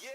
Yeah.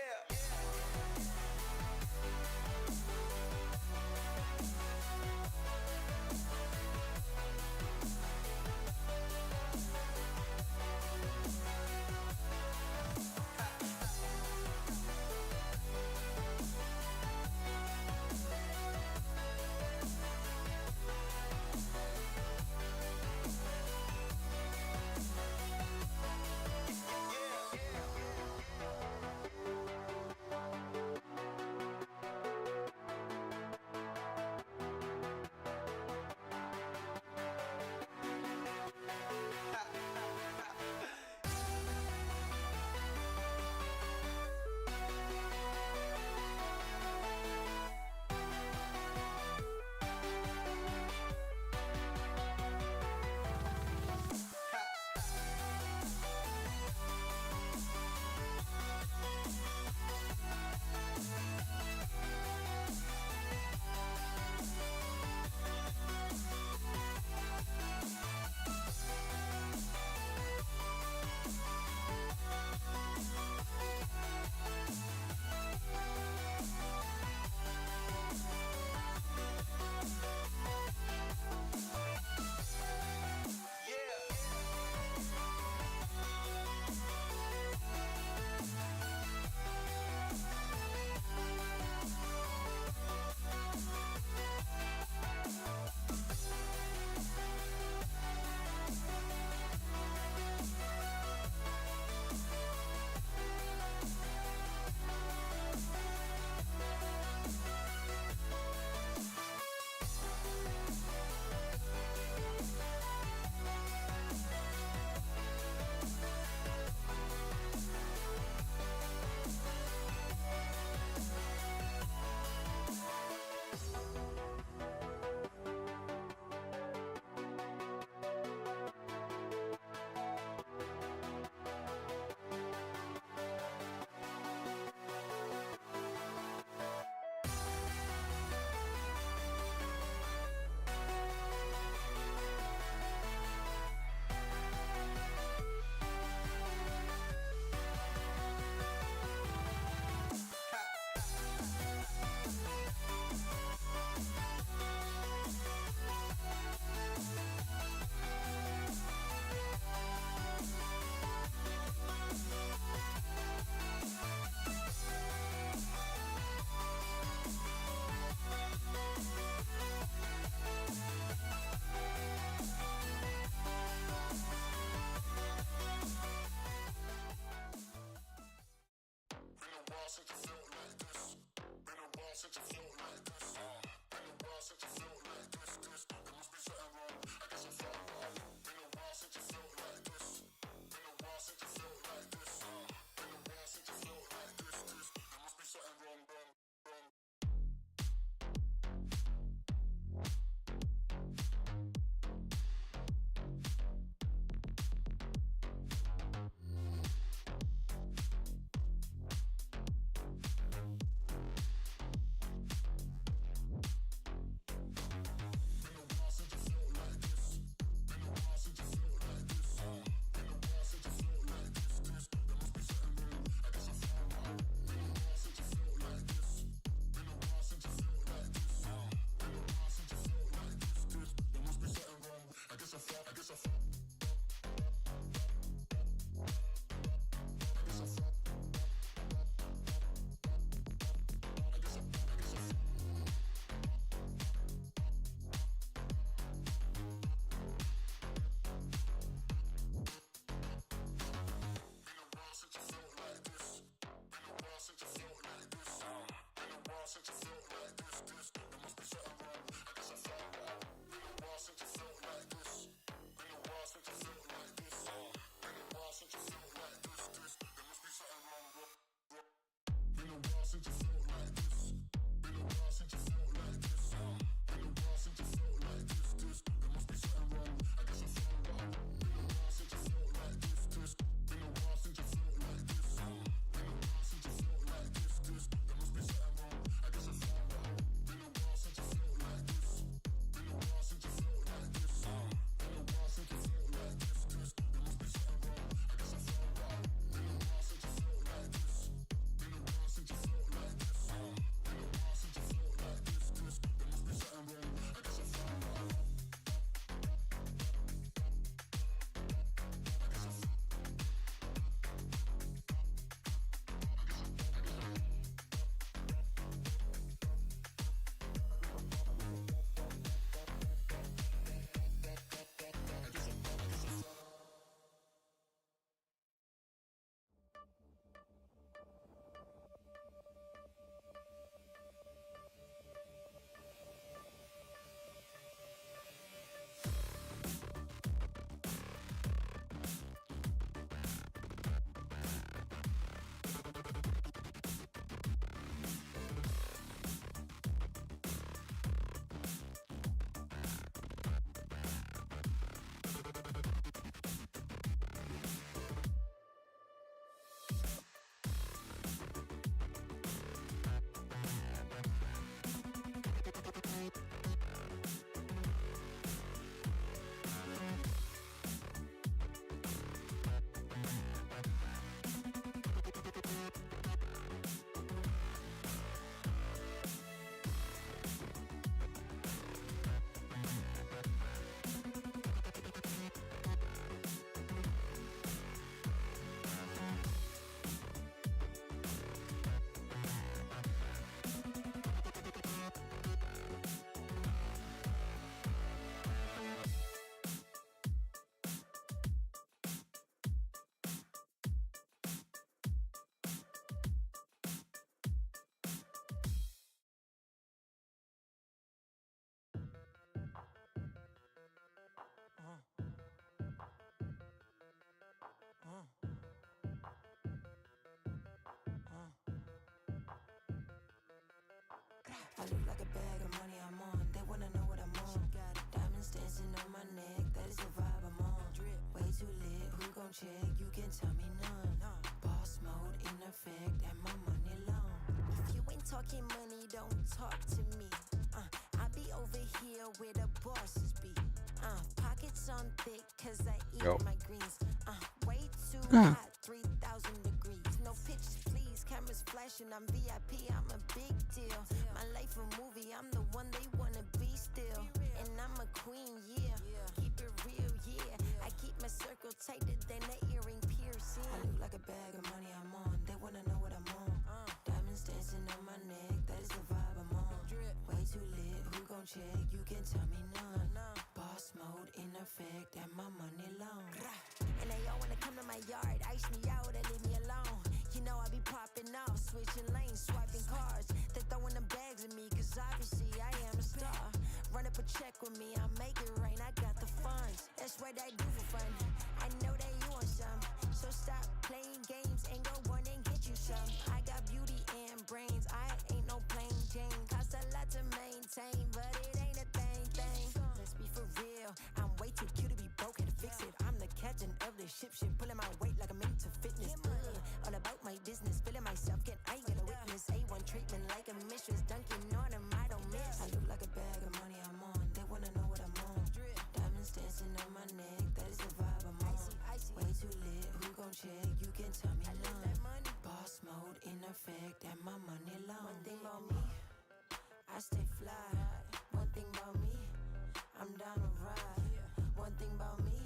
that is the vibe I'm on. Way too lit, who gon' check? You can tell me none. Boss mode in effect, and my money long. If you ain't talking money, don't talk to me. I be over here where the bosses be. Pockets on thick, cause I eat my greens. Way too hot, 3,000 degrees. No pictures, please. Cameras flashing, I'm VIP, I'm a big deal. My life a movie, I'm the one they wanna be still. And I'm a queen, yeah. Keep it real, yeah. I keep my circle tighter than an earring piercing. I look like a bag of money I'm on. They wanna know what I'm on. Diamonds dancing on my neck, that is the vibe I'm on. Way too lit, who gon' check? You can tell me none. Boss mode in effect, and my money long. And they all wanna come to my yard, ice me out and leave me alone. You know I be popping off, switching lanes, swiping cars. They throwing them bags at me, cause obviously I am a star. Run up a check with me, I'll make it rain, I got the funds. That's what I do for fun. I know that you want some, so stop playing games and go run and get you some. I got beauty and brains, I ain't no plain Jane. Cost a lot to maintain, but it ain't a thing. Let's be for real, I'm way too cute to be broke, had to fix it. I'm the captain of the ship, pulling my weight like I'm into fitness. All about my business, feeling myself, I get a witness. A1 treatment like a mistress, dunking on him, I don't miss. I look like a bag of money I'm on, they wanna know what I'm on. Diamonds dancing on my neck, that is the vibe I'm on. Way too lit, who gon' check? You can tell me none. Boss mode in effect, and my money long. One thing about me, I stay fly. One thing about me, I'm down to ride. One thing about me,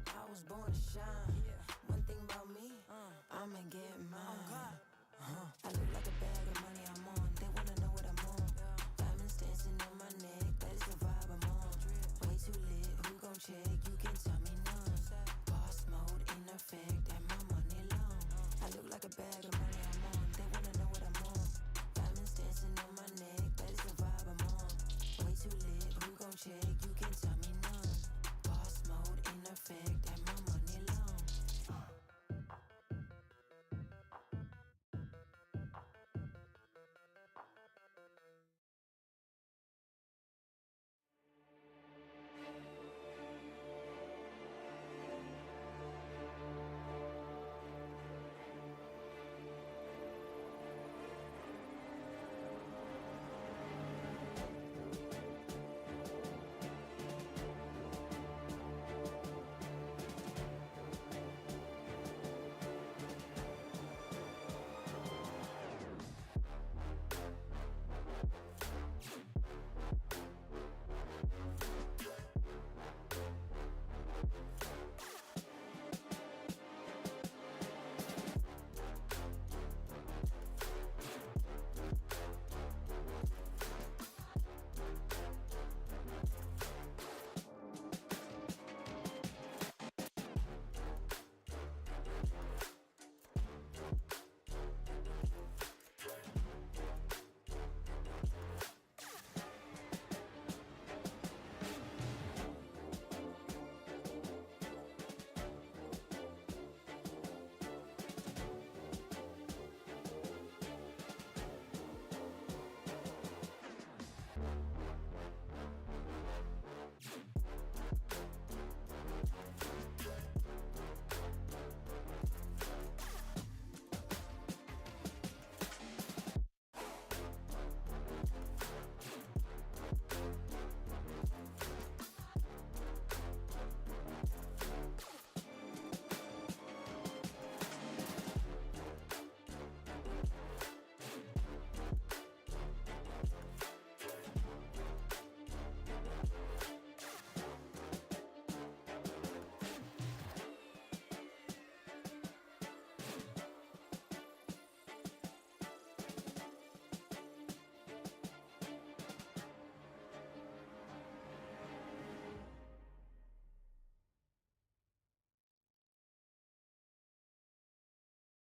I was born to shine. One thing about me, I'ma get mine. I look like a bag of money I'm on. They wanna know what I'm on. Diamonds dancing on my neck, that is the vibe I'm on. Way too lit, who gon' check? You can tell me none. Boss mode in effect, and my money long. I look like a bag of money I'm on. They wanna know what I'm on. Diamonds dancing on my neck, that is the vibe I'm on. Way too lit, who gon' check? You can tell me none. Boss mode in effect, and my money long.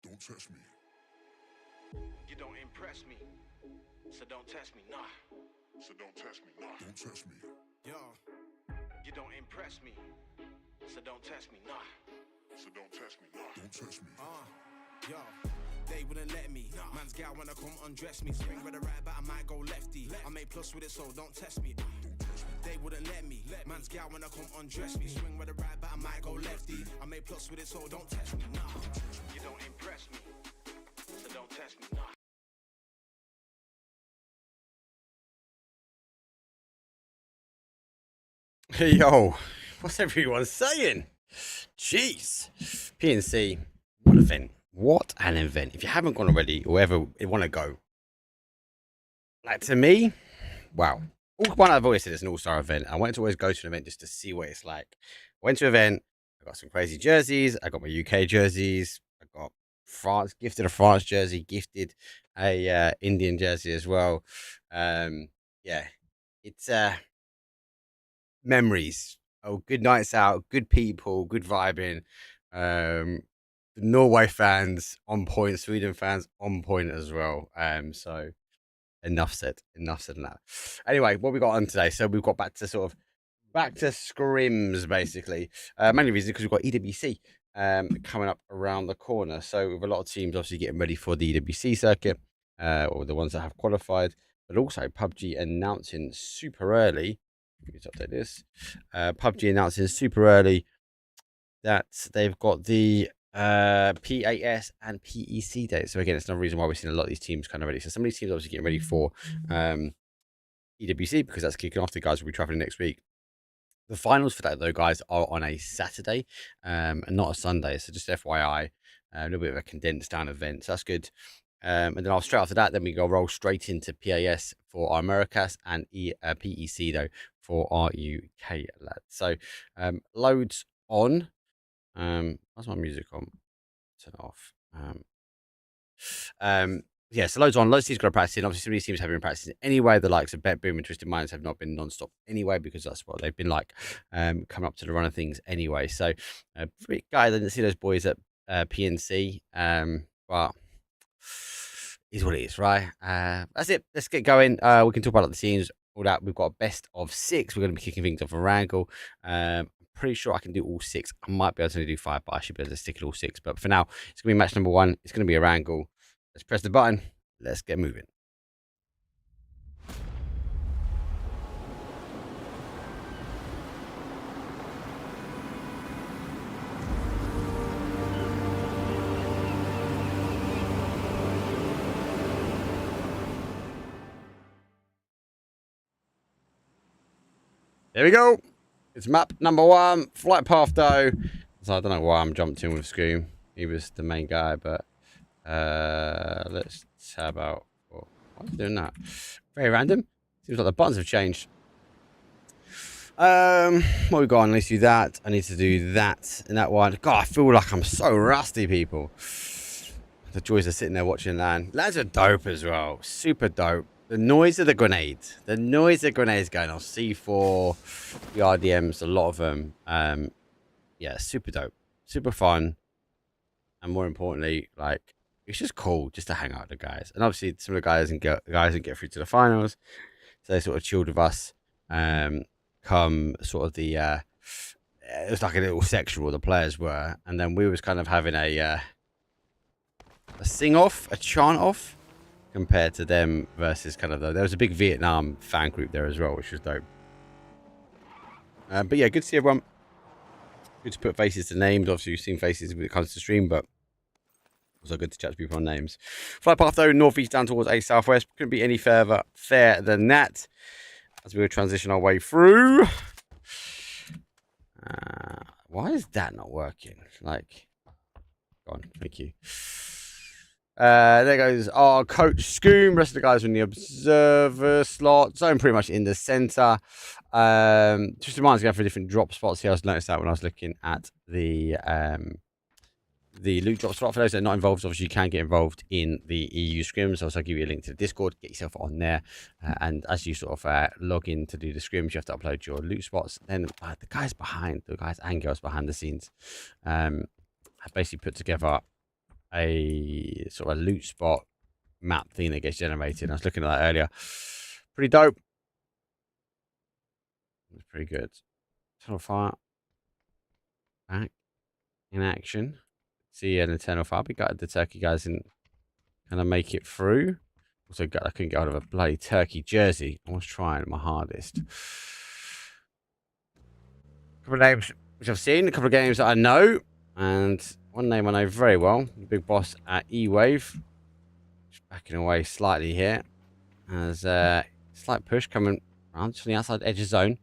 Don't test me. You don't impress me, so don't test me, nah. So don't test me, nah. Don't test me. Yo. You don't impress me, so don't test me, nah. So don't test me, nah. Don't test me. Yo. They wouldn't let me. Man's gal wanna come undress me. Swing with the right, but I might go lefty. I make plus with it, so don't test me. They they wouldn't let me. Man's gal when I come undress me. Swing with the right, but I might go lefty. I made plots with it, so don't test me. Nah. You don't impress me, so don't test me. Hey, yo, what's everyone saying? Jeez. PNC, what an event. What an event. If you haven't gone already, or ever want to go, like, to me, wow. One I've always said it's an all-star event. I wanted to always go to an event just to see what it's like. I went to an event, I got some crazy jerseys, I got my UK jerseys, I got France, gifted a France jersey, gifted a Indian jersey as well. Yeah, it's memories. Oh, good nights out, good people, good vibing. The Norway fans on point, Sweden fans on point as well. So enough said on that. Anyway, what we got on today? So we've got back to Scrims basically. Mainly reason because we've got EWC coming up around the corner. So with a lot of teams obviously getting ready for the EWC circuit, or the ones that have qualified, but also Pubg announcing super early. Let me update this. Pubg announcing super early that they've got the PAS and PEC dates. So again, it's another reason why we're seeing a lot of these teams kind of ready. So some of these teams obviously getting ready for EWC because that's kicking off. The guys will be traveling next week. The finals for that though, guys, are on a Saturday and not a Sunday. So just FYI, a little bit of a condensed down event. So that's good. And then I'll straight after that, then we go roll straight into PAS for our Americas and PEC though for our UK lads. So loads on. What's my music on? Turn it off. Yeah, so loads on. Loads of teams got to practice. Obviously, some of these teams have been practicing anyway. The likes of Bet Boom and Twisted Minds have not been non-stop anyway because that's what they've been like coming up to the run of things anyway. So, guy, I didn't see those boys at PNC, but is what it is, right? That's it. Let's get going. We can talk about the teams, all that. We've got a best of 6. We're going to be kicking things off a wrangle. Pretty sure I can do all 6. I might be able to do 5, but I should be able to stick at all 6. But for now, it's going to be match number 1. It's going to be a wrangle. Let's press the button. Let's get moving. There we go. It's map number 1. Flight path though. So I don't know why I'm jumped in with Scream. He was the main guy, but let's tab out. Why are you doing that? Very random. Seems like the buttons have changed. What we got on? I need to do that. I need to do that and that one. God, I feel like I'm so rusty, people. The joys of sitting there watching land. Lands are dope as well. Super dope. The noise of the grenades. The noise of grenades going on. C4, the RDMs, a lot of them. Yeah, super dope. Super fun. And more importantly, like, it's just cool just to hang out with the guys. And obviously, some of the guys didn't get through to the finals. So they sort of chilled with us. Come sort of the... it was like a little section where the players were. And then we was kind of having a sing-off, a chant-off. Compared to them versus kind of there was a big Vietnam fan group there as well, which was dope. But yeah, good to see everyone. Good to put faces to names. Obviously, you've seen faces when it comes to stream, but also good to chat to people on names. Flight path though, northeast down towards A southwest. Couldn't be any further fair than that. As we will transition our way through. Why is that not working? Like, go on, thank you. There goes our coach Scoom. Rest of the guys are in the observer slot. Zone pretty much in the center. Just reminds me going for different drop spots here. I noticed that when I was looking at the loot drop spot. For those that are not involved, obviously you can get involved in the EU Scrims. Also, I'll give you a link to the Discord. Get yourself on there. And as you sort of log in to do the Scrims, you have to upload your loot spots. Then the guys and girls behind the scenes have basically put together a sort of loot spot map thing that gets generated. I was looking at that earlier. Pretty dope. It's pretty good. Eternal Fire back in action. See an Eternal Fire. We got the Turkey guys in kind of make it through. Also, I couldn't get out of a bloody Turkey jersey. I was trying my hardest. couple of names which I've seen, a couple of games that I know, and one name I know very well, the big boss at E-Wave. Just backing away slightly here. As a slight push coming around to the outside edge of zone.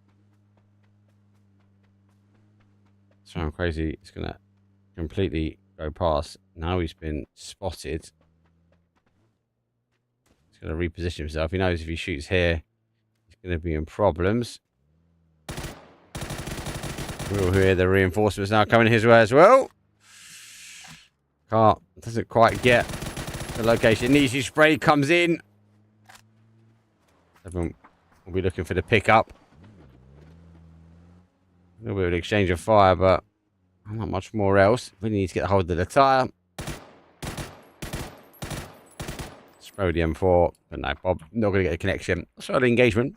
So I'm crazy. It's going to completely go past. Now he's been spotted. He's going to reposition himself. He knows if he shoots here, he's going to be in problems. We'll hear the reinforcements now coming his way as well. Car doesn't quite get the location. Easy spray comes in. Everyone will be looking for the pickup. A little bit of an exchange of fire, but not much more else. Really need to get a hold of the tire. Spray the M4, but no, Bob, not going to get a connection. So the engagement.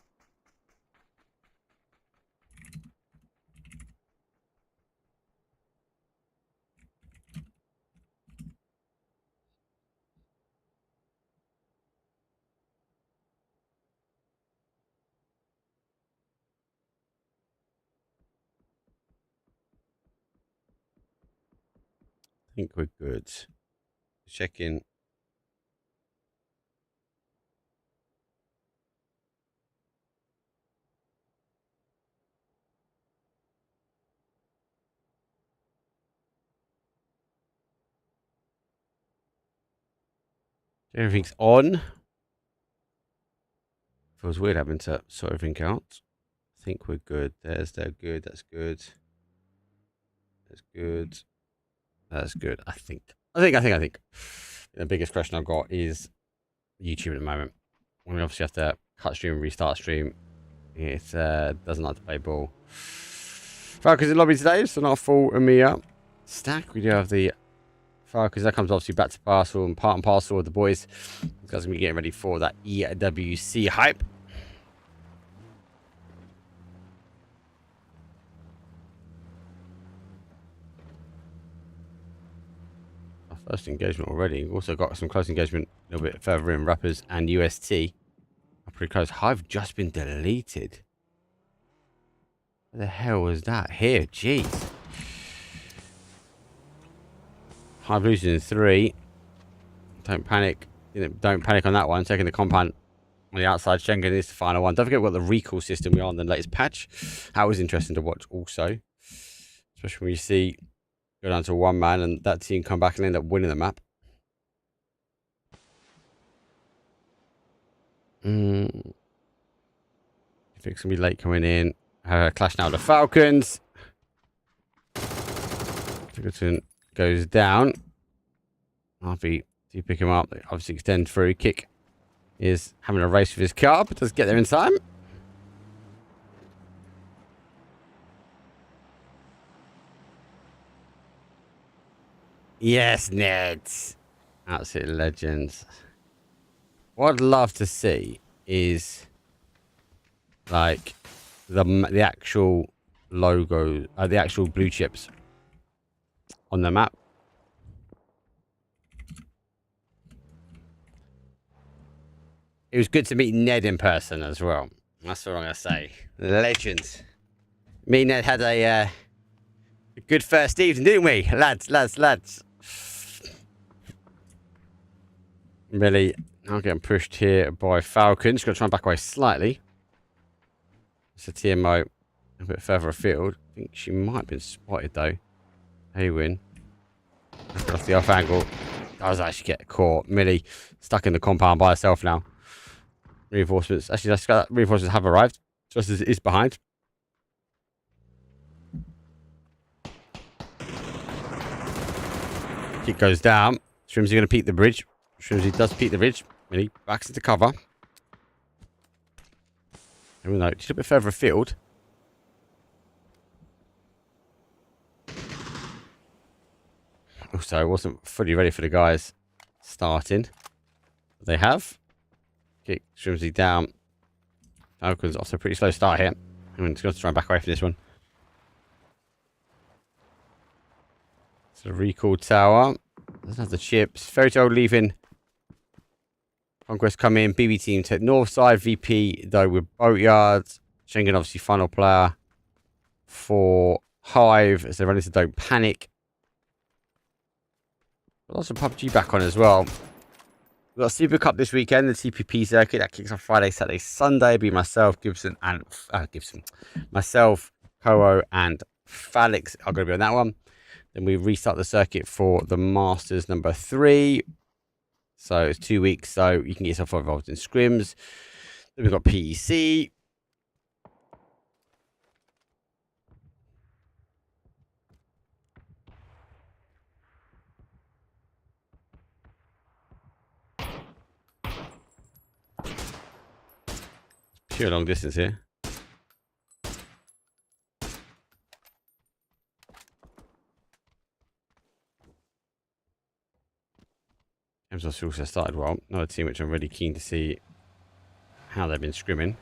I think we're good. Check in. Everything's on. Feels weird having to sort everything out. I think we're good. They're good. That's good. That's good. That's good. I think. The biggest question I've got is YouTube at the moment. We obviously have to cut stream, restart stream. It doesn't like to play ball. Falcons in lobby today, so not a full Emea stack. We do have the Falcons. That comes obviously back to parcel and part and parcel with the boys. These guys are going to be getting ready for that EWC hype. Our first engagement already. We've also got some close engagement a little bit further in. Rappers and UST are pretty close. Hive just been deleted. What the hell was that here? Jeez. Hive losing in 3. Don't panic. Don't panic on that one. Taking the compound on the outside. Schengen is the final one. Don't forget we've got the recall system we are on the latest patch. That was interesting to watch also. Especially when you see go down to one man and that team come back and end up winning the map. I think it's going to be late coming in. Clash now with the Falcons. Tickleton goes down. Harvey, do you pick him up? They obviously extend through. Kick is having a race with his car, but does get there in time. Yes, Ned. Absolute legends. What I'd love to see is like the actual logo, the actual blue chips on the map. It was good to meet Ned in person as well. That's what I'm going to say. Legends. Me and Ned had a good first evening, didn't we? Lads. Really, I'm getting pushed here by Falcons. Going to try and back away slightly. It's a TMO a bit further afield. I think she might have been spotted though. Hey, win. Off the off angle. Does actually get caught. Millie stuck in the compound by herself now. Reinforcements. Actually, reinforcements have arrived. Just as it is behind. Kick goes down. Scrims are going to peek the bridge. Scrims does peek the bridge. Millie backs into cover. Even though she's a bit further afield. Also, it wasn't fully ready for the guys starting. They have. Kick Strimsy down. Falcons off to a pretty slow start here. I'm just going to try and back away from this one. So recall tower. Doesn't have the chips. Fairy Tale leaving. Conquest come in. BB team to north side. VP though with boatyards. Schengen obviously final player. for Hive as they're running to Don't Panic. Lots of PUBG back on as well. We've got Super Cup this weekend, the TPP circuit that kicks off Friday, Saturday, Sunday. Be myself, myself, Koho, and Falix are going to be on that one. Then we restart the circuit for the Masters number 3. So it's 2 weeks, so you can get yourself involved in scrims. Then we've got PEC. Pure long distance here. Games also started well. Another team which I'm really keen to see how they've been scrimming.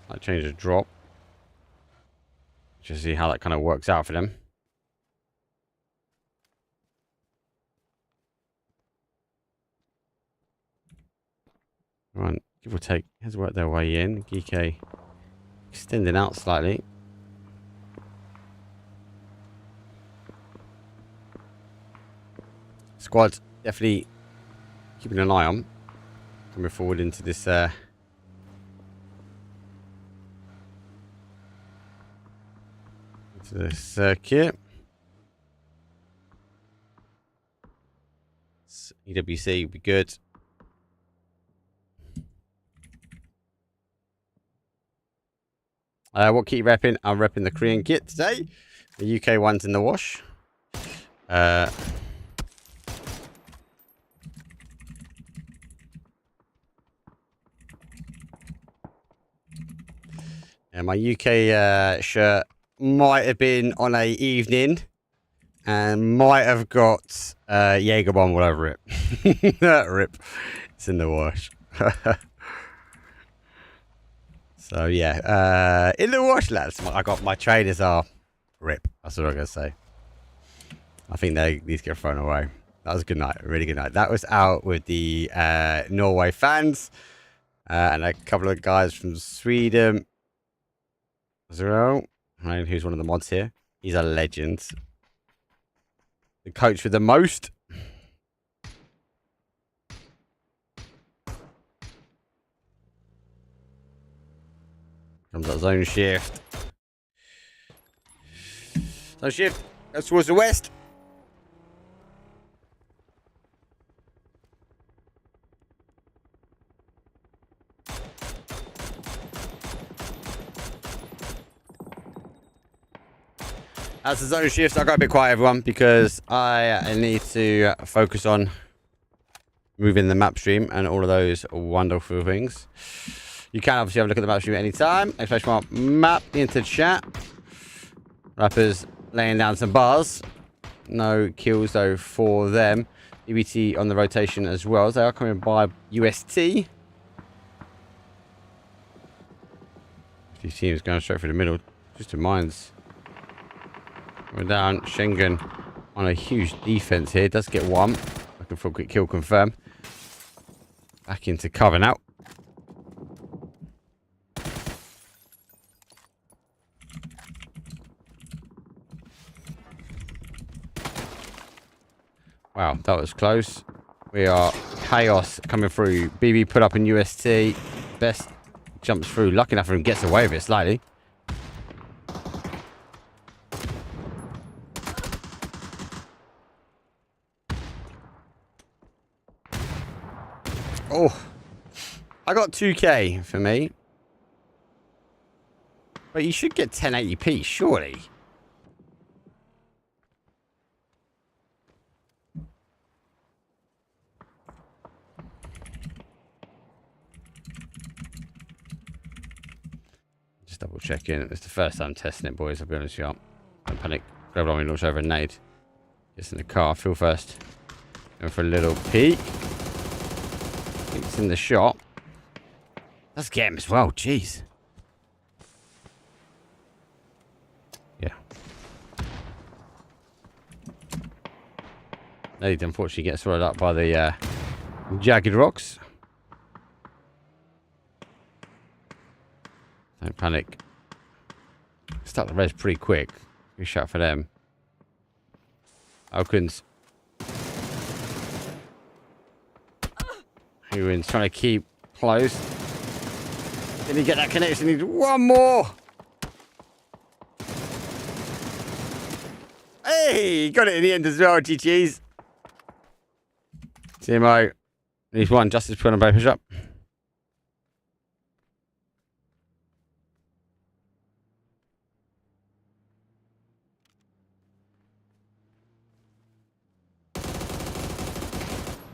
Like change the drop. Just see how that kind of works out for them. Right, give or take, has worked their way in. Geek extending out slightly. Squad definitely keeping an eye on coming forward into this into the circuit. EWC would be good. What kit you repping? I'm repping the Korean kit today. The UK one's in the wash. And my UK shirt might have been on a evening and might have got Jaeger bomb all over it. Rip. It's in the wash. So yeah, in the wash, lads. I got my trainers are rip. That's what I'm gonna say. I think they need to get thrown away. That was a good night, a really good night. That was out with the Norway fans and a couple of guys from Sweden as well. Who's one of the mods here? He's a legend. The coach with the most. Comes that zone shift. Zone shift. Goes towards the west. As the zone shifts, I got a bit quiet, everyone, because I need to focus on moving the map stream and all of those wonderful things. You can obviously have a look at the map stream at any time. Exclamation mark map into chat. Rappers laying down some bars. No kills though for them. EBT on the rotation as well. They are coming by UST. These teams going straight through the middle. Just to mines. We're down. Schengen on a huge defense here. Does get one. Looking for a quick kill confirm. Back into cover now. Wow, that was close. We are chaos coming through. BB put up in UST. Best jumps through. Lucky enough for him, gets away with it slightly. Oh, I got 2k for me. But you should get 1080p, surely. Just double checking. It's the first time testing it, boys. I'll be honest with you. Don't panic. Grab on me, launch over a nade. Just in the car. Feel first. Going for a little peek. I think it's in the shot. Let's get him as well. Jeez. Yeah. Nade unfortunately gets swallowed up by the jagged rocks. Don't panic. stuck the res pretty quick. Good shot for them. Falcons. Hewin's trying to keep close. Did he get that connection? He needs one more. Hey, got it in the end as well. GG's. CMO. Needs one. Justice put on paper shop.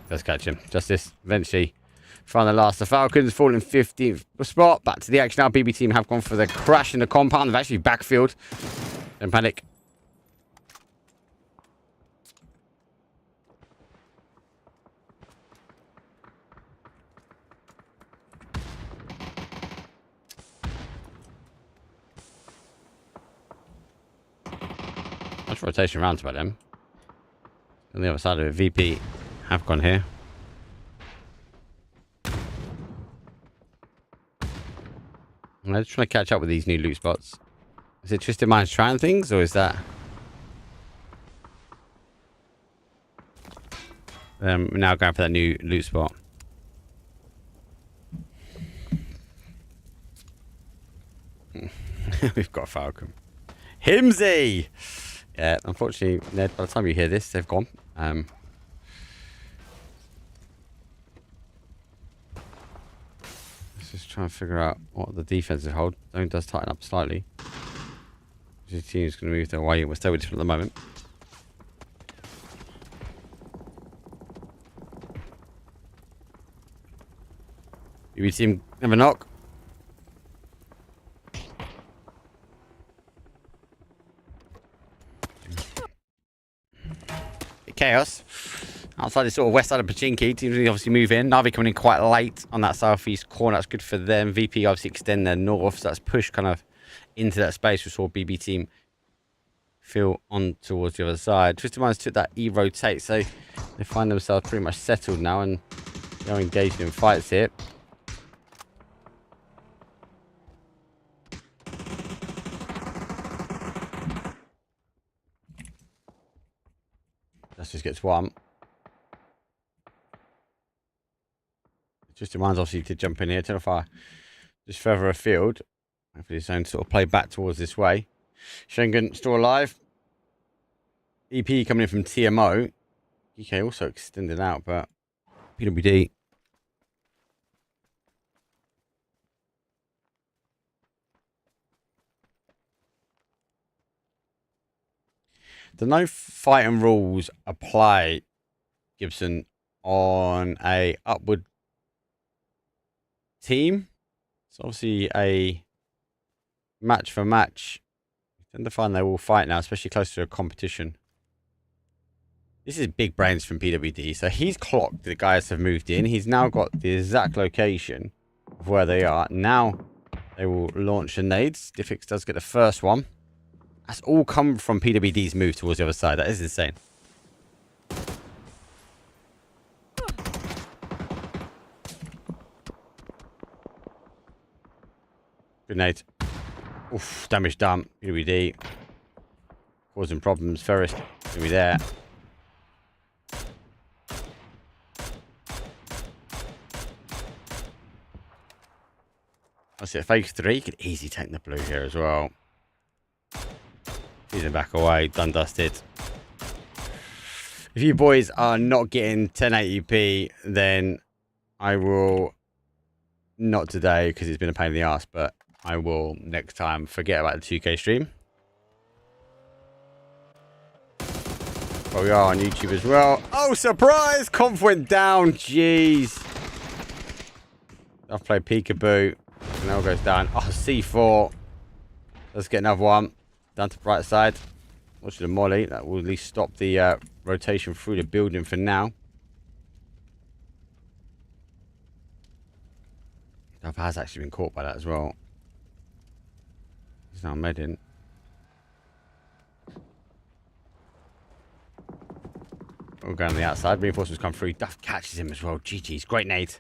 Let's catch him. Justice eventually find the last. The Falcons fall in 15th spot. Back to the action now. BB team have gone for the crash in the compound. They've actually backfield. Don't panic. Much rotation around by them. On the other side of it, VP have gone here. I'm just trying to catch up with these new loot spots. Is it Twisted Minds trying things, or is that now going for that new loot spot? We've got Falcon. Himsy! Yeah, unfortunately, Ned, by the time you hear this, they've gone. Let's just try and figure out what the defensive hold. Zone does tighten up slightly. This team's going to move their way in. We're still with it at the moment. UB team have a knock. Chaos. Outside this sort of west side of Pachinki, teams obviously move in. Navi coming in quite late on that southeast corner. That's good for them. VP obviously extend their north, so that's pushed kind of into that space. We saw BB team feel on towards the other side. Twisted Minds took that E-rotate, so they find themselves pretty much settled now and they're engaged in fights here. Let's just get to one. Just reminds obviously to jump in here. Turn fire just further afield. Hopefully his own sort of play back towards this way. Schengen still alive. EP coming in from TMO. EK also extended out, but PWD. The no fighting rules apply, Gibson, on a upward team. It's obviously a match for match. You tend to find they will fight now, especially close to a competition. This is big brains from PWD. So he's clocked the guys have moved in. He's now got the exact location of where they are. Now they will launch the nades. Diffix does get the first one. That's all come from PWD's move towards the other side. That is insane. Grenade. Oof, damage done. PWD. Causing problems. Ferris gonna be there. That's it. Phase 3. You could easily take the blue here as well. He's in back away. Done dusted. If you boys are not getting 1080p, then I will, not today because it's been a pain in the ass, but I will next time. Forget about the 2K stream. But we are on YouTube as well. Oh, surprise! Conf went down. Jeez. I've played peekaboo. And now goes down. Oh, C4. Let's get another one. Down to the right side. Watch the molly. That will at least stop the rotation through the building for now. Dove has actually been caught by that as well. He's now medding. We're going on the outside. Reinforcements come through. Duff catches him as well. GG's. Great nade.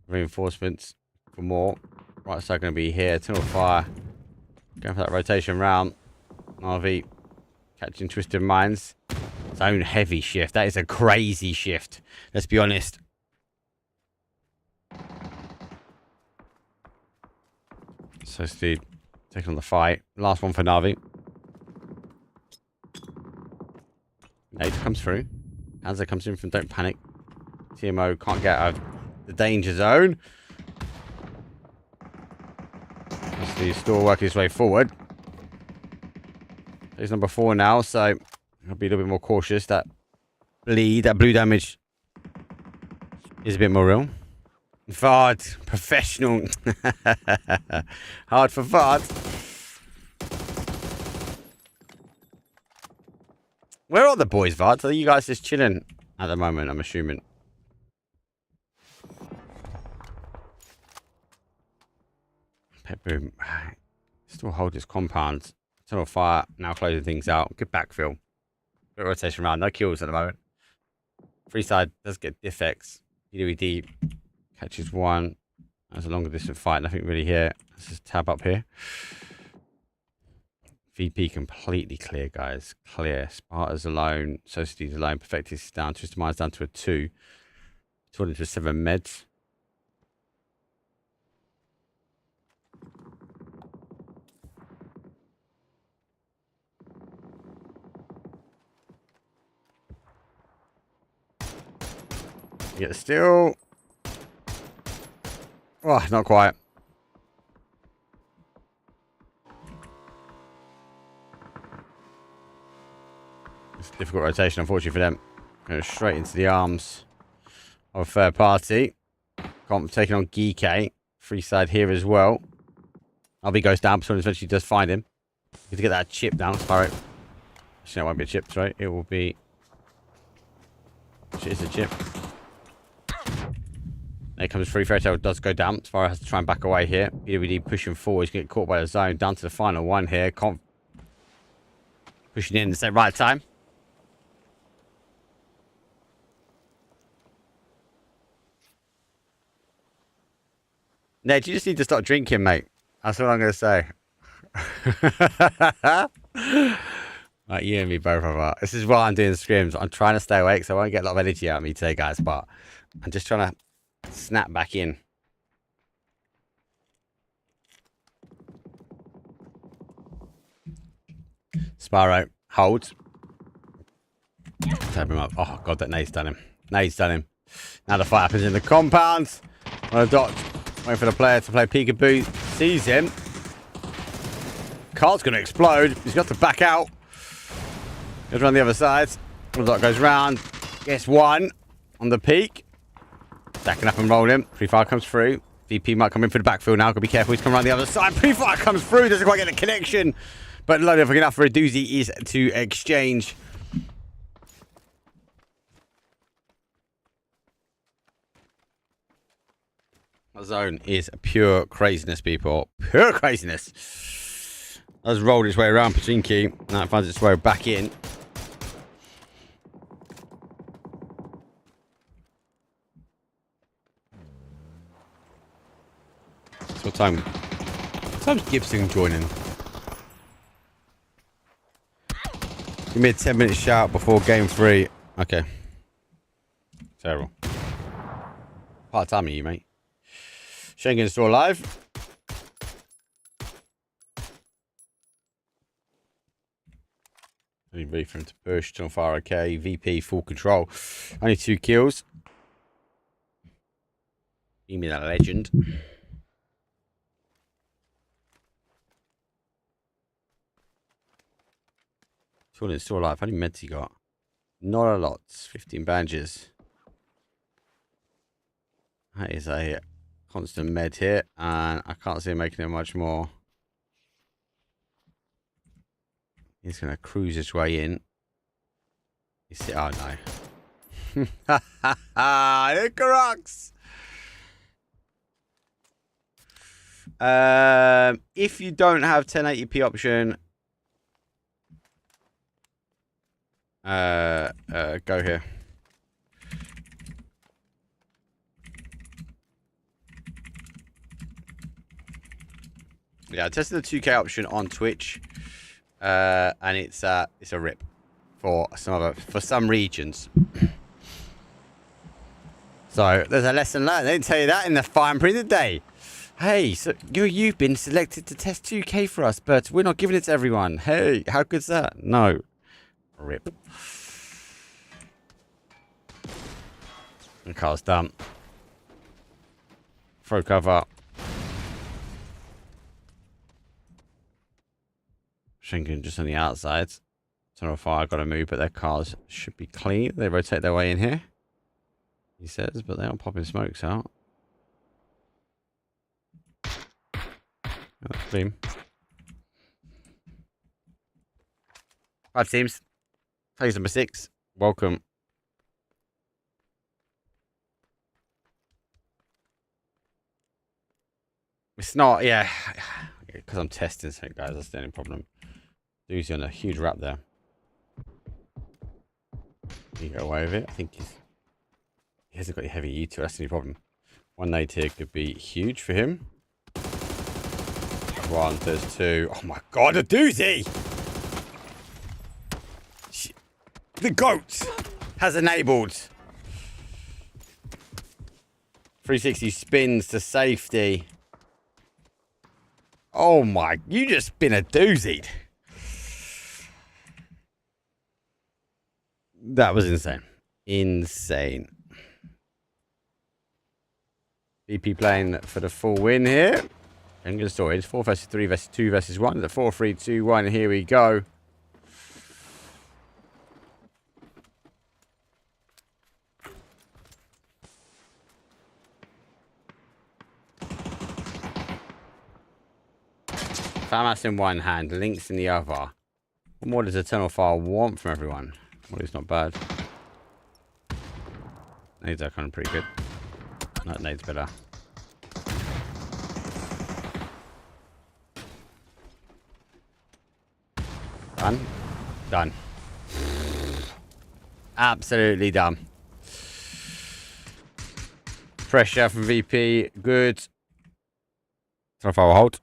Reinforcements for more. Right side going to be here. Tunnel fire. Going for that rotation round. RV catching twisted minds. Zone heavy shift. That is a crazy shift. Let's be honest. So Steve taking on the fight. Last one for Navi. Nate comes through. Hansa comes in from Don't Panic. TMO can't get out of the danger zone. He's still working his way forward. He's number 4 now, so I'll be a little bit more cautious. That bleed, that blue damage is a bit more real. Vard, professional. Hard for Vard. Where are the boys, Vard? Are you guys just chilling at the moment, I'm assuming? Pet Boom. Still hold his compound. Tunnel fire, now closing things out. Good backfill. Good rotation around. No kills at the moment. Free side does get defects. PWD catches one. That's a longer distance fight. Nothing really here. Let's just tab up here. VP completely clear, guys. Clear. Sparta's alone. Society's alone. Perfectis down. Twisted Mind's down to a 2. Torn into 7 meds. Get the steal. Oh, not quite. It's a difficult rotation, unfortunately for them. Going straight into the arms of a third party. Comp taking on Geek. Free side here as well. RB goes down, but someone eventually does find him. Need to get that chip down. Alright. Actually, it won't be a chip, right? It will be. It is a chip. There comes free. Fairytale does go down. Spyro has to try and back away here. PWD pushing forward. He's going to get caught by the zone. Down to the final one here. Comp pushing in at the right time. Ned, you just need to stop drinking, mate. That's what I'm going to say. Right, you and me both are. This is why I'm doing scrims. I'm trying to stay awake, so I won't get a lot of energy out of me today, guys. But I'm just trying to snap back in. Sparrow holds. Tap him up. Oh god, that nade's done him. Nade's done him. Now the fight happens in the compound. On a dot. Waiting for the player to play peekaboo. Sees him. Car's going to explode. He's got to back out. Goes around the other side. The dot goes round. Gets one on the peak. Stacking up and rolling. Pre-fire comes through. VP might come in for the backfield now. Gotta be careful. He's coming around the other side. Pre-fire comes through. Doesn't quite get the connection. But low enough for a doozy is to exchange. The zone is pure craziness, people. Pure craziness. Has rolled its way around Pachinki. Now it finds its way back in. What time's Gibson joining? Give me a 10-minute shout before game 3. Okay. Terrible. Part time are you, mate? Schengen's still alive. Only ready for him to push. Still on fire, okay. VP full control. Only 2 kills. Give me that legend. It's still alive. How many meds he got? Not a lot. 15 bandages. That is a constant med here, and I can't see him making it much more. He's going to cruise his way in. Oh no. Icarus! If you don't have 1080p option, go here. Yeah, I tested the 2K option on Twitch, and it's a rip for some regions. So there's a lesson learned. They didn't tell you that in the fine print, did they? Hey, so you've been selected to test 2K for us, but we're not giving it to everyone. Hey, how good's that? No. Rip. And car's done. Throw cover. Schengen just on the outside. Tunnel fire, got to move, but their cars should be clean. They rotate their way in here, he says, but they aren't popping smokes out. That's clean. 5 teams. Phase number 6. Welcome. It's not, yeah. Because I'm testing something, guys. That's the only problem. Doozy on a huge wrap there. You get away with it. I think he hasn't got a heavy E2. That's the only problem. 180 here could be huge for him. 1, there's 2. Oh my god, a doozy! The GOAT has enabled. 360 spins to safety. Oh my, you just been a doozy. That was insane. Insane. BP playing for the full win here. I'm going to store it. It's 4 versus 3 versus 2 versus 1. The 4, 3, 2, 1. Here we go. FAMAS in one hand, Links in the other. What more does Eternal Fire want from everyone? Well, it's not bad. Nades are kind of pretty good. No, nades better. Done. Done. Absolutely done. Pressure from VP. Good. Eternal Fire will hold.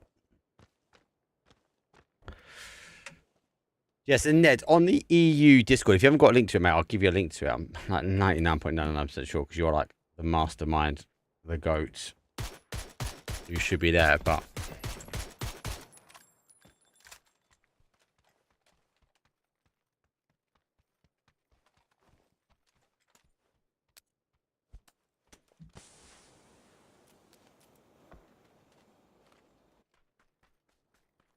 Yes, and Ned, on the EU Discord, if you haven't got a link to it, mate, I'll give you a link to it. I'm like 99.99% sure, because you're like the mastermind, the GOAT. You should be there, but...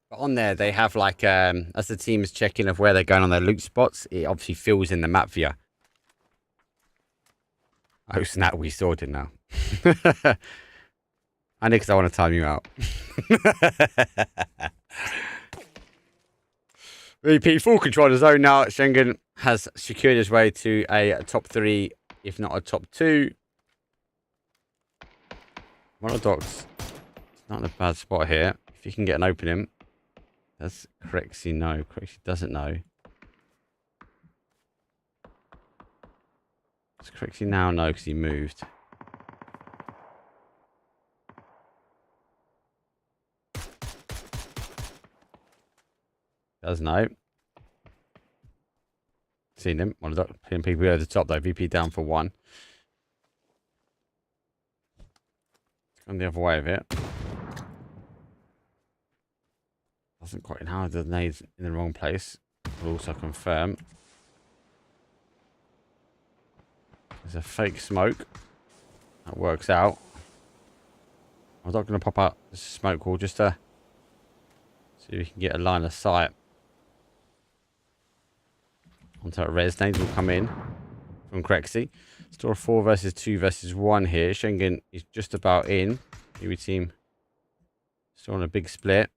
But on there, they have like, as the team is checking of where they're going on their loot spots, it obviously fills in the map for you. Oh snap, we sorted now. I know, because I want to time you out. VP full control of the zone now. Schengen has secured his way to a top 3, if not a top 2. Monodocs not in a bad spot here. If you can get an opening. Does Crexy know? Crexy doesn't know. Does Crexy now know because he moved? Does know. Seen him. One of the people over the top though. VP down for 1. It's gone the other way of it. Doesn't quite know the nades in the wrong place. Will also confirm. There's a fake smoke. That works out. I'm not going to pop out the smoke wall just to see if we can get a line of sight. Onto that res. Nades will come in from Crexy. Store 4 versus 2 versus 1 here. Schengen is just about in. Here we team still on a big split.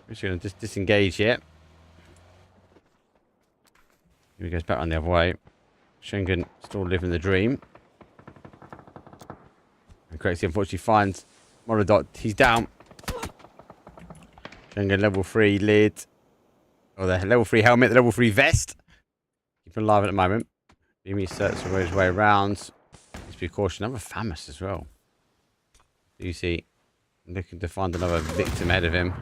We're just going to disengage here. Here he goes back on the other way. Schengen still living the dream. And Crexy unfortunately finds Morodot. He's down. Schengen level 3 lid. Or the level 3 helmet, the level 3 vest. Keep him alive at the moment. Beamy searches his way around. Let's be cautious. Another FAMAS as well. You see Looking to find another victim ahead of him.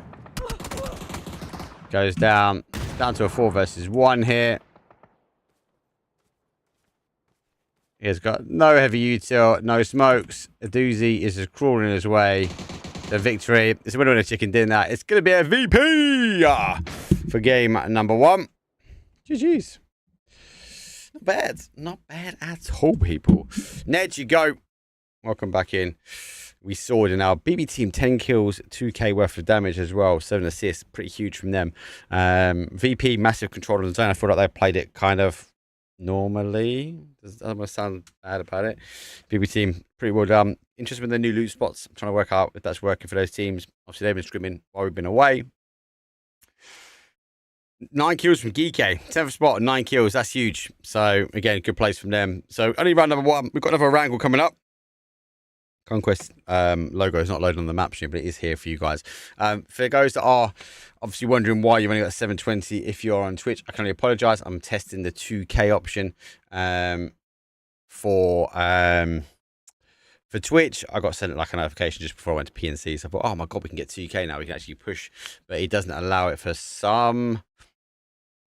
Goes down to a 4 versus 1 here. He's got no heavy util, no smokes. A doozy is just crawling his way to victory. It's a winner and a chicken dinner. It's going to be a VP for game number 1. GG's. Not bad. Not bad at all, people. Ned, you go. Welcome back in. We saw it in our BB team, 10 kills, 2k worth of damage as well, 7 assists, pretty huge from them. VP, massive control on the zone. I feel like they played it kind of normally. Doesn't sound bad about it. BB team, pretty well done. Interested in the new loot spots. I'm trying to work out if that's working for those teams. Obviously, they've been scrimming while we've been away. 9 kills from Geeke. 10th spot, 9 kills. That's huge. So, again, good place from them. So, only round number 1. We've got another wrangle coming up. Conquest logo is not loaded on the map screen, but it is here for you guys. For those that are obviously wondering why you've only got 720 if you're on Twitch, I can only apologise. I'm testing the 2K option for Twitch. I got sent like a notification just before I went to PNC, so I thought, oh my god, we can get 2K now. We can actually push, but it doesn't allow it for some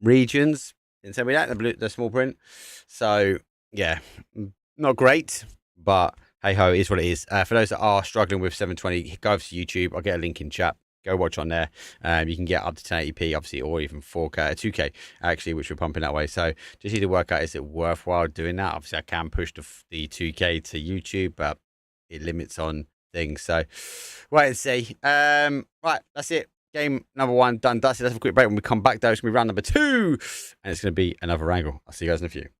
regions. Didn't tell me that the small print. So yeah, not great, but hey ho, it is what it is. For those that are struggling with 720, go over to YouTube. I'll get a link in chat. Go watch on there. You can get up to 1080p, obviously, or even 4K, 2K, actually, which we're pumping that way. So just need to work out, is it worthwhile doing that? Obviously, I can push the 2K to YouTube, but it limits on things. So wait and see. Right, that's it. Game number 1 done, dusted. Let's have a quick break. When we come back, though, it's going to be round number 2, and it's going to be another wrangle. I'll see you guys in a few.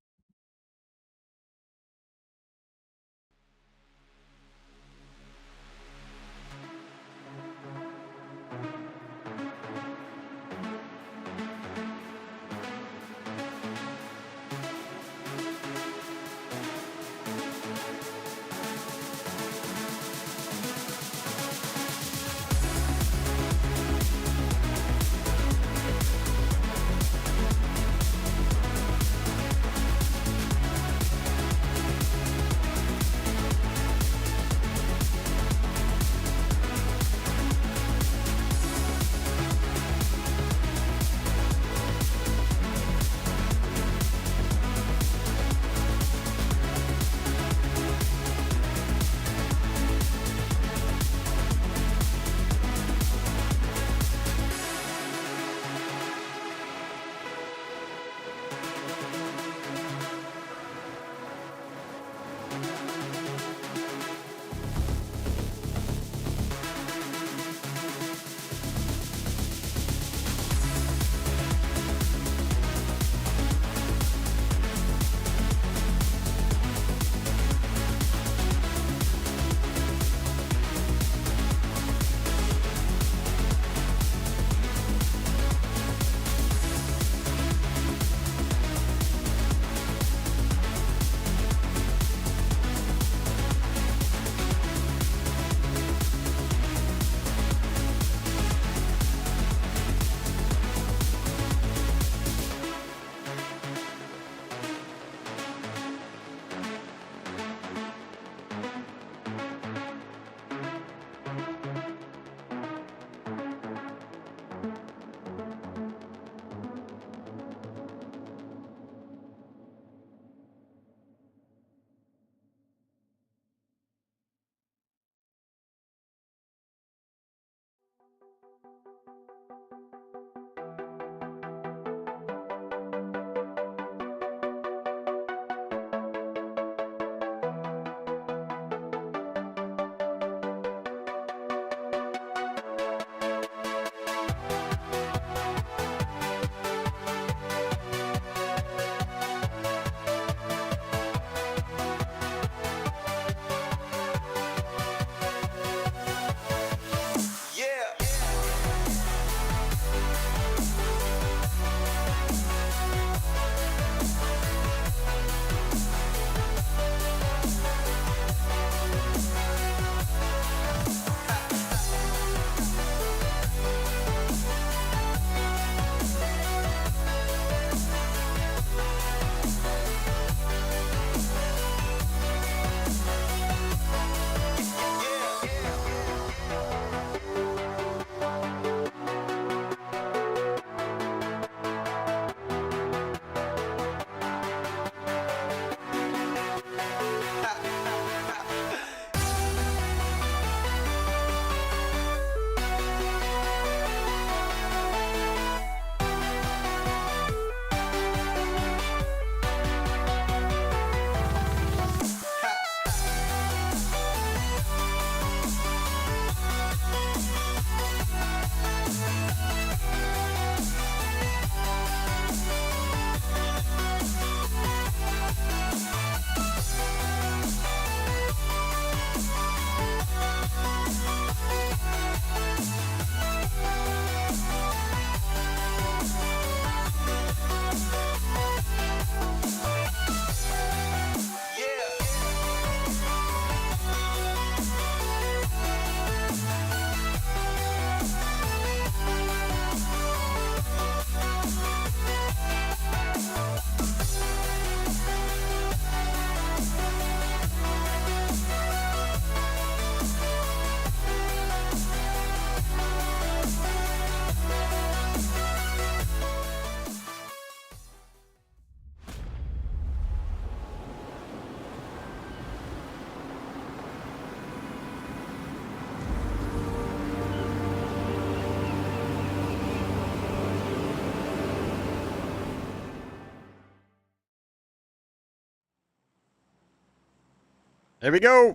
Here we go.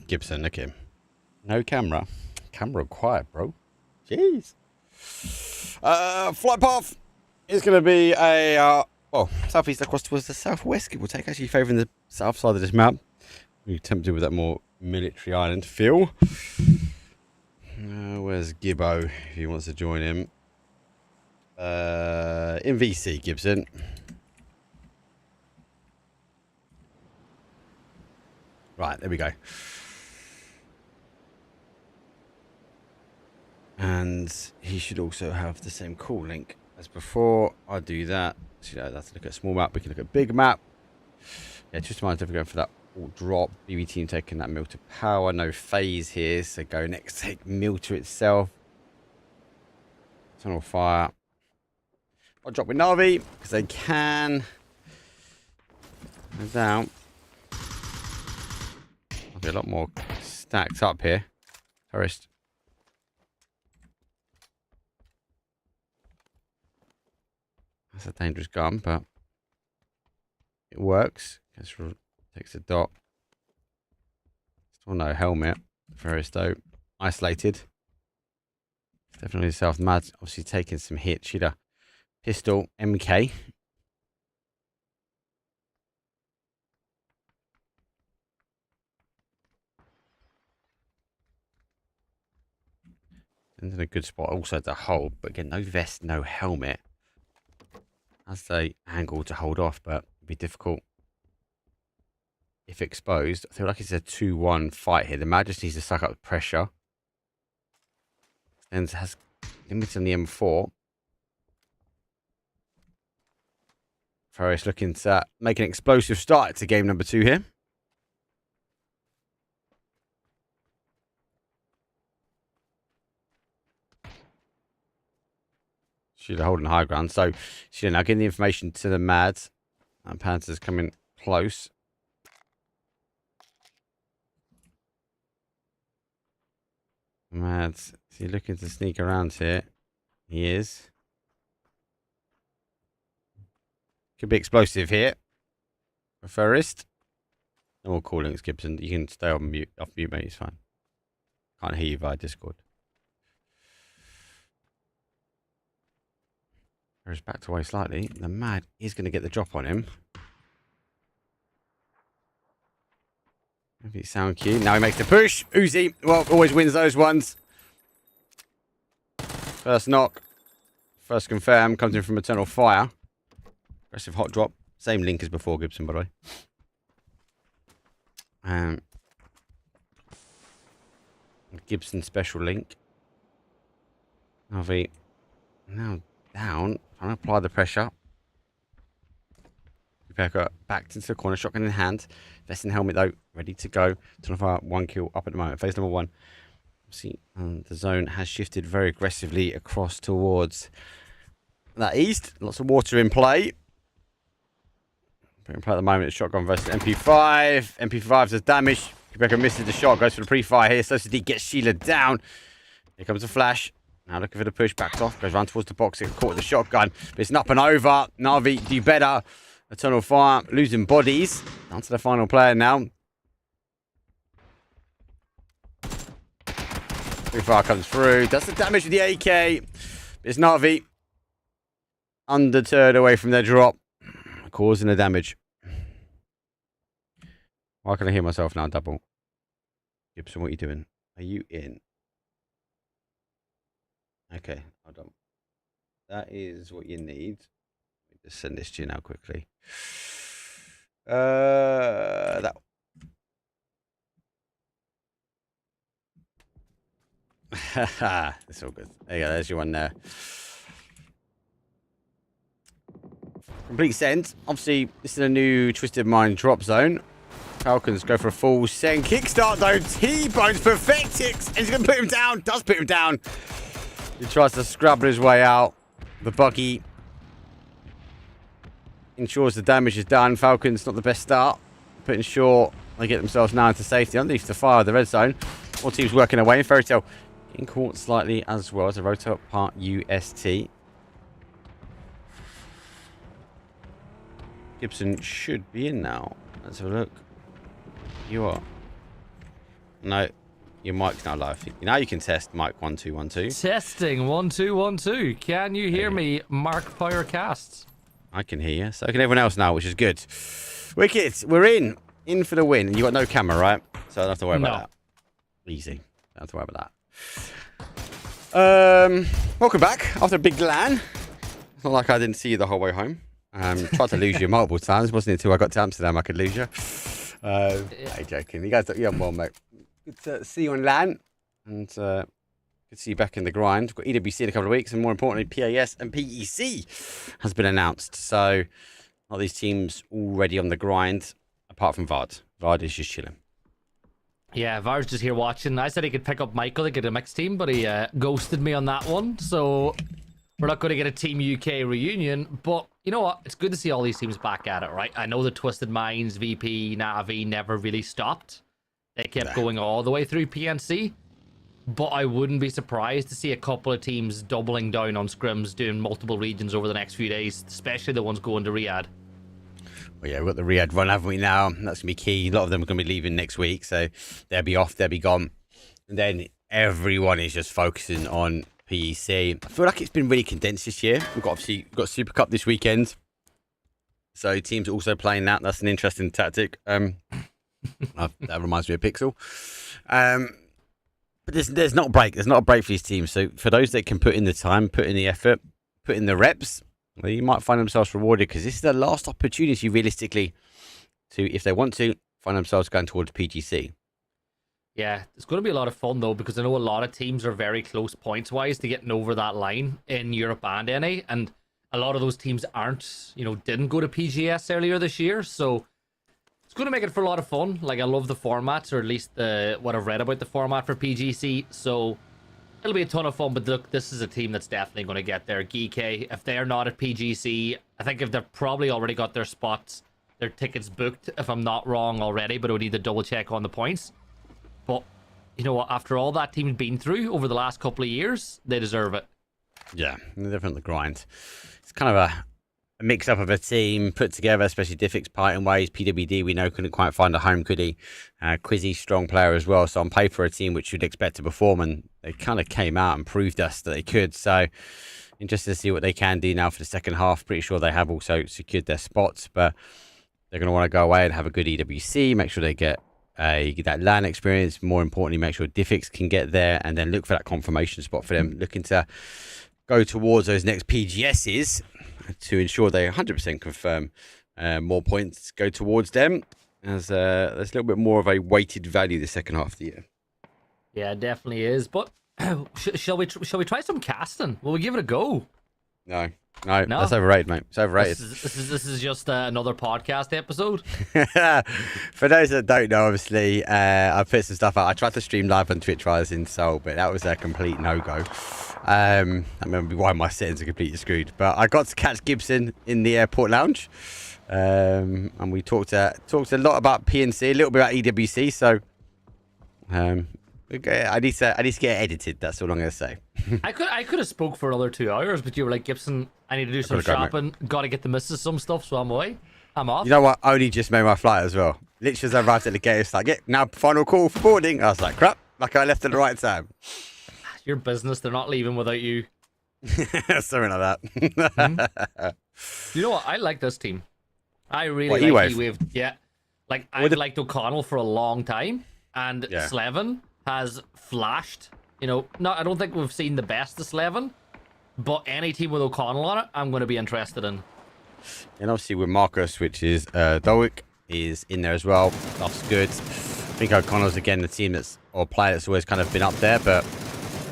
Gibson, look at him. No camera. Camera quiet, bro. Jeez. Flight path is going to be a, well, southeast across towards the southwest. Give or take, actually favouring the south side of this map. We're tempted with that more military island feel. Where's Gibbo if he wants to join him? In VC, Gibson. Right, there we go. And he should also have the same call link as before. I'll do that. So, that's look at small map. We can look at big map. Yeah, just mind if we're going for that all drop. BB team taking that mill to power. No phase here. So go next. Take mill to itself. Tunnel fire. I'll drop with Navi because they can. No doubt. I'll be a lot more stacked up here. Tourist. That's a dangerous gun, but it works. Takes a dot. Still no helmet. Ferris though. Isolated. Definitely south mad. Obviously taking some hits. She'd a pistol MK. In a good spot. Also to hold, but again, no vest, no helmet. As they angle to hold off, but it'd be difficult if exposed. I feel like it's a 2-1 fight here. The Mad just needs to suck up the pressure. And has limits on the M4. Ferris looking to make an explosive start to game number 2 here. She's holding high ground, so she's now getting the information to the Mads. And Panther's coming close. Mads, is he looking to sneak around here? He is. Could be explosive here. First. No more callings, Gibson. You can stay on mute, off mute, mate. It's fine. Can't hear you via Discord. He's backed away slightly. The Mad is going to get the drop on him. Maybe sound cue. Now he makes the push. Uzi, well, always wins those ones. First knock. First confirm. Comes in from Eternal Fire. Aggressive hot drop. Same link as before, Gibson, by the way. Gibson special link. Navi. Now down. Trying to apply the pressure. Rebecca backed into the corner, shotgun in hand. Vest and helmet though, ready to go. Tunnel fire, 1 kill up at the moment. Phase number 1. See, the zone has shifted very aggressively across towards that east. Lots of water in play. In play at the moment, it's shotgun versus MP5. MP5 does damage. Rebecca misses the shot, goes for the pre-fire here. Society gets Sheila down. Here comes a flash. Now looking for the push, backs off, goes round towards the box, gets caught with the shotgun. But it's up and over. Navi, do better. Eternal Fire, losing bodies. Down to the final player now. Fire comes through, does the damage with the AK. It's Navi. Undeterred away from their drop. Causing the damage. Why can I hear myself now, double? Gibson, what are you doing? Are you in? Okay, hold on. That is what you need. Let me just send this to you now quickly. That. It's all good. There you go. There's your one there. Complete send. Obviously, this is a new Twisted Mind drop zone. Falcons go for a full send. Kickstart though. T-Bones perfectix. And he's going to put him down. Does put him down. He tries to scrabble his way out. The buggy ensures the damage is done. Falcons not the best start. But ensure they get themselves now into safety. Underneath the fire of the red zone. All teams working away. Fairy Tale getting caught slightly as well as a rotor part UST. Gibson should be in now. Let's have a look. You are. No, your mic's not live. Now you can test mic 1 2 1 2. Testing 1 2 1 2. Can you hear me, Mark Firecasts? I can hear you. So can everyone else now, which is good. Wicked. We're in for the win. And you got no camera, right? So I don't have to worry about that. Easy. Don't have to worry about that. Welcome back after a big LAN. It's not like I didn't see you the whole way home. Tried to lose you multiple times. Wasn't until I got to Amsterdam I could lose you. Hey, joking. You guys, you're well, mate. Good to see you on LAN, and good to see you back in the grind. We've got EWC in a couple of weeks, and more importantly, PAS and PEC has been announced. So, all these teams already on the grind, apart from Vard. Vard is just chilling. Yeah, Vard's just here watching. I said he could pick up Michael to get a mixed team, but he ghosted me on that one. So, we're not going to get a Team UK reunion, but you know what? It's good to see all these teams back at it, right? I know the Twisted Minds, VP, Na'Vi never really stopped. They kept going all the way through PNC, but I wouldn't be surprised to see a couple of teams doubling down on scrims, doing multiple regions over the next few days, especially the ones going to Riyadh. Well, yeah, we've got the Riyadh run, haven't we, now? That's going to be key. A lot of them are going to be leaving next week, so they'll be off, they'll be gone. And then everyone is just focusing on PEC. I feel like it's been really condensed this year. We've got Super Cup this weekend, so teams are also playing that. That's an interesting tactic. That reminds me of Pixel. But there's not a break. There's not a break for these teams. So for those that can put in the time, put in the effort, put in the reps, well, you might find themselves rewarded, because this is the last opportunity, realistically, to, if they want to, find themselves going towards PGC. Yeah, it's going to be a lot of fun, though, because I know a lot of teams are very close points-wise to getting over that line in Europe and NA, and a lot of those teams didn't go to PGS earlier this year, so it's going to make it for a lot of fun. Like, I love the formats, or at least what I've read about the format for PGC, so it'll be a ton of fun. But look, this is a team that's definitely going to get there. GK, if they're not at PGC, I think if they've probably already got their spots, their tickets booked, if I'm not wrong already, but I would need to double check on the points. But you know what, after all that team's been through over the last couple of years, they deserve it. Yeah, they're definitely grind. It's kind of a mix up of a team put together, especially Diffix parting ways. PWD, we know, couldn't quite find a home, could he? Quizzy, strong player as well. So on paper, a team which you'd expect to perform, and they kind of came out and proved us that they could. So interested to see what they can do now for the second half. Pretty sure they have also secured their spots, but they're going to want to go away and have a good EWC, make sure they get that LAN experience. More importantly, make sure Diffix can get there, and then look for that confirmation spot for them, looking to go towards those next PGSs to ensure they 100% confirm more points go towards them, as there's a little bit more of a weighted value the second half of the year. Yeah, it definitely is. But shall we try some casting? Will we give it a go? No, that's overrated, mate. It's overrated. This is just another podcast episode. For those that don't know, obviously, I put some stuff out. I tried to stream live on Twitch while I was in Seoul, but that was a complete no-go. I remember why my settings are completely screwed. But I got to catch Gibson in the airport lounge, and we talked a lot about PNC, a little bit about EWC. So I need to get it edited. That's all I'm going to say. I could have spoke for another 2 hours, but you were like, Gibson, I need to do some shopping. Got to get the missus some stuff, so I'm away. I'm off. You know what? I only just made my flight as well. Literally as I arrived at the gate, it's like, yeah, now final call for boarding. I was like, crap, like I left at the right time. Your business, they're not leaving without you. Something like that. You know what? I like this team. I really like E-Wave. Yeah. Like, I've liked O'Connell for a long time, and Slevin has flashed. You know, I don't think we've seen the best of Slevin, but any team with O'Connell on it, I'm going to be interested in. And obviously with Marcus, which is Dowick, is in there as well. That's good. I think O'Connell's, again, the team or player that's always kind of been up there, but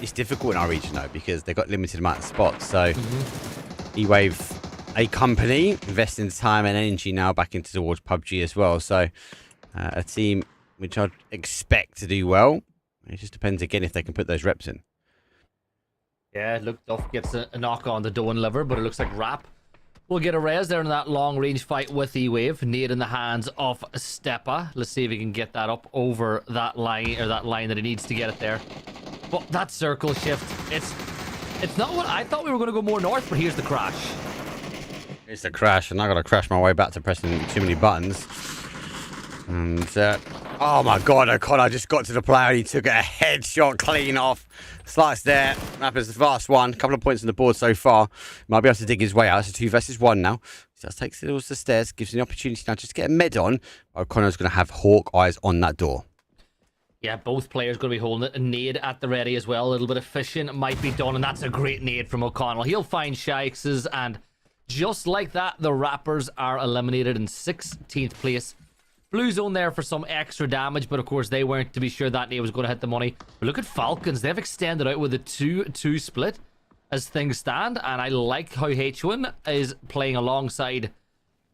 it's difficult in our region, though, because they've got limited amount of spots. So E-Wave, a company, investing time and energy now back into towards Pubg as well. So a team which I'd expect to do well. It just depends, again, if they can put those reps in. Yeah, look, Duff gets a knock on the Doan liver, but it looks like Rap will get a res there in that long-range fight with E-Wave. Nade in the hands of Steppa. Let's see if he can get that up over that line, or that line that he needs to get it there. But that circle shift, it's not what I thought. We were going to go more north, but here's the crash. It's the crash, and I got to crash my way back to pressing too many buttons. And Oh my god, O'Connor just got to the player and he took a headshot clean off. Slice there. Rapper's the fast one. Couple of points on the board so far. Might be able to dig his way out. It's a 2 versus 1 now. So that takes it towards the stairs. Gives him the opportunity now just to get a med on. O'Connor's going to have hawk eyes on that door. Yeah, both players going to be holding it. A nade at the ready as well. A little bit of fishing might be done, and that's a great nade from O'Connell. He'll find Shikes, and just like that, the Rappers are eliminated in 16th place. Blue zone there for some extra damage, but of course they weren't to be sure that nade was going to hit the money. But look at Falcons. They've extended out with a 2-2 split as things stand, and I like how H1 is playing alongside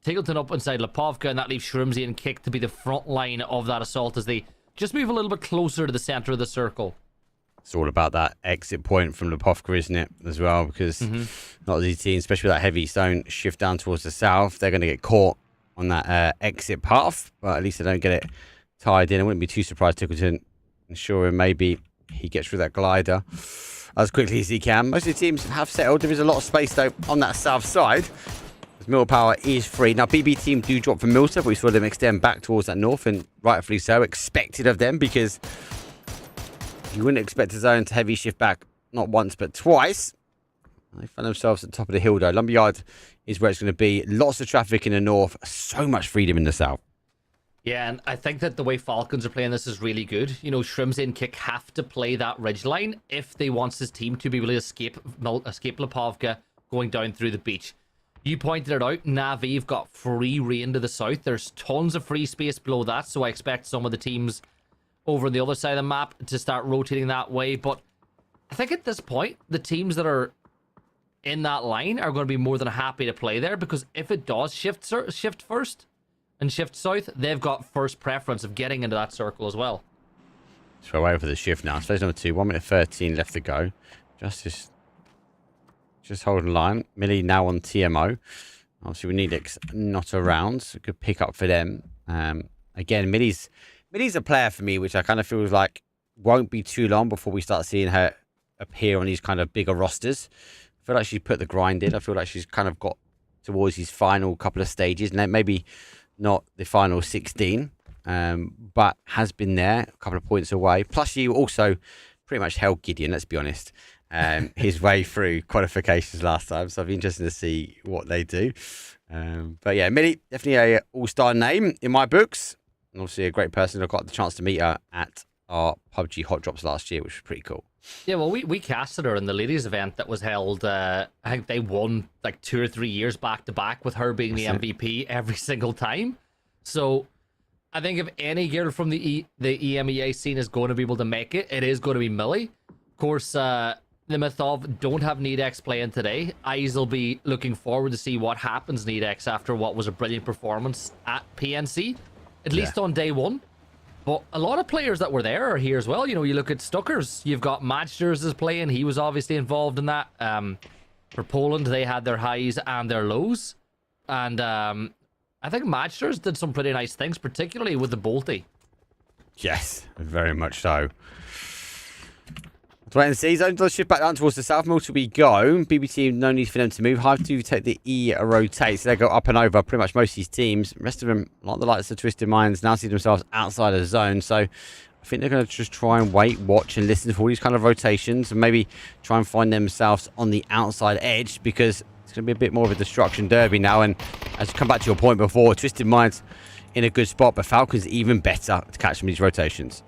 Tiggleton up inside Pubg, and that leaves Shrimsy and Kick to be the front line of that assault as they just move a little bit closer to the center of the circle. It's all about that exit point from Pubg, isn't it, as well? Because not of these teams, especially with that heavy stone shift down towards the south, they're going to get caught on that exit path, but at least they don't get it tied in. I wouldn't be too surprised Tiggleton ensuring maybe he gets through that glider as quickly as he can. Most of the teams have settled. There is a lot of space, though, on that south side. Mill power is free. Now, BB team do drop from Milter, but we saw them extend back towards that north, and rightfully so, expected of them, because you wouldn't expect a zone to heavy shift back not once, but twice. They find themselves at the top of the hill, though. Lumberyard is where it's going to be. Lots of traffic in the north, so much freedom in the south. Yeah, and I think that the way Falcons are playing this is really good. You know, Shrimsy and Kick have to play that ridge line if they want this team to be able to escape Lepovka going down through the beach. You pointed it out, Navi've got free reign to the south. There's tons of free space below that, so I expect some of the teams over on the other side of the map to start rotating that way. But I think at this point, the teams that are in that line are going to be more than happy to play there, because if it does shift first and shift south, they've got first preference of getting into that circle as well. So away for the shift now. Phase number 2, 1 minute 13 left to go. Just holding line. Millie now on TMO. Obviously, we need X not around. So good pick up for them. Again, Millie's a player for me, which I kind of feel like won't be too long before we start seeing her appear on these kind of bigger rosters. I feel like she's put the grind in. I feel like she's kind of got towards these final couple of stages. Maybe not the final 16, but has been there, a couple of points away. Plus, she also pretty much held Gideon, let's be honest. His way through qualifications last time, so I'll be interested to see what they do. But yeah, Millie, definitely a all-star name in my books, and obviously a great person. I got the chance to meet her at our PUBG Hot Drops last year, which was pretty cool. Yeah, well, we casted her in the ladies event that was held, I think they won like 2 or 3 years back to back with her being the MVP every single time. So I think if any girl from the EMEA scene is going to be able to make it, it is going to be Millie. Of course, the Mythov don't have Nedex playing today. Eyes will be looking forward to see what happens, Nedex, after what was a brilliant performance at PNC, at least on day 1. But a lot of players that were there are here as well. You know, you look at Stuckers. You've got Matchers is playing. He was obviously involved in that. For Poland, they had their highs and their lows. And I think Matchers did some pretty nice things, particularly with the Bolty. Yes, very much so. Let's wait and see. Zone does shift back down towards the south. Milton we go. BB team, no need for them to move. Hive to take the E rotate. So they go up and over pretty much most of these teams. The rest of them, like the likes of Twisted Minds, now see themselves outside of the zone. So I think they're going to just try and wait, watch, and listen for all these kind of rotations, and maybe try and find themselves on the outside edge, because it's going to be a bit more of a destruction derby now. And as you come back to your point before, Twisted Minds in a good spot, but Falcons even better to catch them in these rotations.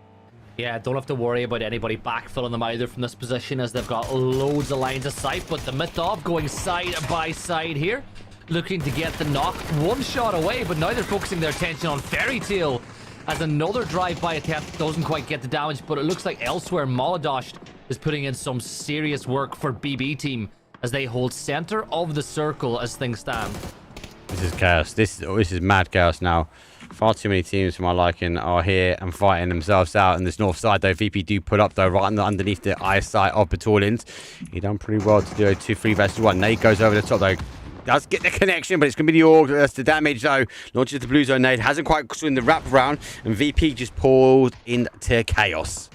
Yeah, don't have to worry about anybody backfilling them either from this position, as they've got loads of lines of sight. But the Mythov going side by side here, looking to get the knock. One shot away, but now they're focusing their attention on Fairy Tail, as another drive-by attempt doesn't quite get the damage. But it looks like elsewhere, Molodosh is putting in some serious work for BB team as they hold center of the circle as things stand. This is chaos. This is mad chaos now. Far too many teams for my liking are here and fighting themselves out in this north side, though. VP do put up, though, right underneath the eyesight of Battalions. He done pretty well to do a 2-3 versus 1. Nade goes over the top, though. Does get the connection, but it's going to be the Org. That's the damage, though. Launches the blue zone nade. Hasn't quite swung the wrap around, and VP just pulled into chaos.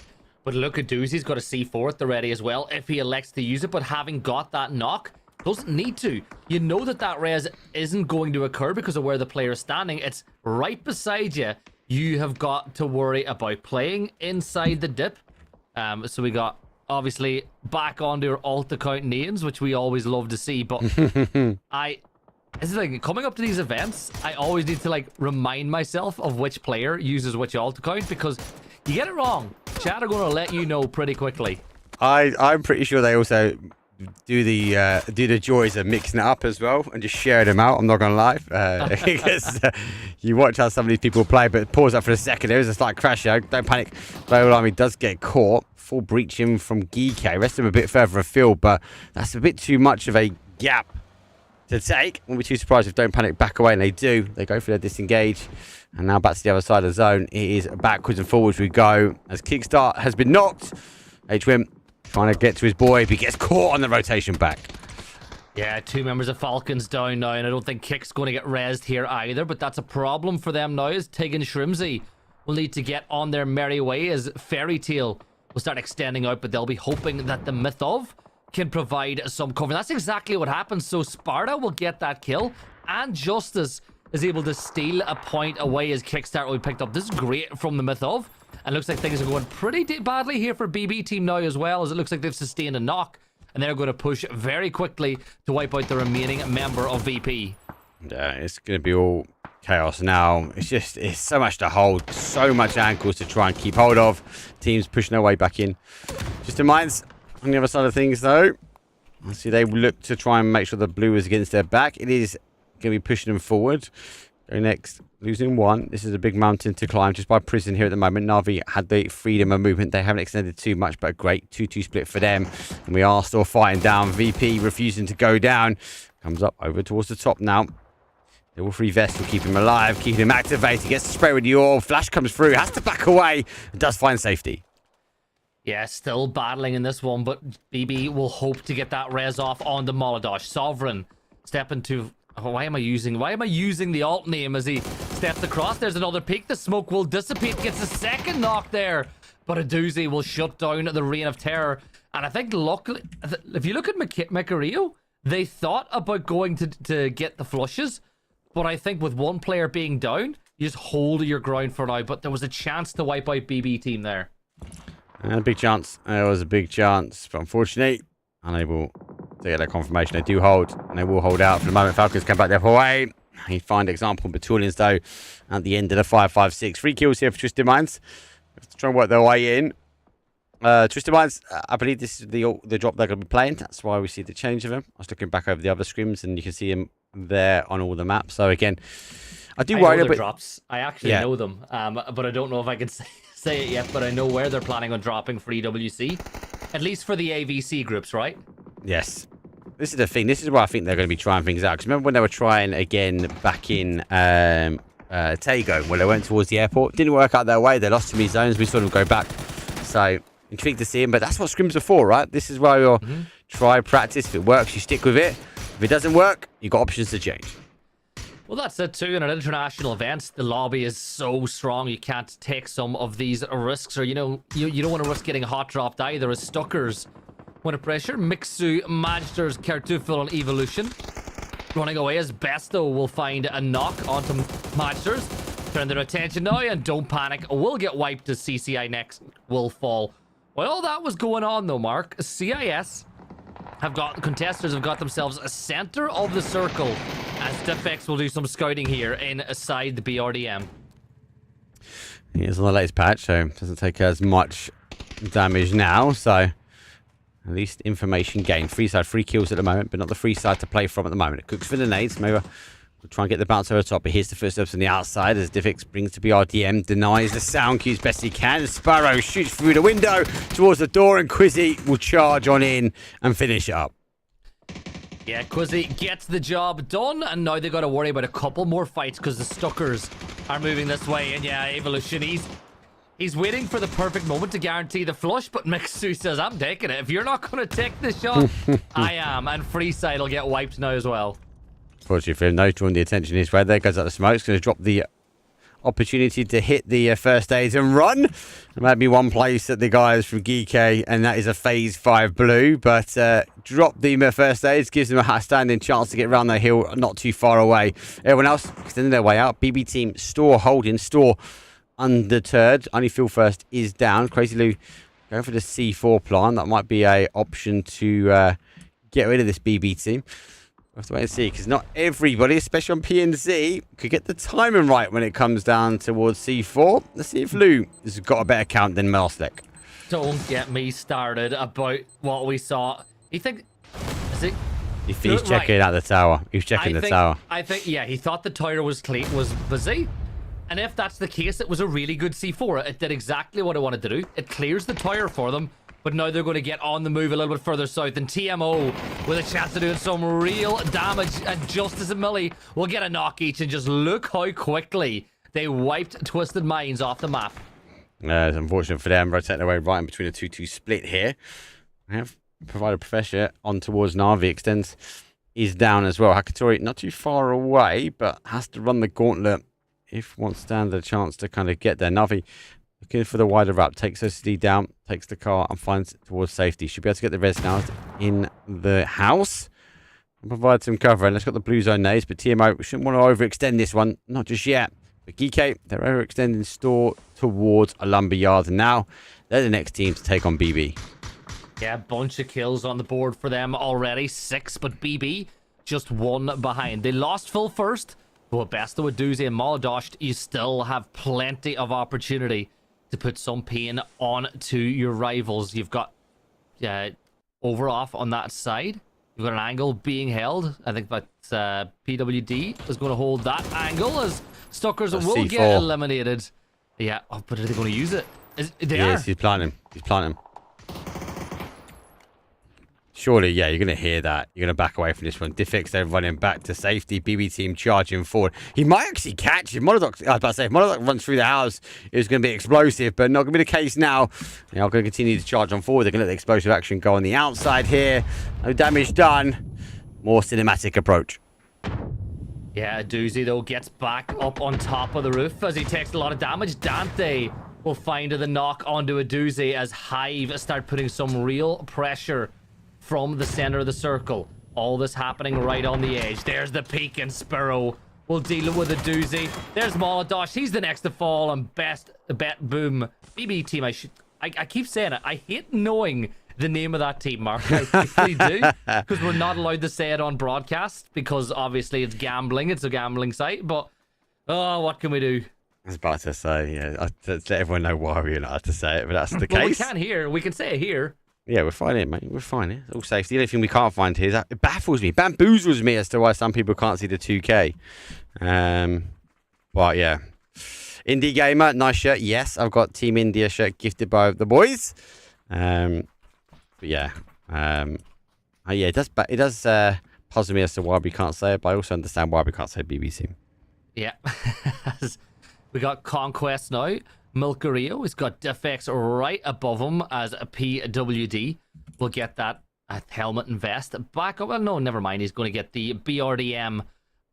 But look at Doozy's got a C4 at the ready as well, if he elects to use it. But having got that knock, doesn't need to. You know that res isn't going to occur because of where the player is standing. It's right beside you. you have got to worry about playing inside the dip. So we got, obviously, back onto your alt account names, which we always love to see. But it's like, coming up to these events, I always need to, like, remind myself of which player uses which alt account, because you get it wrong, chat are going to let you know pretty quickly. I'm pretty sure they also do the joys of mixing it up as well and just sharing them out. I'm not gonna lie, because you watch how some of these people play. But pause that for a second. There is a slight crash here. Don't panic. Global Army does get caught. Full breaching from Geek. Rest of them a bit further afield, but that's a bit too much of a gap to take. Won't be too surprised if Don't Panic back away, and they do. They go for their disengage, and now back to the other side of the zone. It is backwards and forwards we go as Kickstart has been knocked. HWIM trying to get to his boy, but he gets caught on the rotation back. Yeah, 2 members of Falcons down now, and I don't think Kick's going to get rezzed here either, but that's a problem for them now, as Tig and Shrimsy will need to get on their merry way, as Fairy Tale will start extending out, but they'll be hoping that the Myth of can provide some cover. That's exactly what happens. So Sparta will get that kill, and Justice is able to steal a point away as Kickstart will be picked up. This is great from the Myth of. And looks like things are going pretty badly here for BB team now as well, as it looks like they've sustained a knock. And they're going to push very quickly to wipe out the remaining member of VP. Yeah, it's going to be all chaos now. It's so much to hold, so much ankles to try and keep hold of. Teams pushing their way back in. Just in minds, on the other side of things though, I see they look to try and make sure the blue is against their back. It is going to be pushing them forward. Go next. Losing one. This is a big mountain to climb just by Prison here at the moment. Na'Vi had the freedom of movement. They haven't extended too much, but a great 2-2 split for them. And we are still fighting down. VP refusing to go down. Comes up over towards the top now. The all free vest will keep him alive, keep him activated. Gets to spray with the orb. Flash comes through. Has to back away. And does find safety. Yeah, still battling in this one, but BB will hope to get that res off on the Molodosh. Sovereign stepping to... Oh, why am I using the alt name as he steps across? There's another peek. The smoke will dissipate. Gets a second knock there. But a doozy will shut down the reign of terror. And I think luckily, if you look at Mikario, they thought about going to get the flushes. But I think with one player being down, you just hold your ground for now. But there was a chance to wipe out BB team there. A big chance. There was a big chance. But unfortunately, unable to get that confirmation. They do hold, and they will hold out for the moment. Falcons come back the other way. You find example Batulians though at the end of the 5-5-6. 3 kills here for Twisted Minds. Trying to work their way in. Twisted Minds, I believe this is the drop they're going to be playing. That's why we see the change of them. I was looking back over the other scrims, and you can see them there on all the maps. So again, I do worry a bit. Drops. I actually know them, but I don't know if I can say it yet. But I know where they're planning on dropping for EWC, at least for the AVC groups, right? Yes. This is the thing. This is where I think they're going to be trying things out. Because remember when they were trying again back in Tago, when they went towards the airport? Didn't work out their way. They lost too many zones. We saw them go back. So, intrigued to see them. But that's what scrims are for, right? This is why you'll try, practice. If it works, you stick with it. If it doesn't work, you've got options to change. Well, that's it too. In an international event, the lobby is so strong you can't take some of these risks. Or, you don't want to risk getting hot dropped either as Stuckers. Under pressure, Mixu, Magsters, Kartufel and Evolution. Running away as Besto will find a knock onto Magsters. Turn their attention now, and Don't Panic will get wiped as CCI next will fall. While all that was going on though, Mark, CIS contestants have got themselves a center of the circle as Defex will do some scouting here inside the BRDM. Here's on the latest patch, so it doesn't take as much damage now, so at least information gained. Free side, 3 kills at the moment, but not the free side to play from at the moment. It cooks for the nades. Maybe we'll try and get the bounce over the top, but here's the first steps on the outside as Diffix brings to BRDM, denies the sound cues best he can. Sparrow shoots through the window towards the door, and Quizzy will charge on in and finish it up. Yeah, Quizzy gets the job done, and now they've got to worry about a couple more fights because the Stuckers are moving this way. And yeah, Evolution, he's waiting for the perfect moment to guarantee the flush, but Mixu says, I'm taking it. If you're not going to take the shot, I am. And Freeside will get wiped now as well. Fortunately for him, no, drawing the attention his way. There goes out the smoke. It's going to drop the opportunity to hit the first aids and run. There might be one place that the guys from Geek, and that is a phase 5 blue, but drop the first aids, gives them a standing chance to get around the hill not too far away. Everyone else extending their way out. BB team, Store holding, Store undeterred. Only Feel First is down. Crazy Lou going for the C4 plan. That might be a option to get rid of this BB team. We'll have to wait and see, because not everybody, especially on PNC, could get the timing right when it comes down towards C4. Let's see if Lou has got a better count than Marslek. Don't get me started about what we saw. You think... Is it... He's checking out the tower. He's checking the tower. I think, yeah, he thought the tower was busy. And if that's the case, it was a really good C4. It did exactly what it wanted to do. It clears the tower for them. But now they're going to get on the move a little bit further south. And TMO, with a chance of doing some real damage. And Justice and Millie will get a knock each. And just look how quickly they wiped Twisted Minds off the map. It's unfortunate for them. Rotating away right in between a 2-2 split here. I have provided Professor on towards Na'Vi. Extends is down as well. Hakatori not too far away, but has to run the gauntlet if wants to stand a chance to kind of get there. Na'Vi looking for the wider wrap, takes OCD down, takes the car and finds it towards safety. Should be able to get the res now in the house and provide some cover. And let's got the blue zone nades, but TMO, we shouldn't want to overextend this one, not just yet. But GK, they're overextending store towards a lumberyard, and now they're the next team to take on BB. Yeah, bunch of kills on the board for them already. 6, but BB just 1 behind. They lost full first, but best with Doozy and Molodosh, you still have plenty of opportunity to put some pain on to your rivals. You've got over off on that side. You've got an angle being held. I think that PWD is going to hold that angle as Stuckers will C4. get eliminated. Yeah, oh, but are they going to use it? Yes, he's planning. He's planning. Surely, yeah, you're going to hear that. You're going to back away from this one. Diffix, they're running back to safety. BB team charging forward. He might actually catch him. Monodoc, I was about to say, if Monodoc runs through the house, it's going to be explosive, but not going to be the case now. They are going to continue to charge on forward. They're going to let the explosive action go on the outside here. No damage done. More cinematic approach. Yeah, Doozy, though, gets back up on top of the roof as he takes a lot of damage. Dante will find the knock onto a Doozy as Hive start putting some real pressure from the center of the circle. All this happening right on the edge. There's the peak, and Sparrow will deal with a Doozy. There's Molodosh. He's the next to fall, and bet boom. BB team, I keep saying it. I hate knowing the name of that team, Mark. I really do. Because we're not allowed to say it on broadcast because obviously it's gambling. It's a gambling site. But, oh, what can we do? I was about to say, yeah, to let everyone know why we're not allowed to say it, but that's the case. Well, we can here. We can say it here. Yeah, we're fine here, mate. We're fine here. It's all safe. The only thing we can't find here is that it baffles me, bamboozles me as to why some people can't see the 2K. But yeah. Indie Gamer, nice shirt. Yes, I've got Team India shirt gifted by the boys. But yeah. Yeah, it does puzzle me as to why we can't say it, but I also understand why we can't say BBC. Yeah. We got Conquest now. Milkario has got Defex right above him as a PWD. We'll get that helmet and vest back up. Well, no, never mind. He's going to get the BRDM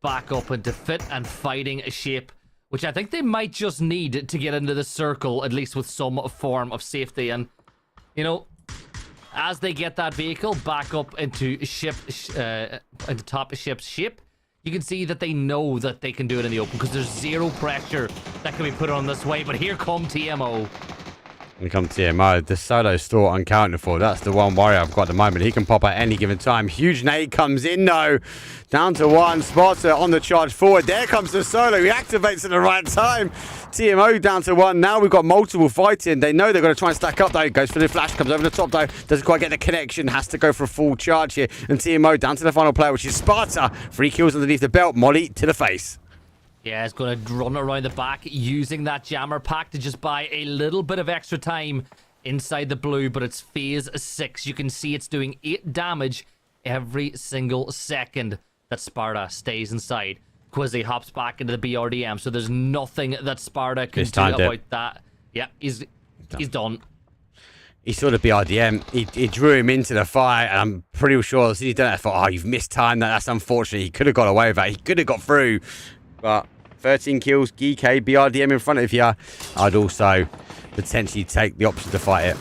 back up into fit and fighting shape, which I think they might just need to get into the circle, at least with some form of safety. And, you know, as they get that vehicle back up into into top of ship's shape, you can see that they know that they can do it in the open because there's zero pressure that can be put on this way. But here come TMO. Here come TMO. The solo store uncounted for. That's the one worry I've got at the moment. He can pop at any given time. Huge nade comes in, though. Down to 1. Spotter on the charge forward. There comes the solo. He activates at the right time. TMO down to 1. Now we've got multiple fighting. They know they're going to try and stack up, though. Goes for the flash. Comes over the top, though. Doesn't quite get the connection. Has to go for a full charge here. And TMO down to the final player, which is Sparta. 3 kills underneath the belt. Molly to the face. Yeah, it's going to run around the back using that jammer pack to just buy a little bit of extra time inside the blue, but it's phase 6. You can see it's doing 8 damage every single second that Sparta stays inside. Quizzy hops back into the BRDM, so there's nothing that Sparta can do about that. Yeah, he's done. He saw the BRDM. He drew him into the fire, and I'm pretty sure as soon as he done that, I thought, oh, you've mistimed that. That's unfortunate. He could have got away with that. He could have got through. But 13 kills, GK, BRDM in front of you. I'd also potentially take the option to fight it.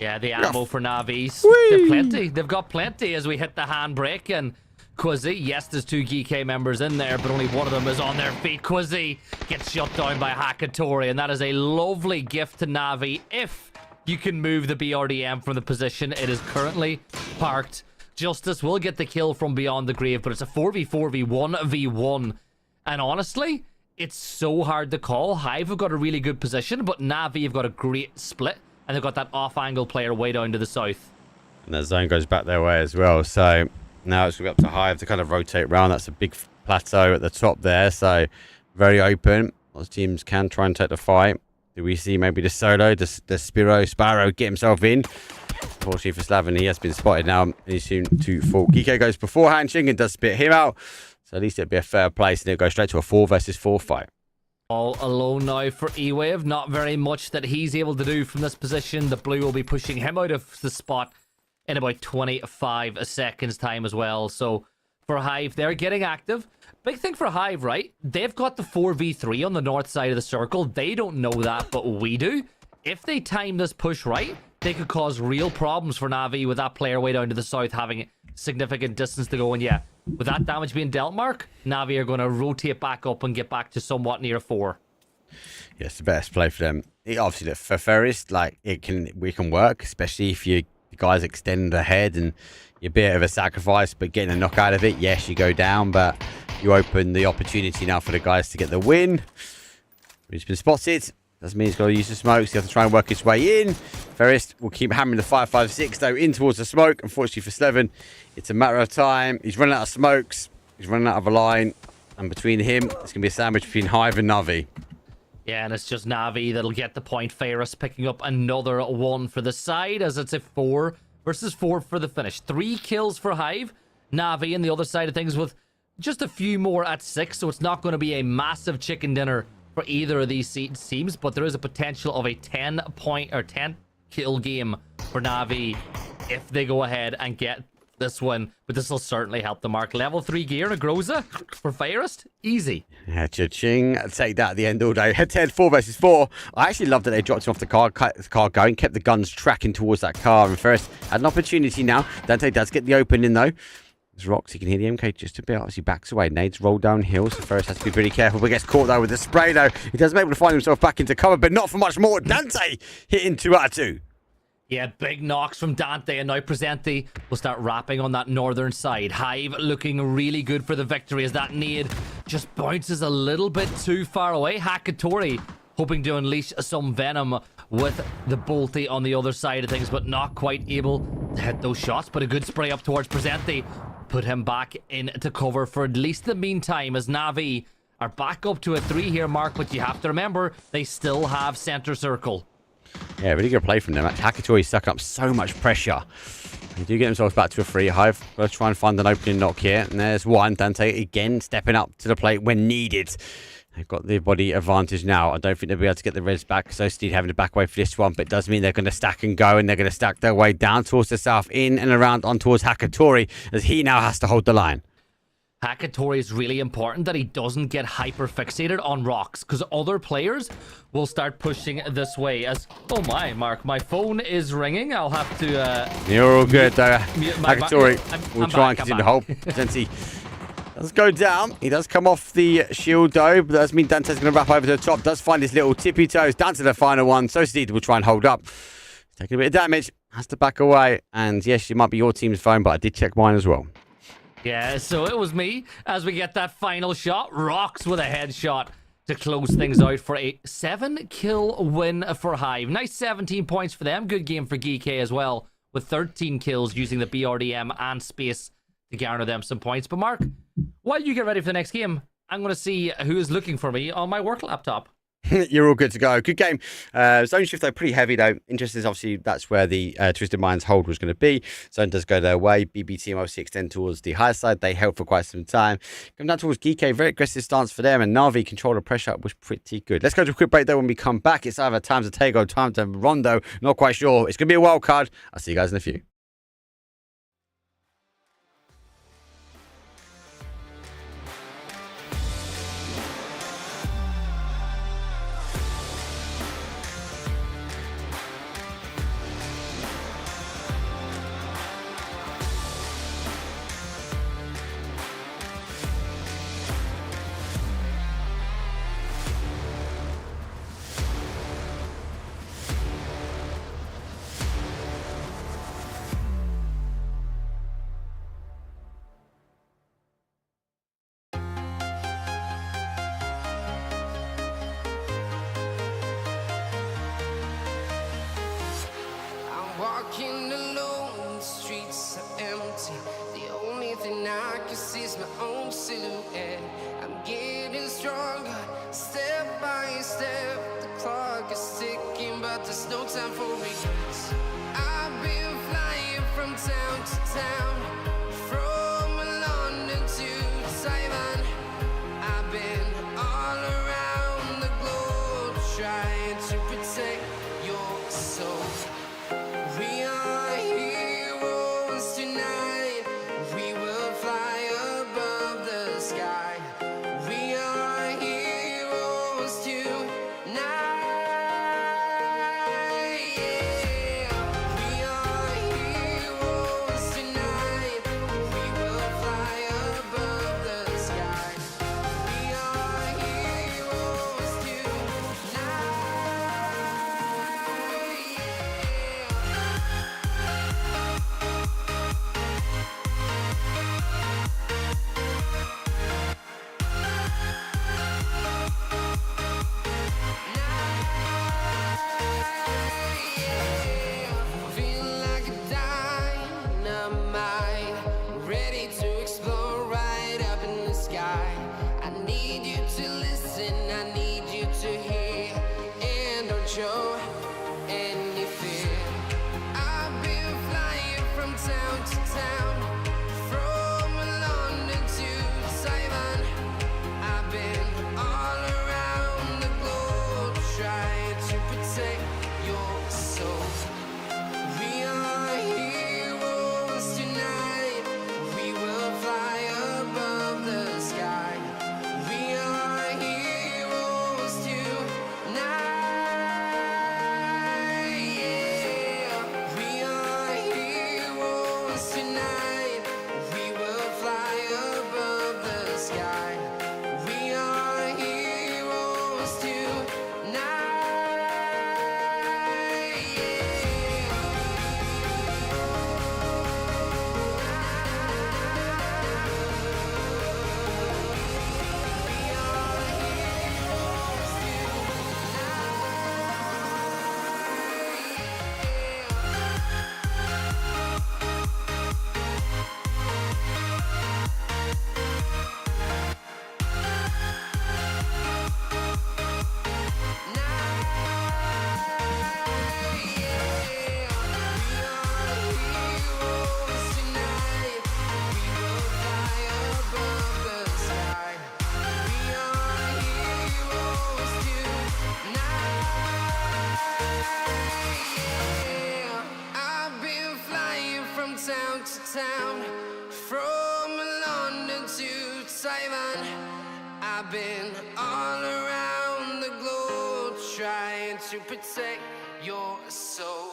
Yeah, the ammo for Navis. They've got plenty as we hit the handbrake. And Quizzy. Yes, there's 2 GK members in there, but only one of them is on their feet. Quizzy gets shut down by Hakatori, and that is a lovely gift to Navi if you can move the BRDM from the position it is currently parked. Justice will get the kill from beyond the grave, but it's a 4v4v1v1. And honestly, it's so hard to call. Hive have got a really good position, but Navi have got a great split, and they've got that off-angle player way down to the south. And that zone goes back their way as well. So now it's going to be up to Hive to kind of rotate around. That's a big plateau at the top there. So very open. Lots of teams can try and take the fight. Do we see maybe the solo, the Sparrow get himself in? Unfortunately for Slaven, he has been spotted now. He's soon to fall. Geeko goes beforehand. Shingen does spit him out. So at least it'd be a fair place, and it'll go straight to a 4 versus 4 fight. All alone now for E-Wave. Not very much that he's able to do from this position. The blue will be pushing him out of the spot in about 25 seconds time as well. So for Hive, they're getting active. Big thing for Hive, right? They've got the 4v3 on the north side of the circle. They don't know that, but we do. If they time this push right, they could cause real problems for Navi with that player way down to the south having significant distance to go. And yeah, with that damage being dealt, Mark, Navi are going to rotate back up and get back to somewhat near 4. Yeah, it's the best play for them. Obviously, for Ferris, like we can work, especially if the guys extend ahead and you're a bit of a sacrifice, but getting a knock out of it, yes, you go down, but you open the opportunity now for the guys to get the win. He's been spotted. Doesn't mean he's got to use the smokes. He has to try and work his way in. Ferris will keep hammering the 5.56 though in towards the smoke. Unfortunately for Slevin, it's a matter of time. He's running out of smokes. He's running out of a line. And between him, it's going to be a sandwich between Hive and Navi. Yeah, and it's just Navi that'll get the point. Ferris picking up another one for the side as it's a 4 versus 4 for the finish. 3 kills for Hive. Navi on the other side of things with just a few more at 6. So it's not going to be a massive chicken dinner for either of these teams, but there is a potential of a 10 kill game for Navi if they go ahead and get this one. But this will certainly help the Mark. Level 3 gear and a Groza for Firest, easy. Yeah, cha-ching. I'd take that at the end all day. Head-to-head 4 versus 4. I actually love that they dropped him off the car, kept the car going, kept the guns tracking towards that car. And First had an opportunity now. Dante does get the open in though. There's rocks, he can hear the MK just a bit, obviously backs away. Nades roll downhill, so Ferris has to be pretty careful, but gets caught though with the spray though. He does able to find himself back into cover, but not for much more. Dante hitting 2 out of 2. Yeah, big knocks from Dante, and now Presenti will start wrapping on that northern side. Hive looking really good for the victory as that nade just bounces a little bit too far away. Hakatori hoping to unleash some venom with the bolty on the other side of things, but not quite able to hit those shots. But a good spray up towards Presenti put him back into cover for at least the meantime as Navi are back up to a 3 here, Mark. But you have to remember, they still have center circle. Yeah, really good play from them. Hakatori stuck up so much pressure. They do get themselves back to a 3. Hive, let's try and find an opening knock here. And there's one. Dante again stepping up to the plate when needed. They've got the body advantage now. I don't think they'll be able to get the res back. So Steed having to back away for this one. But it does mean they're going to stack and go. And they're going to stack their way down towards the south. In and around on towards Hakatori. As he now has to hold the line. Hakatori is really important that he doesn't get hyper fixated on rocks. Because other players will start pushing this way. As oh my, Mark, my phone is ringing. I'll have to... You're all good though. Hakatori will try and continue to hold. Since he does go down. He does come off the shield though, but that does mean Dante's going to wrap over to the top. Does find his little tippy toes. Down to the final one. So Steed will try and hold up. Taking a bit of damage. Has to back away. And yes, it might be your team's phone, but I did check mine as well. Yeah, so it was me as we get that final shot. Rocks with a headshot to close things out for a 7-kill win for Hive. Nice 17 points for them. Good game for GK as well, with 13 kills using the BRDM and space to garner them some points. But Mark, while you get ready for the next game, I'm going to see who is looking for me on my work laptop. You're all good to go. Good game. Zone shift, though, pretty heavy, though. Interesting is obviously that's where the Twisted Minds hold was going to be. Zone does go their way. BBT obviously extend towards the high side. They held for quite some time. Come down towards GK. Very aggressive stance for them. And Navi control the pressure was pretty good. Let's go to a quick break, though. When we come back, it's either time to Tego, time to Rondo. Not quite sure. It's going to be a wild card. I'll see you guys in a few. walking alone, the streets are empty. The only thing I can see is my own silhouette. I'm getting stronger, step by step. The clock is ticking, but there's no time for regrets. I've been flying from town to town, from London to Taiwan. I've been all around the globe, trying to protect your soul. We are heroes tonight. We will fly above the sky. We are heroes tonight. Yeah. We are heroes tonight. We will fly above the sky. We are heroes tonight. Feel like a dynamite, ready to explode right up in the sky. I need you to listen, I need you to hear, and don't show any fear. I've been flying from town to town, from London to Taiwan. I've been all around the globe, trying to protect your soul. We are heroes tonight. We will fly above the sky. We are heroes tonight. Yeah. We are heroes tonight. We will fly above the sky. We are heroes I've been flying from town to town, from London to Taiwan. I've been all around the globe, trying to protect your soul.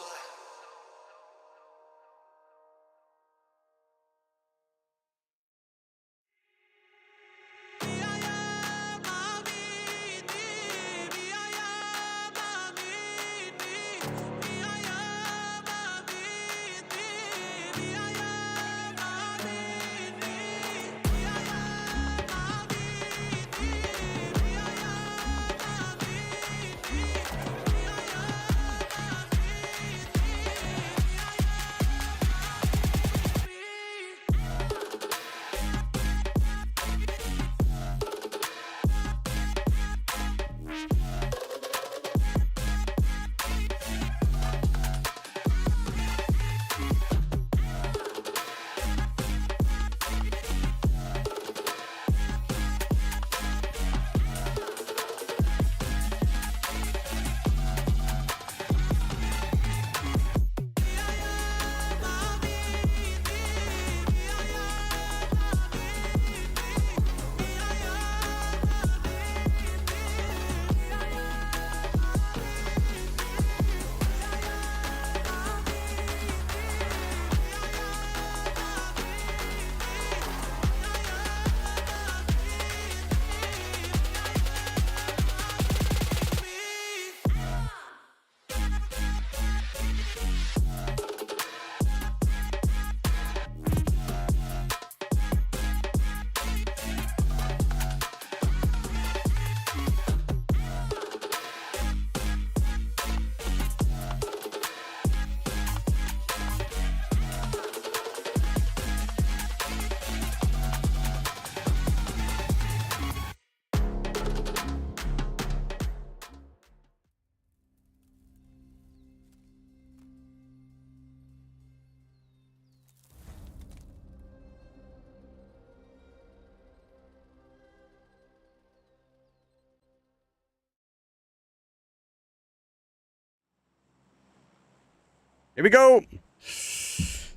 Here we go.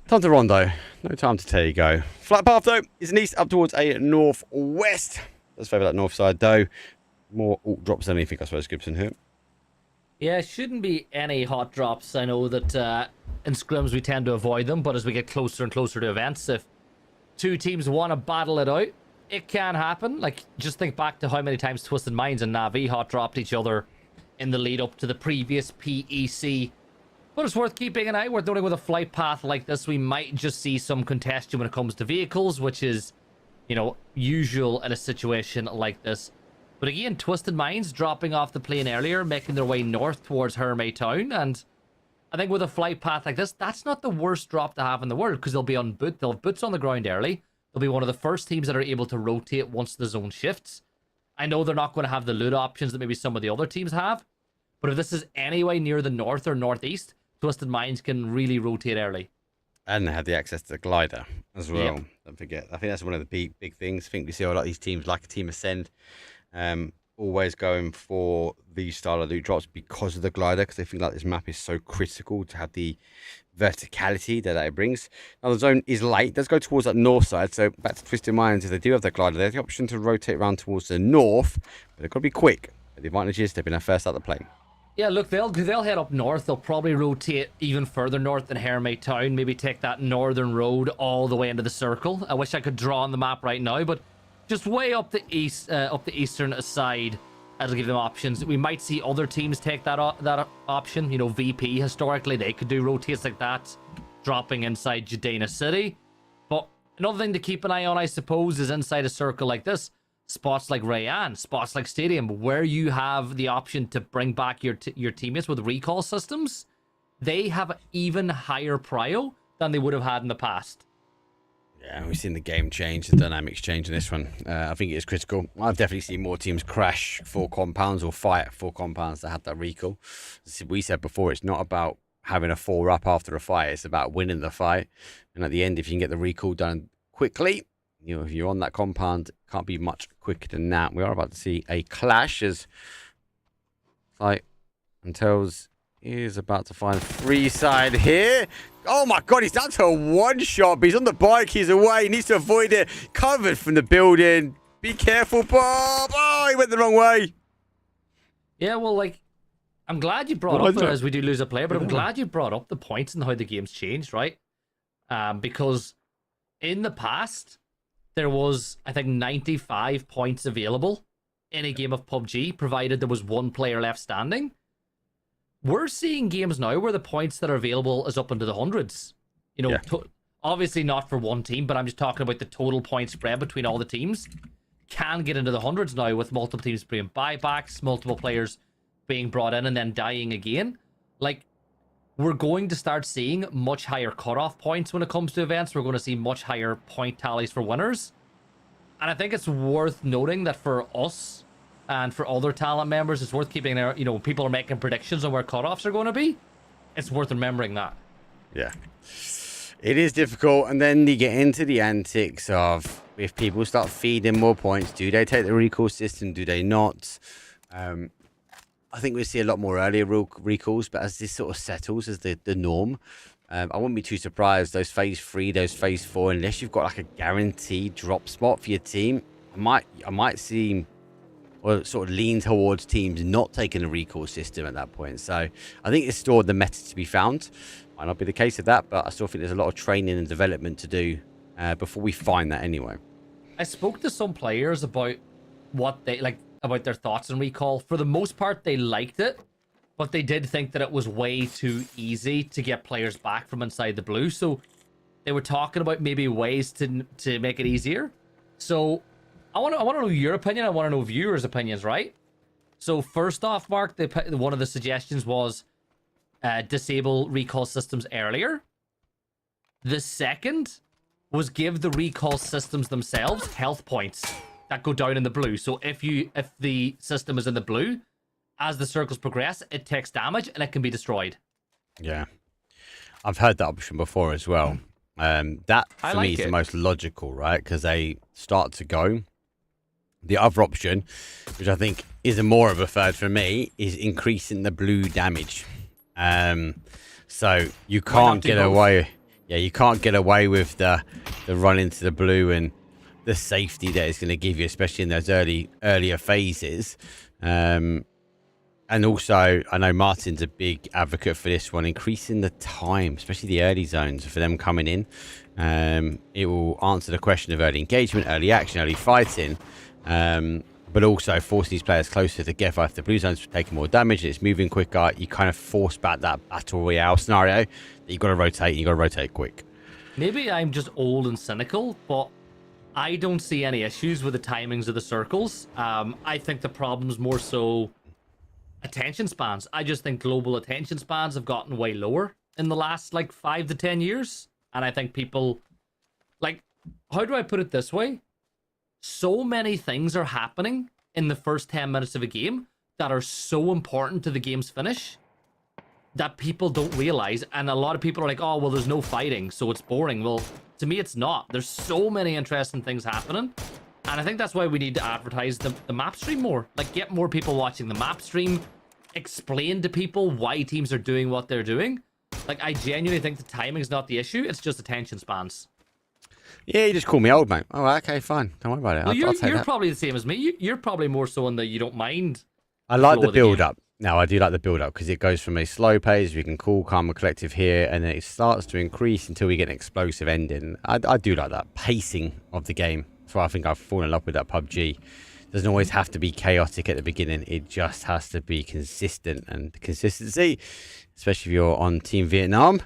Time to rondo. No time to tell you go. Flight path, though, is an east up towards a northwest. Let's favour that north side, though. More alt drops than anything, I suppose, Gibson here. Yeah, shouldn't be any hot drops. I know that in scrims we tend to avoid them, but as we get closer and closer to events, if two teams want to battle it out, it can happen. Like, just think back to how many times Twisted Minds and Navi hot dropped each other in the lead up to the previous PEC. But it's worth keeping an eye. We're doing with a flight path like this, we might just see some congestion when it comes to vehicles, which is, you know, usual in a situation like this. But again, Twisted Minds dropping off the plane earlier, making their way north towards Hermé Town. And I think with a flight path like this, that's not the worst drop to have in the world, because they'll be on boot. They'll have boots on the ground early. They'll be one of the first teams that are able to rotate once the zone shifts. I know they're not going to have the loot options that maybe some of the other teams have, but if this is anyway near the north or northeast, Twisted Minds can really rotate early. And they have the access to the glider as well. Yep. Don't forget. I think that's one of the big things. I think we see a lot of these teams, like a Team Ascend, always going for these style of loot drops because of the glider, because they feel like this map is so critical to have the verticality that it brings. Now the zone is light. It does go towards that north side, so back to Twisted Minds, if they do have their glider, they have the option to rotate around towards the north, but they've got to be quick. The advantage is they've been first out the plane. Yeah, look, they'll head up north. They'll probably rotate even further north than Hermé Town. Maybe take that northern road all the way into the circle. I wish I could draw on the map right now, but just way up the east, up the eastern side, that'll give them options. We might see other teams take that option. You know, VP historically they could do rotates like that, dropping inside Jadena City. But another thing to keep an eye on, I suppose, is inside a circle like this. Spots like Rayan, spots like Stadium, where you have the option to bring back your teammates with recall systems, they have an even higher prio than they would have had in the past. Yeah, we've seen the game change, the dynamics change in this one. I think it is critical. I've definitely seen more teams crash 4 compounds or fight 4 compounds that had that recall. As we said before, it's not about having a 4-up after a fight. It's about winning the fight. And at the end, if you can get the recall done quickly, you know, if you're on that compound, can't be much quicker than that. We are about to see a clash as Fight and Tails is about to find free side here. Oh my god, he's down to a 1-shot, but he's on the bike, he's away, he needs to avoid it. Covered from the building. Be careful, Bob. Oh, he went the wrong way. Yeah, well, like, I'm glad you brought up, as we do lose a player, but I'm glad you brought up the points and how the game's changed, right? Because in the past, there was, I think, 95 points available in a game of PUBG, provided there was 1 player left standing. We're seeing games now where the points that are available is up into the hundreds. You know, yeah. Obviously not for one team, but I'm just talking about the total point spread between all the teams. Can get into the hundreds now with multiple teams being buybacks, multiple players being brought in and then dying again. Like, we're going to start seeing much higher cutoff points when it comes to events. We're going to see much higher point tallies for winners. And I think it's worth noting that for us and for other talent members, it's worth keeping there. You know, people are making predictions on where cutoffs are going to be. It's worth remembering that. Yeah. It is difficult. And then you get into the antics of if people start feeding more points, do they take the recall system? Do they not? I think we'll see a lot more earlier recalls, but as this sort of settles as the norm, I wouldn't be too surprised. Those phase 3, those phase 4, unless you've got like a guaranteed drop spot for your team, I might see or sort of lean towards teams not taking a recall system at that point. So I think it's still the method to be found. Might not be the case of that, but I still think there's a lot of training and development to do before we find that anyway. I spoke to some players about what they like, about their thoughts on recall. For the most part, they liked it, but they did think that it was way too easy to get players back from inside the blue. So they were talking about maybe ways to make it easier. So I want to know your opinion. I want to know viewers' opinions, right? So first off, Mark, one of the suggestions was disable recall systems earlier. The second was give the recall systems themselves health points that go down in the blue. So if the system is in the blue, as the circles progress, it takes damage and it can be destroyed. Yeah, I've heard that option before as well. That for me is the most logical, right? Because they start to go. The other option, which I think is a more of a third for me, is increasing the blue damage. So So you can't get away. Yeah, you can't get away with the run into the blue and the safety that it's going to give you, especially in those earlier phases. And also, I know Martin's a big advocate for this one, increasing the time, especially the early zones for them coming in. It will answer the question of early engagement, early action, early fighting, but also force these players closer together. If the blue zone's taking more damage and it's moving quicker, you kind of force back that battle royale scenario that you've got to rotate, and you've got to rotate quick. Maybe I'm just old and cynical, but I don't see any issues with the timings of the circles. I think the problem's more so attention spans. I just think global attention spans have gotten way lower in the last 5 to 10 years. And I think people, how do I put it this way? So many things are happening in the first 10 minutes of a game that are so important to the game's finish that people don't realize. And a lot of people are like, oh, well, there's no fighting, so it's boring. Well, to me, it's not. There's so many interesting things happening. And I think that's why we need to advertise the map stream more. Get more people watching the map stream. Explain to people why teams are doing what they're doing. I genuinely think the timing's not the issue. It's just attention spans. Yeah, you just call me old, mate. Oh, okay, fine. Don't worry about it. Well, I'll take you're that. probably the same as me. You're probably more so in that you don't mind. I like the build-up. No, I do like the build-up because it goes from a slow pace, we can call calm and collective here, and then it starts to increase until we get an explosive ending. I do like that pacing of the game. That's why I think I've fallen in love with that Pubg. Doesn't always have to be chaotic at the beginning. It just has to be consistent, and consistency, especially if you're on Team Vietnam,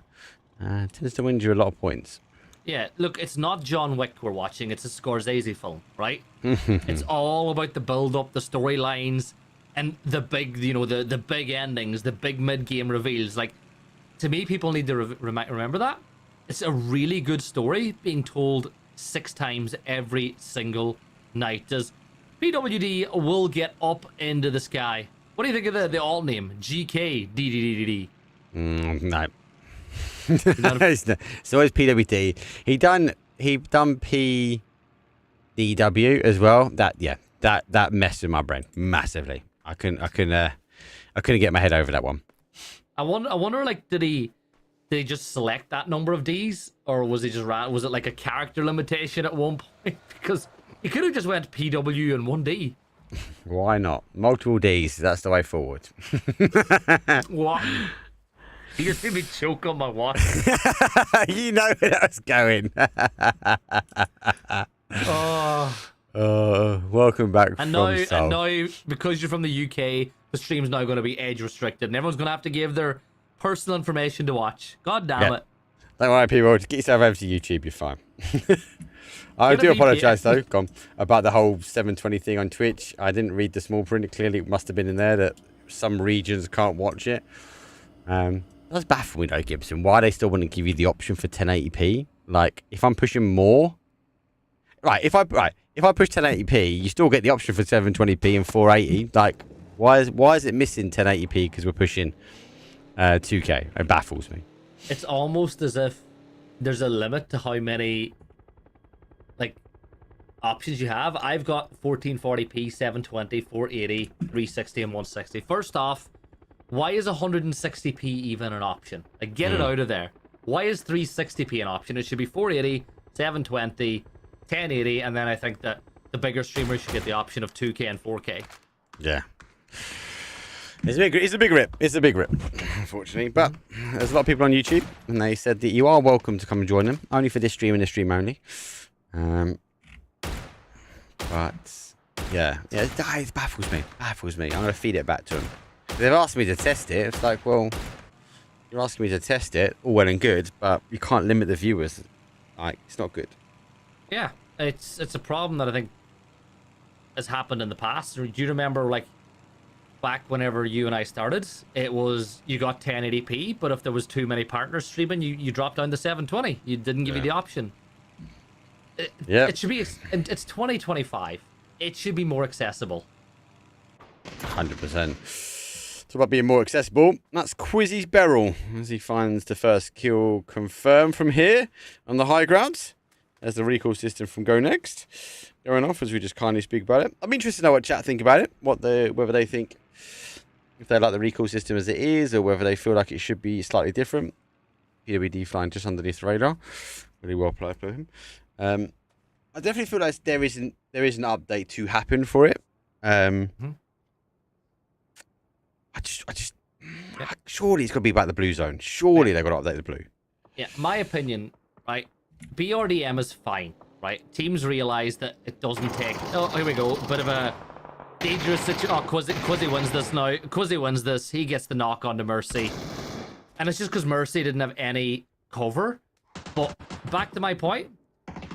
tends to win you a lot of points. Yeah, look, it's not John Wick we're watching. It's a Scorsese film, right? It's all about the build-up, the storylines, and the big, the big endings, the big mid-game reveals. To me, people need to remember that. It's a really good story being told 6 times every single night. Does PWD will get up into the sky? What do you think of the alt name? GKDDDD? No. It's always PWD. He done PDW as well. That messed with my brain massively. I couldn't get my head over that one. I wonder did he just select that number of D's, or was it a character limitation at one point? Because he could have just went PW and 1D. Why not? Multiple D's. That's the way forward. What? You're going to be choke on my watch. You know where that was going. Welcome back from Seoul. And now, because you're from the UK, the stream's now going to be age restricted, and everyone's going to have to give their personal information to watch. God damn it. Don't worry, people. Just get yourself over to YouTube. You're fine. I do apologise, though, about the whole 720 thing on Twitch. I didn't read the small print. Clearly, it must have been in there that some regions can't watch it. That's baffling, though, Gibson. Why they still want to give you the option for 1080p? If I'm pushing more... If I push 1080p, you still get the option for 720p and 480. Why is it missing 1080p because we're pushing 2K? It baffles me. It's almost as if there's a limit to how many options you have. I've got 1440p, 720, 480, 360, and 160. First off, why is 160p even an option? Get it out of there. Why is 360p an option? It should be 480, 720, 1080, and then I think that the bigger streamers should get the option of 2K and 4K. Yeah. It's a big rip. It's a big rip, unfortunately. But there's a lot of people on YouTube, and they said that you are welcome to come and join them, only for this stream and this stream only. But yeah, it baffles me. I'm gonna feed it back to them. They've asked me to test it. It's well, you're asking me to test it, all well and good, but you can't limit the viewers. It's not good. Yeah, it's a problem that I think has happened in the past. Do you remember back whenever you and I started, it was you got 1080p, but if there was too many partners streaming, you dropped down to 720. You didn't give you the option. It should be. It's 2025. It should be more accessible. 100%. It's about being more accessible. That's Quizzy's Beryl as he finds the first kill confirmed from here on the high ground. There's the recall system from Go Next going off as we just kindly speak about it. I'm interested to know what chat think about it. Whether they think if they like the recall system as it is, or whether they feel like it should be slightly different. PWD flying just underneath the radar. Really well played for him. I definitely feel like there is an update to happen for it. I just surely it's got to be about the blue zone. Surely they've got to update the blue. Yeah, my opinion, right? BRDM is fine, right? Teams realize that it doesn't take. Oh, here we go. Bit of a dangerous situation. Oh, Quizzy wins this now. Quizzy wins this. He gets the knock on to Mercy. And it's just because Mercy didn't have any cover. But back to my point,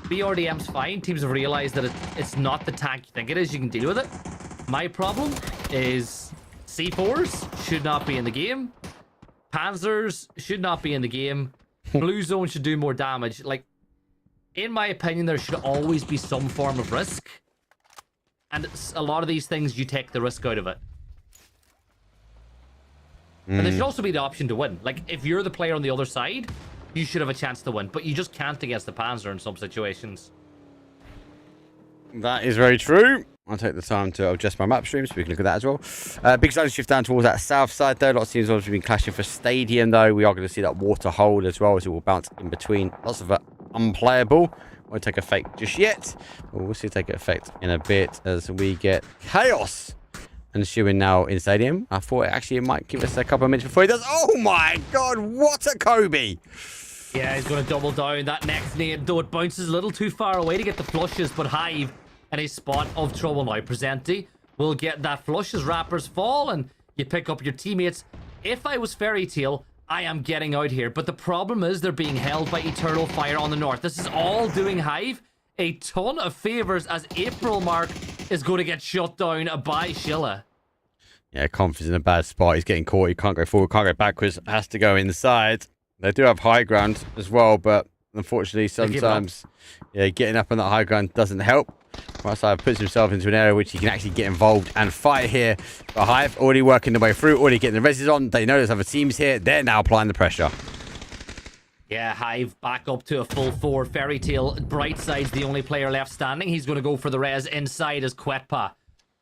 BRDM's fine. Teams have realized that it's not the tank you think it is. You can deal with it. My problem is C4s should not be in the game. Panzers should not be in the game. Blue zone should do more damage. Like, in my opinion, there should always be some form of risk. And a lot of these things, you take the risk out of it. And there should also be the option to win. Like, if you're the player on the other side, you should have a chance to win. But you just can't against the Panzer in some situations. That is very true. I'll take the time to adjust my map stream so we can look at that as well. Big zone shift down towards that south side, though. Lots of teams obviously been clashing for Stadium, though. We are going to see that water hold as well, as it will bounce in between. Lots of unplayable. Won't take effect just yet. But we'll see it take effect in a bit as we get chaos ensuing now in Stadium. I thought actually it might give us a couple of minutes before he does. Oh my god, what a Kobe! Yeah, he's going to double down. That next nade, though, it bounces a little too far away to get the flushes, but Hive in a spot of trouble now. Presenti will get that flush as Rappers fall, and you pick up your teammates. If I was Fairy Tail, I am getting out here, but the problem is they're being held by Eternal Fire on the north. This is all doing Hive a ton of favors as April Mark is going to get shut down by Shilla. Yeah, Conf is in a bad spot. He's getting caught. He can't go forward, can't go backwards. Has to go inside. They do have high ground as well, but unfortunately, sometimes getting up on that high ground doesn't help. Right puts himself into an area which he can actually get involved and fight here. But Hive already working the way through, already getting the reses on. They know there's other teams here. They're now applying the pressure. Yeah, Hive back up to a full 4. Fairy Tail, Brightside's the only player left standing. He's going to go for the res inside as Quetpa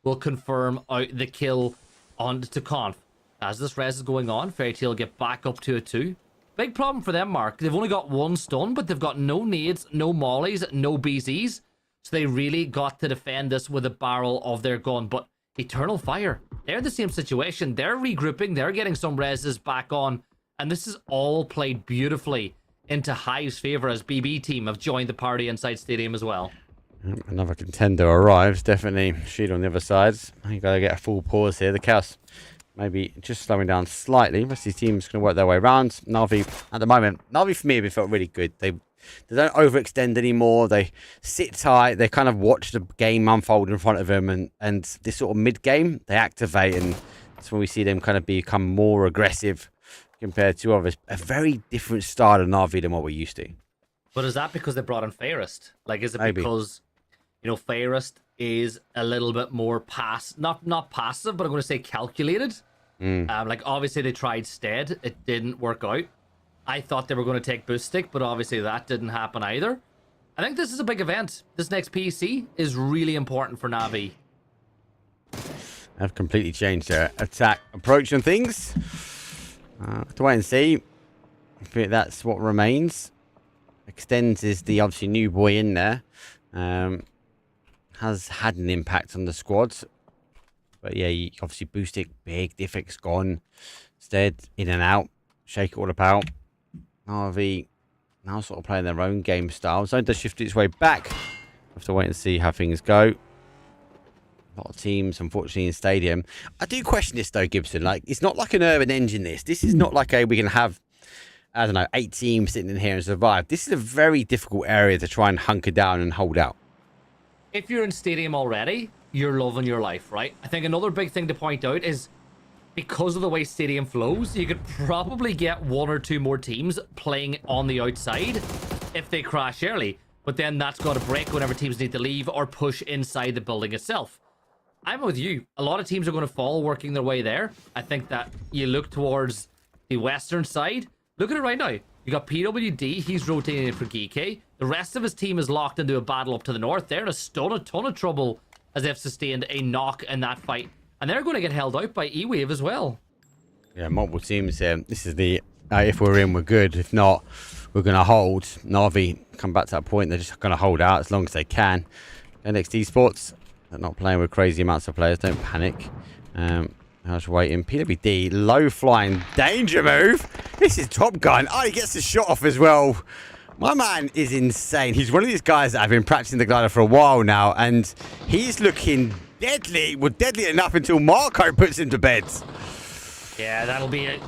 will confirm out the kill on to Conf. As this res is going on, Fairy Tail get back up to a 2. Big problem for them, Mark. They've only got 1 stun, but they've got no nades, no mollies, no BZs. So they really got to defend this with a barrel of their gun. But Eternal Fire, they're in the same situation. They're regrouping. They're getting some reses back on. And this is all played beautifully into Hive's favor as BB team have joined the party inside Stadium as well. Another contender arrives. Definitely Shield on the other side. You got to get a full pause here. The Chaos maybe just slowing down slightly. The rest of these teams going to work their way around. Na'Vi, at the moment, Na'Vi for me have felt really good. They don't overextend anymore. They sit tight. They kind of watch the game unfold in front of them. And this sort of mid-game, they activate. And that's when we see them kind of become more aggressive compared to others. A very different style of Na'Vi than what we're used to. But is that because they brought in Fairest? Like, is it because, you know, Fairest is a little bit more not passive, but I'm going to say calculated. Like, obviously they tried Stead. It didn't work out. I thought they were going to take Boost Stick, but obviously that didn't happen either. I think this is a big event. This next PC is really important for Na'Vi. Have completely changed their attack approach and things. To wait and see. I think that's what remains. Extends is the obviously new boy in there. Has had an impact on the squad. But yeah, obviously Boost Stick, big. Diffix gone. Instead, in and out. Shake it all about. Na'Vi now sort of playing their own game style. Zone does shift its way back. Have to wait and see how things go. A lot of teams, unfortunately, in Stadium. I do question this, though, Gibson. Like, it's not like an urban engine, this. This is not like we can have, I don't know, 8 teams sitting in here and survive. This is a very difficult area to try and hunker down and hold out. If you're in Stadium already, you're loving your life, right? I think another big thing to point out is because of the way Stadium flows, you could probably get 1 or 2 more teams playing on the outside if they crash early. But then that's got to break whenever teams need to leave or push inside the building itself. I'm with you. A lot of teams are going to fall working their way there. I think that you look towards the western side. Look at it right now. You got PWD. He's rotating in for Geeky. The rest of his team is locked into a battle up to the north. They're in a ton of trouble as they've sustained a knock in that fight And they're going to get held out by E-Wave as well. Yeah, multiple teams. This is the if we're in, we're good. If not, we're going to hold. Na'Vi come back to that point. They're just going to hold out as long as they can. NXT Sports, they're not playing with crazy amounts of players. Don't panic. I was waiting. PWD, low flying danger move. This is Top Gun. Oh, he gets the shot off as well. My man is insane. He's one of these guys that have been practicing the glider for a while now, and he's looking deadly. Well, deadly enough until Marco puts him to bed. Yeah, that'll be a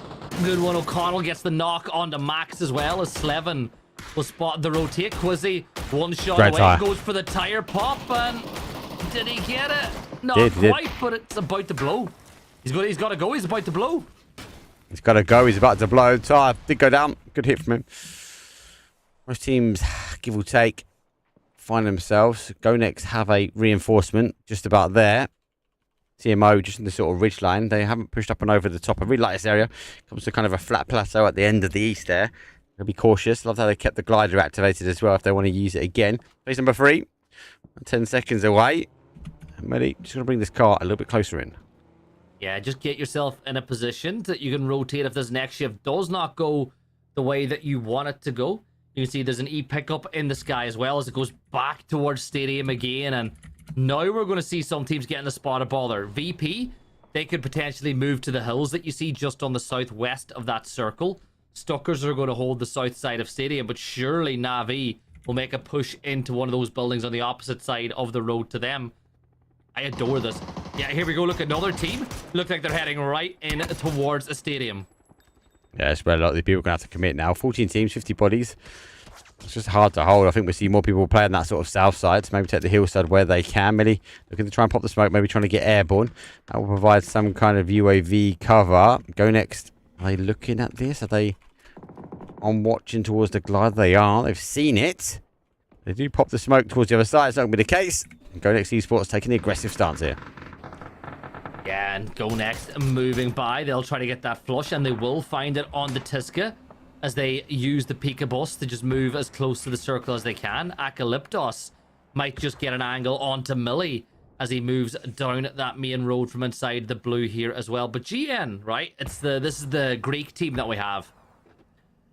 good one. O'Connell gets the knock onto Max as well as Slevin will spot the rotate. Quizzy, one shot Great away, tire. goes for the tire pop, and did he get it? Not Did. quite, but it's about to blow. He's got to go. He's about to blow. He's got to go. He's about to blow. Tire did go down. Good hit from him. Most teams, give or take, find themselves. Go Next have a reinforcement just about there. TMO just in the sort of ridge line. They haven't pushed up and over the top. I really like this area. Comes to kind of a flat plateau at the end of the east there. They'll be cautious. Love how they kept the glider activated as well if they want to use it again. Phase number 3. 10 seconds away. Melly, just going to bring this car a little bit closer in. Yeah, just get yourself in a position that you can rotate if this next shift does not go the way that you want it to go. You can see there's an E-pickup in the sky as well as it goes back towards Stadium again. And now we're going to see some teams getting a spot of bother. VP, they could potentially move to the hills that you see just on the southwest of that circle. Stuckers are going to hold the south side of Stadium, but surely Na'Vi will make a push into one of those buildings on the opposite side of the road to them. I adore this. Yeah, here we go. Look, another team. Look like they're heading right in towards a stadium. Yeah, it's where a lot of the people are going to have to commit now. 14 teams, 50 bodies. It's just hard to hold. I think we'll see more people playing that sort of south side to maybe take the hillside where they can. Really looking to try and pop the smoke, maybe trying to get airborne. That will provide some kind of UAV cover. Go Next. Are they looking at this? Are they on watching towards the glide? They are. They've seen it. They do pop the smoke towards the other side. It's not going to be the case. And Go Next Esports taking the aggressive stance here. Yeah, and Go Next moving by. They'll try to get that flush, and they will find it on the Tiska as they use the Pika bus to just move as close to the circle as they can. Acalyptos might just get an angle onto Millie as he moves down that main road from inside the blue here as well. But GN, right? This is the Greek team that we have.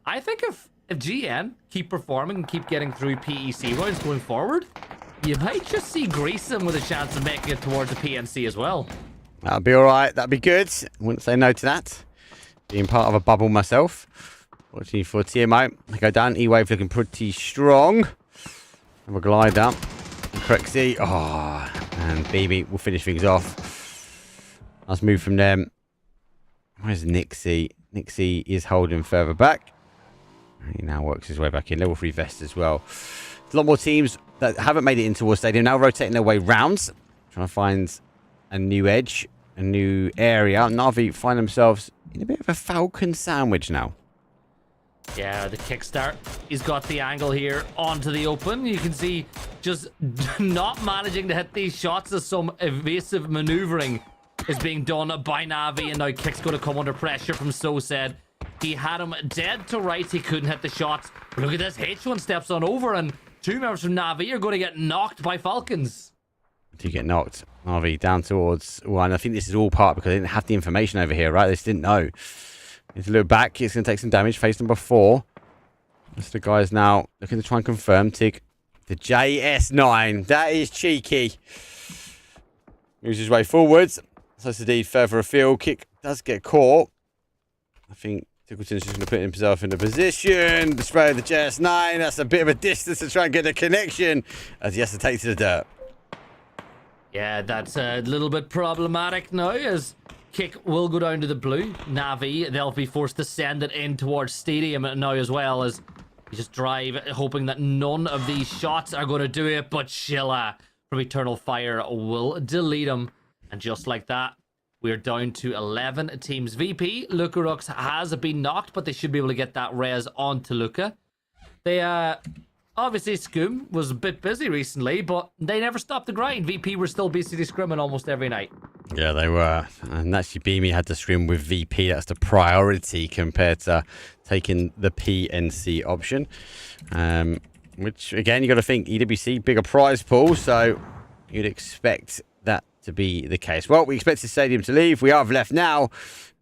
I think if GN keep performing and keep getting through PEC rounds going forward, you might just see Greason with a chance of making it towards the PNC as well. That'll be all right. That'll be good. Wouldn't say no to that. Being part of a bubble myself. Watching for TMO. They go down. E-Wave looking pretty strong. Have a glide up. Crexy. Oh, and BB will finish things off. Nice move from them. Where's Nixie? Nixie is holding further back. He now works his way back in. Level 3 vest as well. A lot more teams that haven't made it into War Stadium now rotating their way round. Trying to find a new edge, a new area. Na'Vi find themselves in a bit of a Falcon sandwich now. Yeah, the kickstart. He's got the angle here onto the open. You can see just not managing to hit these shots as some evasive maneuvering is being done by Na'Vi, and now Kick's going to come under pressure from So Said. He had him dead to rights. He couldn't hit the shots. But look at this. H1 steps on over, and 2 members from Na'Vi are going to get knocked by Falcons. Do you get knocked? Na'Vi down towards one. I think this is all part because they didn't have the information over here, right? They just didn't know. Need to look back. It's going to take some damage. Phase number 4. That's the guys now looking to try and confirm. Tig the JS9. That is cheeky. Moves his way forwards. So indeed further afield. Kick does get caught. I think Tickleton's just going to put himself in a position. The spray of the JS9. That's a bit of a distance to try and get a connection as he has to take to the dirt. Yeah, that's a little bit problematic now as Kick will go down to the blue. Na'Vi, they'll be forced to send it in towards Stadium now as well as you just drive, hoping that none of these shots are going to do it. But Shilla from Eternal Fire will delete him. And just like that, we're down to 11 teams. VP, Lucarux has been knocked, but they should be able to get that res onto Luca. They, obviously, Scum was a bit busy recently, but they never stopped the grind. VP were still basically scrimming almost every night. Yeah, they were. And actually, Beamy had to scrim with VP. That's the priority compared to taking the PNC option. Which, again, you got to think EWC, bigger prize pool. So you'd expect that to be the case. Well, we expect the stadium to leave. We have left now.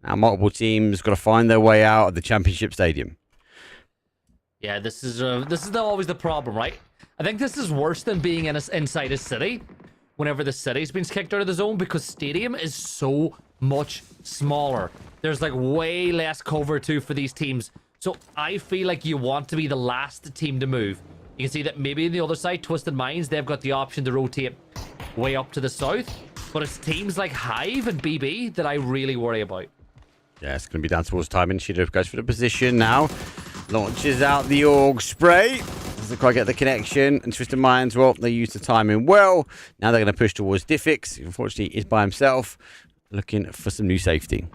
Now multiple teams got to find their way out of the championship stadium. Yeah, this is always the problem, right? I think this is worse than being inside a city whenever the city's been kicked out of the zone, because stadium is so much smaller. There's like way less cover too for these teams. So I feel like you want to be the last team to move. You can see that maybe on the other side, Twisted Minds, they've got the option to rotate way up to the south. But it's teams like Hive and BB that I really worry about. Yeah, it's going to be down towards timing. Shido goes for the position now. Launches out the Org Spray. Doesn't quite get the connection. And Twisted Minds, well, they used the timing well. Now they're going to push towards Diffix. Unfortunately, he's by himself, looking for some new safety.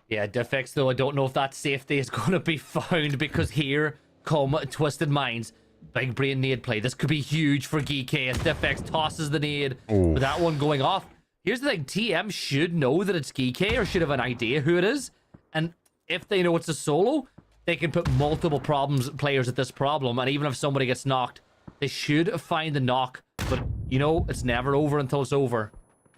Yeah, Diffix, though, I don't know if that safety is going to be found, because here come Twisted Minds. Big brain nade play. This could be huge for Geeky as Diffix tosses the nade. Ooh. With that one going off. Here's the thing. TM should know that it's Geeky, or should have an idea who it is. And if they know it's a solo, they can put multiple players at this problem. And even if somebody gets knocked, they should find the knock. But, you know, it's never over until it's over.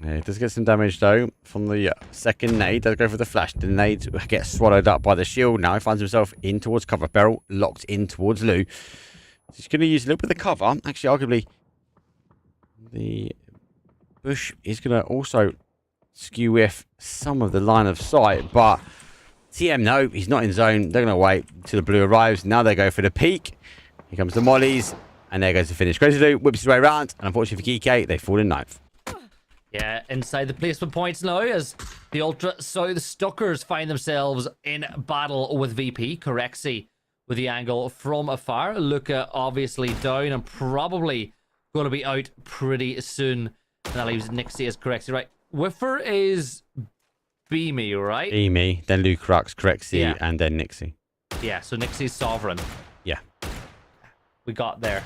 Yeah, it does get some damage, though, from the second nade. Does go for the flash. The nade gets swallowed up by the shield. Now he finds himself in towards cover. Beryl locked in towards Lou. He's going to use a little bit of cover. Actually, arguably, the bush is going to also skew with some of the line of sight. But TM, no, he's not in zone. They're going to wait till the blue arrives. Now they go for the peak. Here comes the mollies. And there goes the finish. Crazy Lou whips his way around. And unfortunately for Geeky, they fall in ninth. Yeah, inside the placement points now as the Ultra South Stuckers find themselves in battle with VP. Corexy with the angle from afar. Luca obviously down and probably going to be out pretty soon. And that leaves Nixie as Corexy, right? Whiffer is Beamy, right? Beamy, then Lou Crux, Corexy, and then Nixie. Yeah, so Nixie's Sovereign. Yeah. We got there.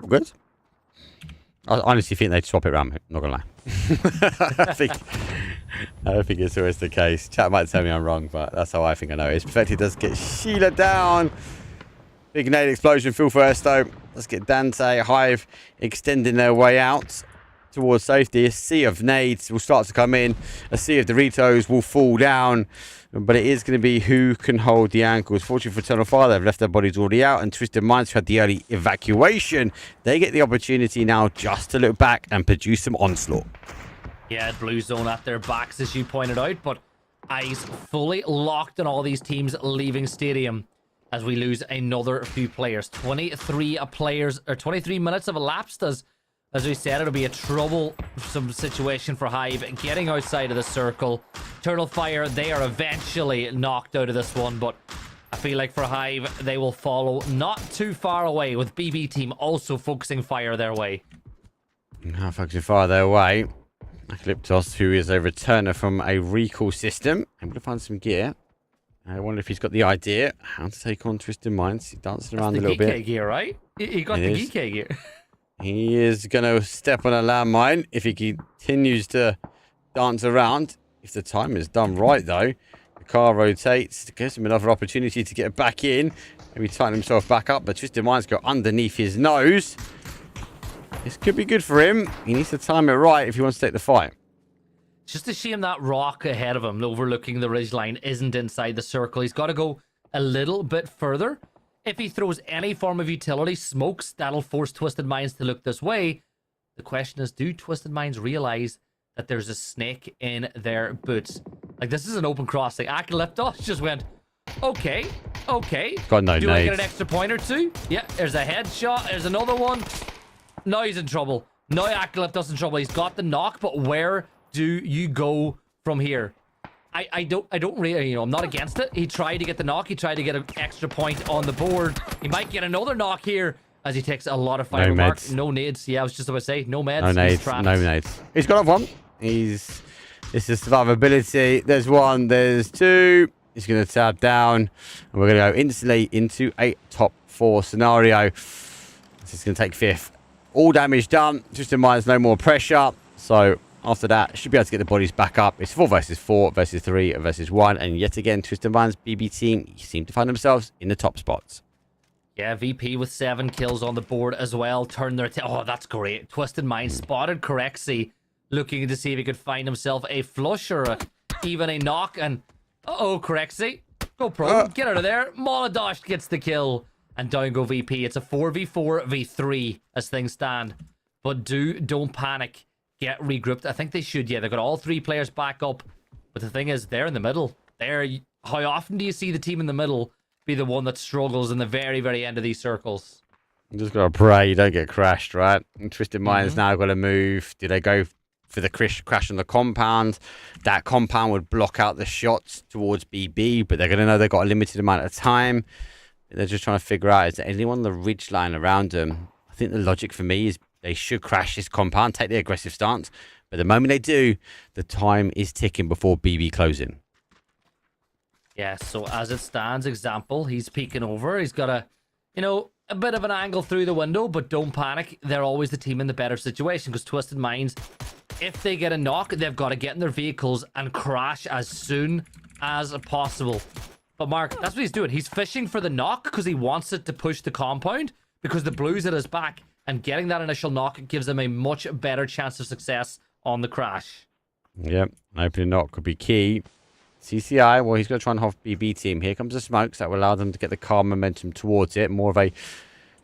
Good. I honestly think they'd swap it around, mate. Not gonna lie. I don't think it's always the case. Chat might tell me I'm wrong, but that's how I think I know it is. Perfecti does get Sheila down. Big nade explosion, full first though. Let's get Dante, Hive extending their way out towards safety. A sea of nades will start to come in. A sea of Doritos will fall down. But it is going to be who can hold the ankles. Fortunately for Eternal Fire, they've left their bodies already out. And Twisted Minds, who had the early evacuation, they get the opportunity now just to look back and produce some onslaught. Yeah, blue zone at their backs, as you pointed out. But eyes fully locked on all these teams leaving stadium as we lose another few players. 23 minutes have elapsed. As we said, it'll be a troublesome situation for Hive getting outside of the circle. Eternal Fire, they are eventually knocked out of this one, but I feel like for Hive, they will follow not too far away, with BB team also focusing fire their way. Now focusing fire their way. Calyptos, who is a returner from a recall system. I'm going to find some gear. I wonder if he's got the idea how to take on Twisted Minds. He's dancing around a little bit. That's the Geek gear, right? He got the Geek gear. He is going to step on a landmine if he continues to dance around. If the time is done right, though, the car rotates. Gives him another opportunity to get back in. Maybe tighten himself back up, but Twisted Minds go underneath his nose. This could be good for him. He needs to time it right if he wants to take the fight. It's just a shame that rock ahead of him, overlooking the ridgeline, isn't inside the circle. He's got to go a little bit further. If he throws any form of utility, smokes, that'll force Twisted Minds to look this way. The question is, do Twisted Minds realize that there's a snake in their boots? Like, this is an open crossing. Acalyptos just went, okay. Got no Do I get nades. an extra point or two? Yeah, there's a headshot. There's another one. Now he's in trouble. Now Acalyptos in trouble. He's got the knock, but where do you go from here? I don't really, I'm not against it. He tried to get the knock. He tried to get an extra point on the board. He might get another knock here as he takes a lot of fire. No meds. No nades. Yeah, I was just about to say, no meds. No nades. No nades. He's got one. This is survivability. There's one. There's two. He's going to tap down. And we're going to go instantly into a top 4 scenario. This is going to take 5th. All damage done. Just in mind, no more pressure. So after that, should be able to get the bodies back up. It's 4 versus 4 versus 3 versus 1. And yet again, Twisted Minds BB team seem to find themselves in the top spots. Yeah, VP with 7 kills on the board as well. Turn their... oh, that's great. Twisted Minds spotted Corexy looking to see if he could find himself a flush or even a knock. And Correxy, go pro, get out of there. Molodosh gets the kill, and down go VP. It's a 4v4 v3 as things stand. But don't panic. Get regrouped. I think they should. Yeah, they've got all 3 players back up. But the thing is, they're in the middle. How often do you see the team in the middle be the one that struggles in the very, very end of these circles? You just gotta pray you don't get crashed, right? And Twisted Mind's now got to move. Do they go for the crash on the compound? That compound would block out the shots towards BB, but they're gonna know they've got a limited amount of time. They're just trying to figure out, is there anyone on the ridge line around them? I think the logic for me is they should crash this compound, take the aggressive stance. But the moment they do, the time is ticking before BB closing. Yeah, so as it stands, example, he's peeking over. He's got a bit of an angle through the window, but don't panic. They're always the team in the better situation because Twisted Minds, if they get a knock, they've got to get in their vehicles and crash as soon as possible. But Mark, that's what he's doing. He's fishing for the knock because he wants it to push the compound because the blue's at his back, and getting that initial knock gives him a much better chance of success on the crash. Yep, an opening knock could be key. CCI, well, he's going to try and hold BB team. Here comes the smokes that will allow them to get the car momentum towards it. More of a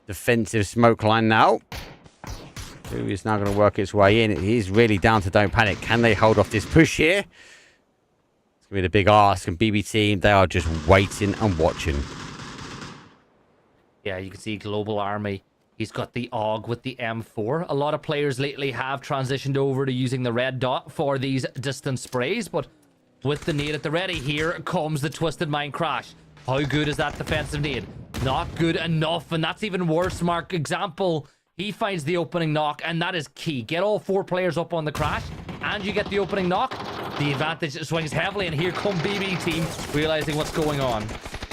defensive smoke line now. Who is now going to work its way in. It is really down to don't panic. Can they hold off this push here? It's going to be the big ask. And BB team, they are just waiting and watching. Yeah, you can see Global Army. He's got the AUG with the M4. A lot of players lately have transitioned over to using the red dot for these distance sprays, but with the nade at the ready, here comes the Twisted Mind crash. How good is that defensive nade? Not good enough, and that's even worse, Mark. Example, he finds the opening knock, and that is key. Get all 4 players up on the crash, and you get the opening knock. The advantage swings heavily, and here come BB team, realizing what's going on.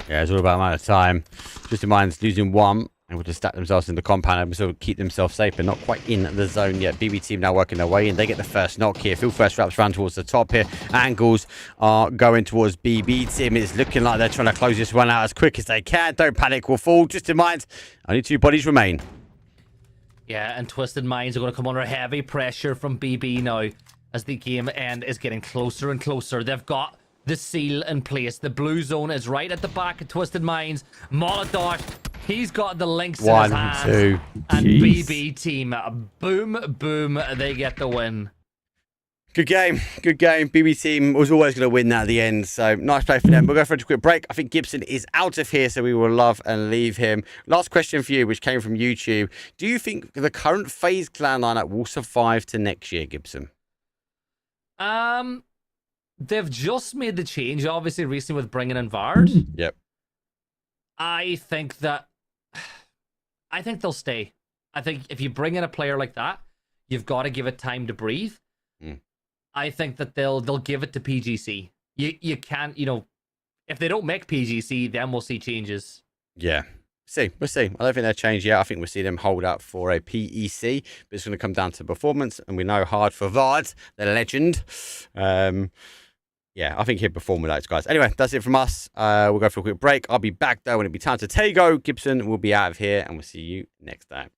Yeah, it's all about amount of time. Twisted Mind's losing 1. Able to stack themselves in the compound and sort of keep themselves safe, but not quite in the zone yet. BB team now working their way in. They get the first knock here. Phil first wraps round towards the top here. Angles are going towards BB team. It's looking like they're trying to close this one out as quick as they can. Don't panic, will fall. Just in mind, only 2 bodies remain. Yeah, and Twisted Minds are going to come under heavy pressure from BB now as the game end is getting closer and closer. They've got the seal in place. The blue zone is right at the back of Twisted Minds. Molotov, he's got the links in his hands. 1, 2. And Jeez. BB team, boom, boom, they get the win. Good game. Good game. BB team was always going to win that at the end. So nice play for them. We'll go for a quick break. I think Gibson is out of here, so we will love and leave him. Last question for you, which came from YouTube. Do you think the current FaZe clan lineup will survive to next year, Gibson? They've just made the change, obviously, recently with bringing in Vard. Yep. I think they'll stay. I think if you bring in a player like that, you've got to give it time to breathe. I think that they'll give it to PGC. You can't, if they don't make PGC, then we'll see changes. Yeah. We'll see. I don't think they'll change yet. I think we'll see them hold up for a PEC, but it's going to come down to performance, and we know hard for Vard, the legend. Yeah, I think he'll perform with those guys. Anyway, that's it from us. We'll go for a quick break. I'll be back, though, when it'll be time to Tego. Gibson will be out of here, and we'll see you next time.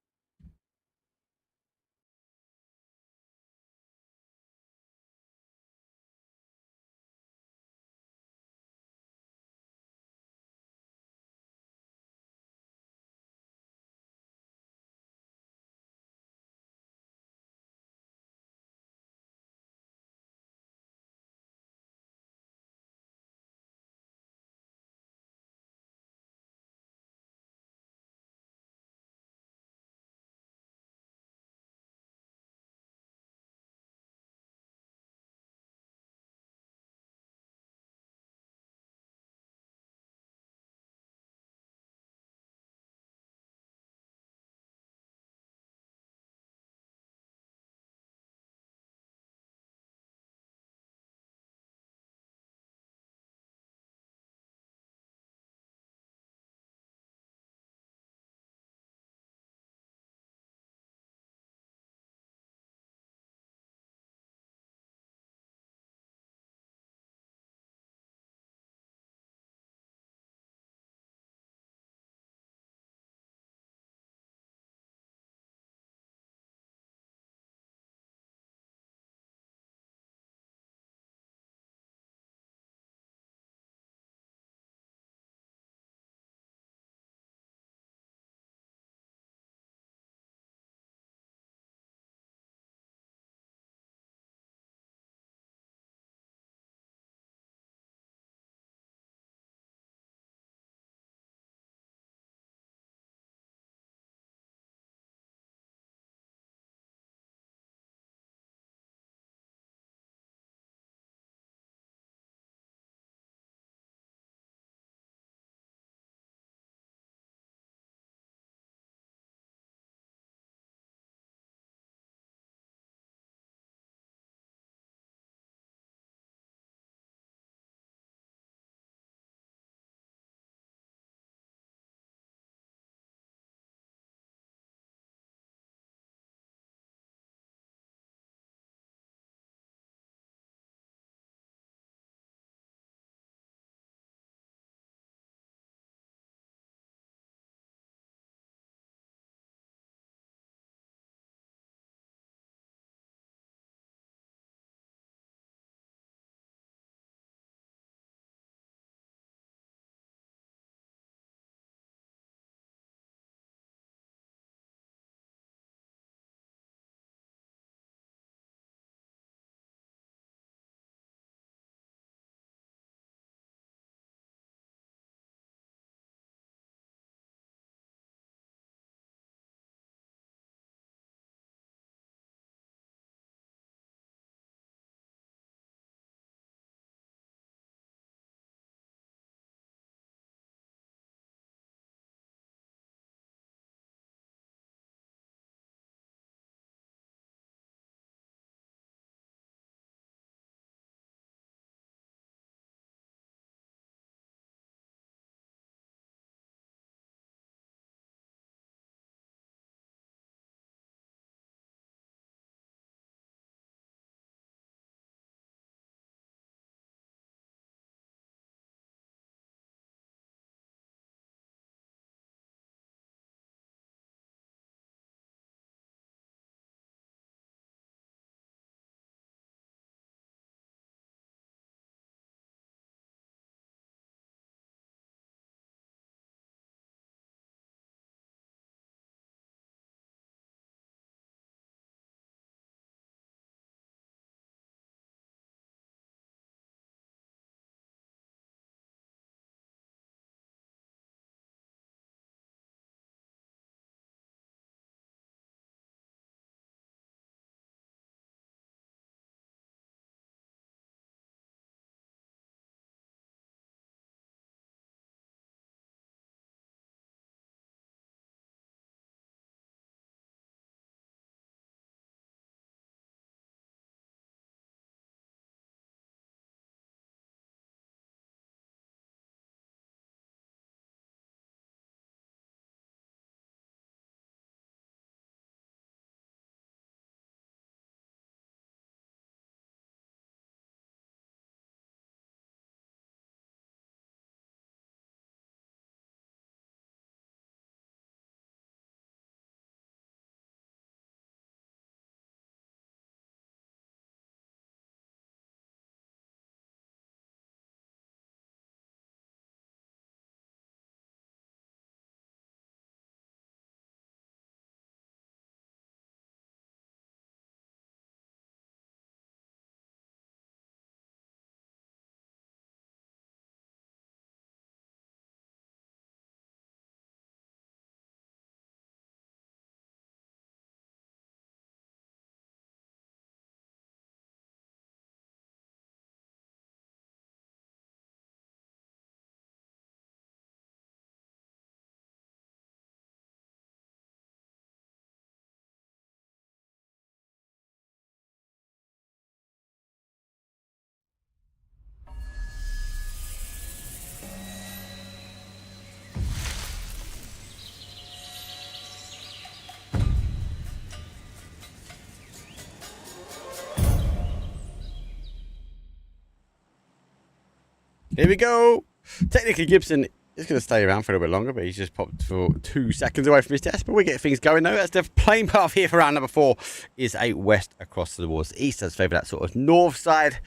Here we go. Technically, Gibson is going to stay around for a little bit longer, but he's just popped for 2 seconds away from his test. But we get things going, though. That's the plane path here for round number 4 is a west across towards the east. Let's favour that sort of north side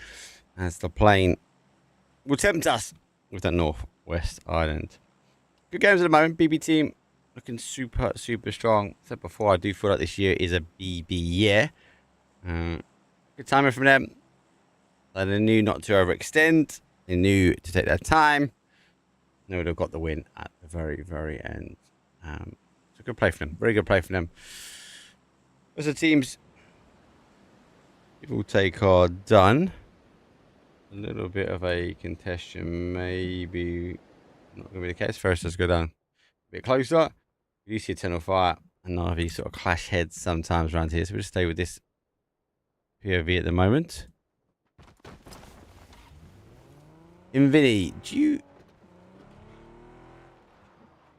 as the plane will tempt us with that northwest island. Good games at the moment. BB team looking super, super strong. I said before, I do feel like this year is a BB year. Good timing from them. They knew not to overextend. They knew to take their time. They would have got the win at the very, very end. It's a good play for them. Very good play for them. As the teams will take are done. A little bit of a contention, maybe not going to be the case. First, let's go down a bit closer. You see a tunnel fire, and none of these sort of clash heads sometimes around here. So we'll just stay with this POV at the moment. Invinny, do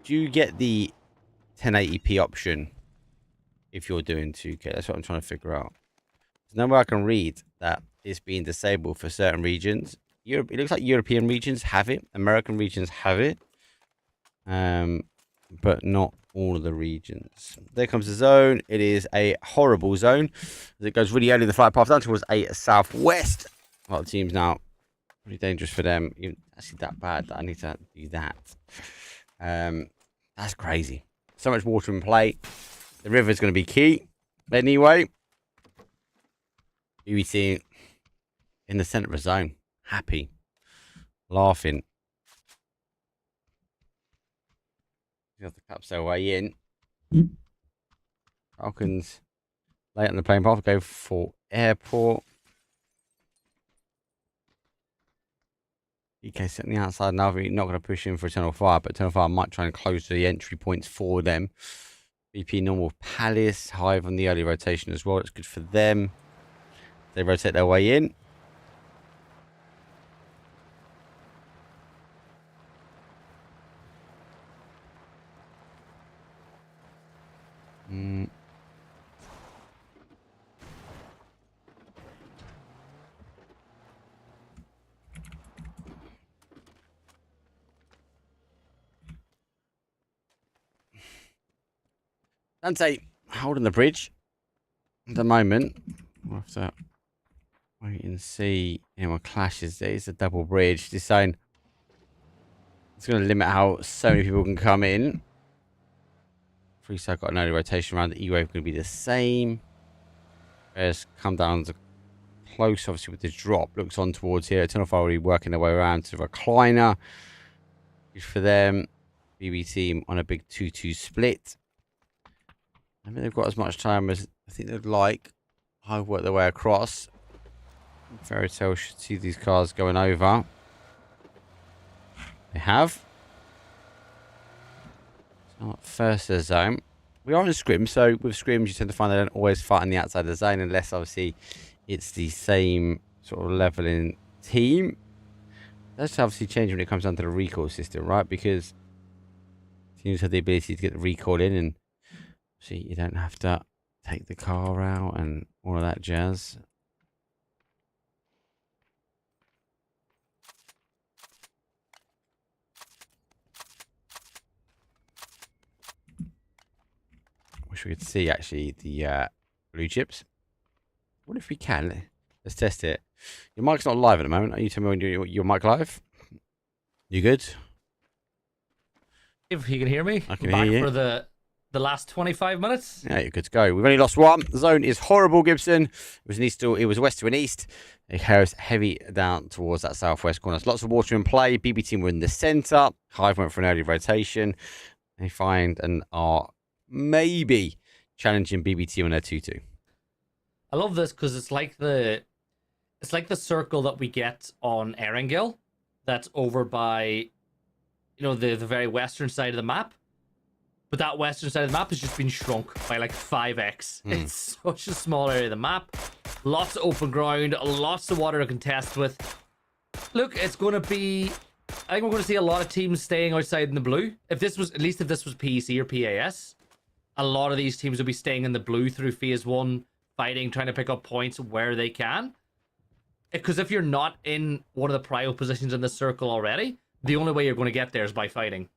you get the 1080p option if you're doing 2K? That's what I'm trying to figure out. There's no way I can read that it's being disabled for certain regions. Europe, it looks like European regions have it. American regions have it. But not all of the regions. There comes the zone. It is a horrible zone. As it goes really early in the flight path down towards a southwest. A lot of teams now. Pretty dangerous for them. Actually that bad that I need to do that. That's crazy. So much water in play. The river's going to be key. Anyway. UET in the centre of the zone. Happy. Laughing. You have to caps their way in. Falcons late on the plane path. Go for airport. EK sitting the outside now. We're not going to push in for Eternal Fire, but Eternal Fire might try and close the entry points for them. BP normal Palace. Hive on the early rotation as well. It's good for them. They rotate their way in. Dante holding the bridge at the moment. We'll have to wait and see anyone clashes. There is a double bridge. This zone, it's going to limit how so many people can come in. Freeside got an early rotation around. The E-Wave going to be the same. Bears come down to close, obviously, with the drop. Looks on towards here. Eternal Fire already working their way around to the recliner. Good for them. BB team on a big 2-2 split. I think they've got as much time as I think they'd like. I've worked their way across. Fairy Tale should see these cars going over. They have. It's not first the zone. We are in Scrims, so with Scrims you tend to find they don't always fight on the outside of the zone unless obviously it's the same sort of leveling team. That's obviously changing when it comes down to the recall system, right? Because teams have the ability to get the recall in and see, you don't have to take the car out and all of that jazz. Wish we could see actually the blue chips. What if we can? Let's test it. Your mic's not live at the moment. Are you telling me when your mic live? You good? If you can hear me, I can hear you. For the last 25 minutes. Yeah, you're good to go. We've only lost one. The zone is horrible, Gibson. It was an east to, it was west to an east. It goes heavy down towards that southwest corner. There's lots of water in play. BB team were in the centre. Hive went for an early rotation. They find and are maybe challenging BB team on their 2-2. I love this because it's like the circle that we get on Erangel. That's over by, the very western side of the map. But that western side of the map has just been shrunk by like 5x. It's such a small area of the map. Lots of open ground, lots of water to contest with. Look, it's going to be... I think we're going to see a lot of teams staying outside in the blue. At least if this was PEC or PAS, a lot of these teams will be staying in the blue through phase 1, fighting, trying to pick up points where they can. Because if you're not in one of the prio positions in the circle already, the only way you're going to get there is by fighting.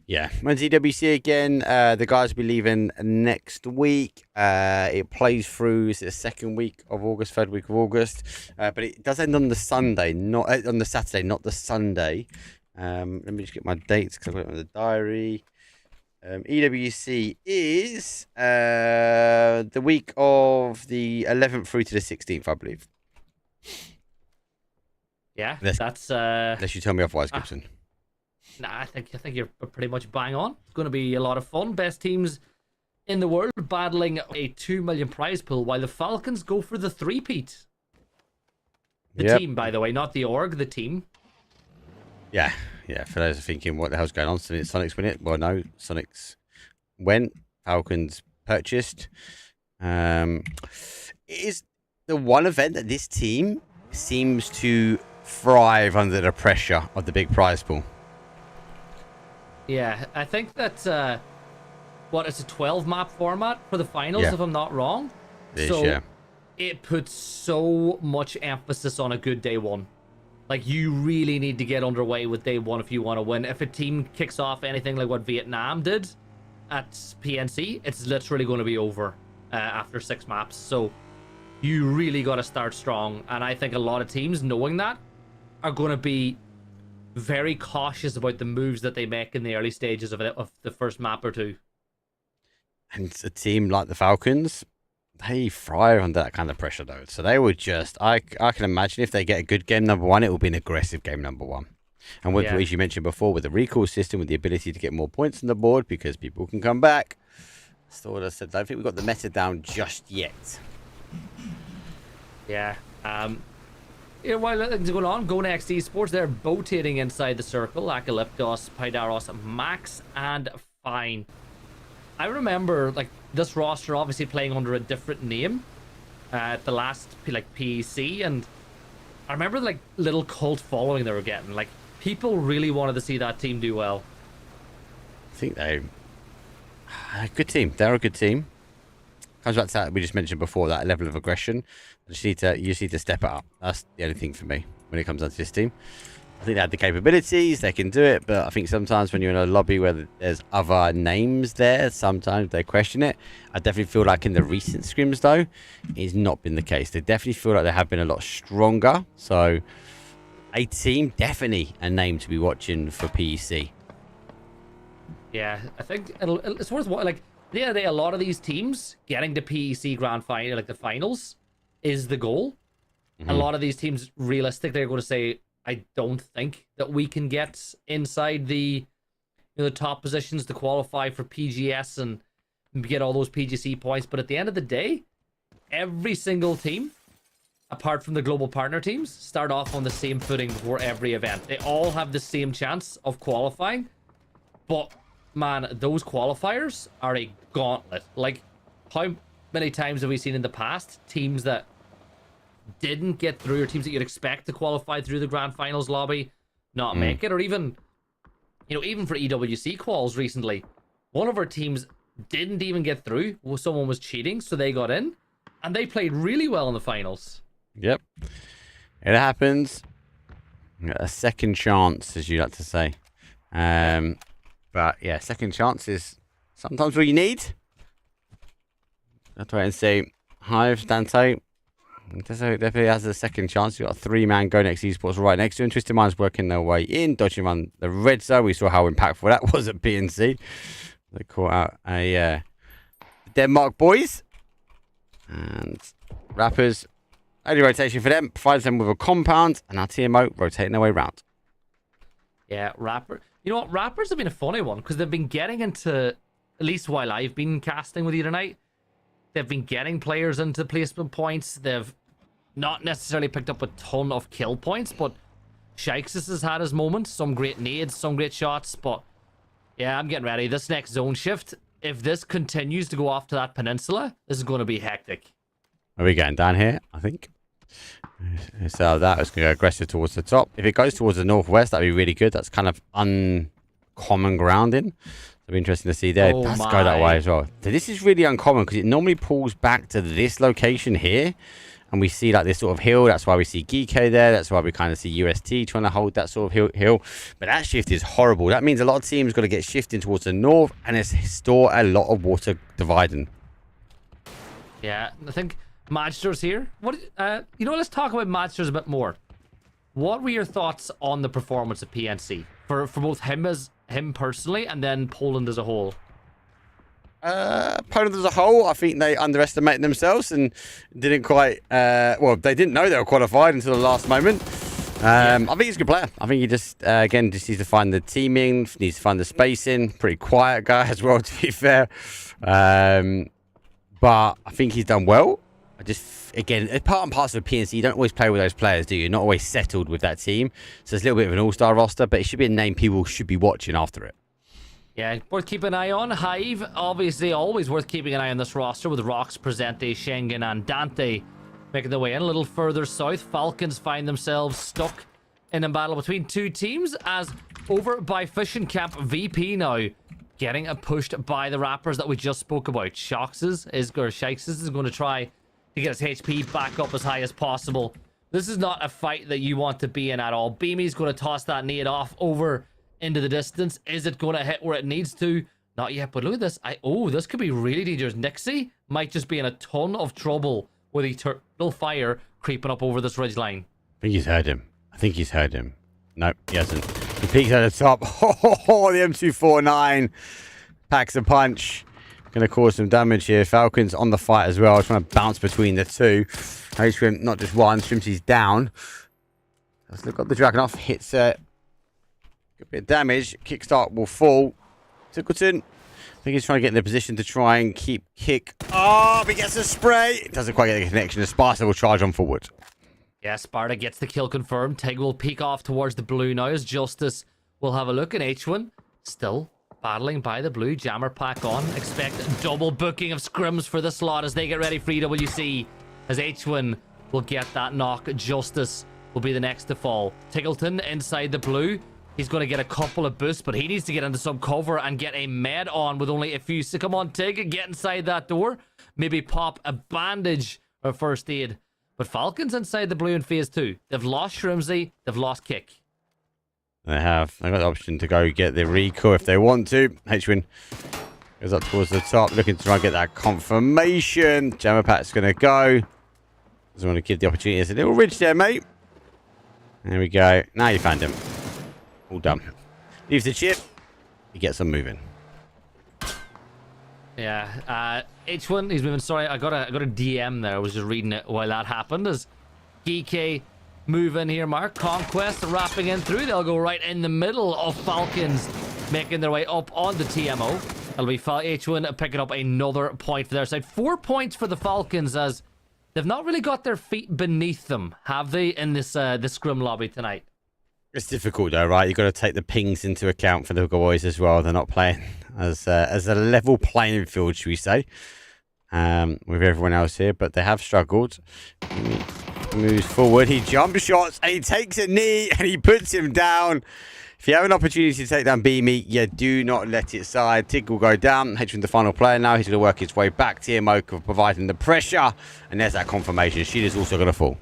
Yeah, when's EWC again? The guys will be leaving next week. It plays through the second week of August, third week of August. But it does end on the Sunday, not on the Saturday, not the Sunday. Let me just get my dates because I've got it on the diary. EWC is the week of the 11th through to the 16th, I believe. Yeah, that's unless you tell me otherwise, Gibson. Nah, I think you're pretty much bang on. It's going to be a lot of fun. Best teams in the world battling a 2 million prize pool, while the Falcons go for the three-peat. The team, by the way, not the org, the team. Yeah. For those thinking, what the hell's going on? Sonic's win it? Well, no. Sonic's went. Falcons purchased. It is the one event that this team seems to thrive under the pressure of the big prize pool. Yeah, I think that, it's a 12-map format for the finals, if I'm not wrong. It puts so much emphasis on a good day one. Like, you really need to get underway with day one if you want to win. If a team kicks off anything like what Vietnam did at PNC, it's literally going to be over after 6 maps. So you really got to start strong. And I think a lot of teams, knowing that, are going to be very cautious about the moves that they make in the early stages of the first map or two. And a team like the Falcons, they thrive under that kind of pressure, though. So they would just, I can imagine if they get a good game number one, it will be an aggressive game number one. And as you mentioned before, with the recall system, with the ability to get more points on the board because people can come back. That's what I said. I don't think we've got the meta down just yet. Yeah. While things are going on, Go Next Esports, they're rotating inside the circle. Acalyptos, Pydaros, Max, and Fine. I remember this roster obviously playing under a different name at the last PEC, and I remember little cult following they were getting. People really wanted to see that team do well. I think they're a good team. They're a good team. Comes back to that we just mentioned before, that level of aggression. You just need to step it up. That's the only thing for me when it comes down to this team. I think they have the capabilities, they can do it, but I think sometimes when you're in a lobby where there's other names there, sometimes they question it. I definitely feel like in the recent scrims, though, it's not been the case. They definitely feel like they have been a lot stronger. So, a team, definitely a name to be watching for PEC. Yeah, I think it's worth watching. The end of the day, a lot of these teams getting to PEC grand final, the finals, is the goal. Mm-hmm. A lot of these teams, realistically, are going to say, I don't think that we can get inside the top positions to qualify for PGS and get all those PGC points. But at the end of the day, every single team, apart from the global partner teams, start off on the same footing before every event. They all have the same chance of qualifying. But, man, those qualifiers are a gauntlet. How many times have we seen in the past teams that didn't get through, or teams that you'd expect to qualify through the grand finals lobby not make it? Or even for EWC quals recently, one of our teams didn't even get through. Someone was cheating, so they got in, and they played really well in the finals. Yep, it happens. A second chance, as you like to say. But yeah, second chance is sometimes what you need. I'll try and say, Hive, Dante definitely has a second chance. You've got a 3-man Go Next Esports right next to him. Twisted Minds working their way in, dodging around the red zone. We saw how impactful that was at PNC. They caught out a Denmark boys. And Rappers, only rotation for them, provides them with a compound, and our TMO rotating their way round. Yeah, Rapper. You know what? Rappers have been a funny one because they've been getting into, at least while I've been casting with you tonight, they've been getting players into placement points. They've not necessarily picked up a ton of kill points, but Shikes has had his moments. Some great nades, some great shots, but yeah, I'm getting ready. This next zone shift, if this continues to go off to that peninsula, this is going to be hectic. Are we getting down here, I think? So that is going to go aggressive towards the top. If it goes towards the northwest, that'd be really good. That's kind of uncommon grounding. It'll be interesting to see there. It does go that way as well. So this is really uncommon because it normally pulls back to this location here. and we see like this sort of hill. That's why we see Geeko there. That's why we kind of see UST trying to hold that sort of hill. But that shift is horrible. That means a lot of teams got to get shifting towards the north, and it's store a lot of water dividing. Yeah, I think Magster's here. What? Let's talk about Magster's a bit more. What were your thoughts on the performance of PNC for both him personally and then Poland as a whole? Poland as a whole, I think they underestimated themselves and didn't quite. They didn't know they were qualified until the last moment. I think he's a good player. I think he just needs to find the teaming, needs to find the spacing. Pretty quiet guy as well, to be fair. But I think he's done well. Again, part and parcel of PNC, you don't always play with those players, do you? You're not always settled with that team. So it's a little bit of an all-star roster, but it should be a name people should be watching after it. Yeah, worth keeping an eye on. Hive, obviously always worth keeping an eye on this roster with Rox, Presente, Schengen, and Dante making their way in. A little further south, Falcons find themselves stuck in a battle between two teams as over by Fishing Camp, VP now getting pushed by the Rappers that we just spoke about. Shikes is going to try to get his HP back up as high as possible. This is not a fight that you want to be in at all. Beamy's going to toss that nade off over into the distance. Is it going to hit where it needs to? Not yet, but look at this. This could be really dangerous. Nixie might just be in a ton of trouble with eternal fire creeping up over this ridge line. I think he's heard him. Nope, he hasn't. He peeks at the top. Oh, the M249 packs a punch. Going to cause some damage here. Falcons on the fight as well, trying to bounce between the two. Shrimp, not just one. Shrimpsy's down. Let's look up the Dragon off. Hits a good bit of damage. Kickstart will fall. Tickleton. I think he's trying to get in the position to try and keep kick. Oh, he gets a spray. It doesn't quite get the connection. The Sparta will charge on forward. Yeah, Sparta gets the kill confirmed. Tig will peek off towards the blue now as Justice will have a look. And H1 still battling by the blue. Jammer pack on. Expect double booking of scrims for the slot as they get ready for EWC. As H1 will get that knock. Justice will be the next to fall. Tiggleton inside the blue. He's going to get a couple of boosts, but he needs to get into some cover and get a med on with only a few. So come on, Tig, get inside that door. Maybe pop a bandage or first aid. But Falcons inside the blue in phase 2. They've lost Shrimsy. They've lost Kick. They have. They've got the option to go get the recall if they want to. H-Win goes up towards the top, looking to try and get that confirmation. Jammerpat's going to go. Doesn't want to give the opportunity. There's a little ridge there, mate. There we go. Now you found him. All done. Leaves the chip. He gets them moving. Yeah. H1, he's moving. Sorry, I got a DM there. I was just reading it while that happened. As GK move in here, Mark. Conquest wrapping in through. They'll go right in the middle of Falcons, making their way up on the TMO. It'll be H1 picking up another point for their side. 4 points for the Falcons as they've not really got their feet beneath them, have they, in this scrim lobby tonight? It's difficult though, right? You've got to take the pings into account for the boys as well. They're not playing as a level playing field, should we say, with everyone else here. But they have struggled. He moves forward. He jump shots and he takes a knee and he puts him down. If you have an opportunity to take down Beamy, you do not let it slide. Tig will go down. H1 the final player now. He's going to work his way back. TMO providing the pressure. And there's that confirmation. Shield is also going to fall.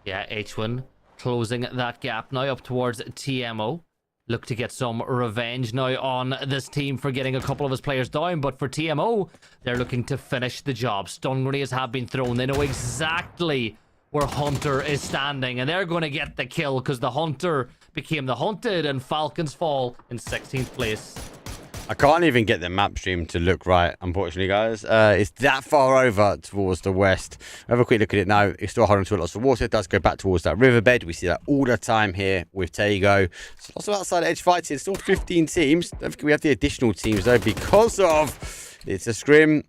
Yeah, H1 closing that gap now up towards TMO. Look to get some revenge now on this team for getting a couple of his players down. But for TMO, they're looking to finish the job. Stun grenades have been thrown. They know exactly where Hunter is standing. And they're going to get the kill because the Hunter became the hunted. And Falcons fall in 16th place. I can't even get the map stream to look right, unfortunately, guys. It's that far over towards the west. Have a quick look at it now. It's still holding to lots of water. It does go back towards that riverbed. We see that all the time here with Tago. So lots of outside edge fighting. Still 15 teams. Don't forget we have the additional teams, though, because of it's a scrim.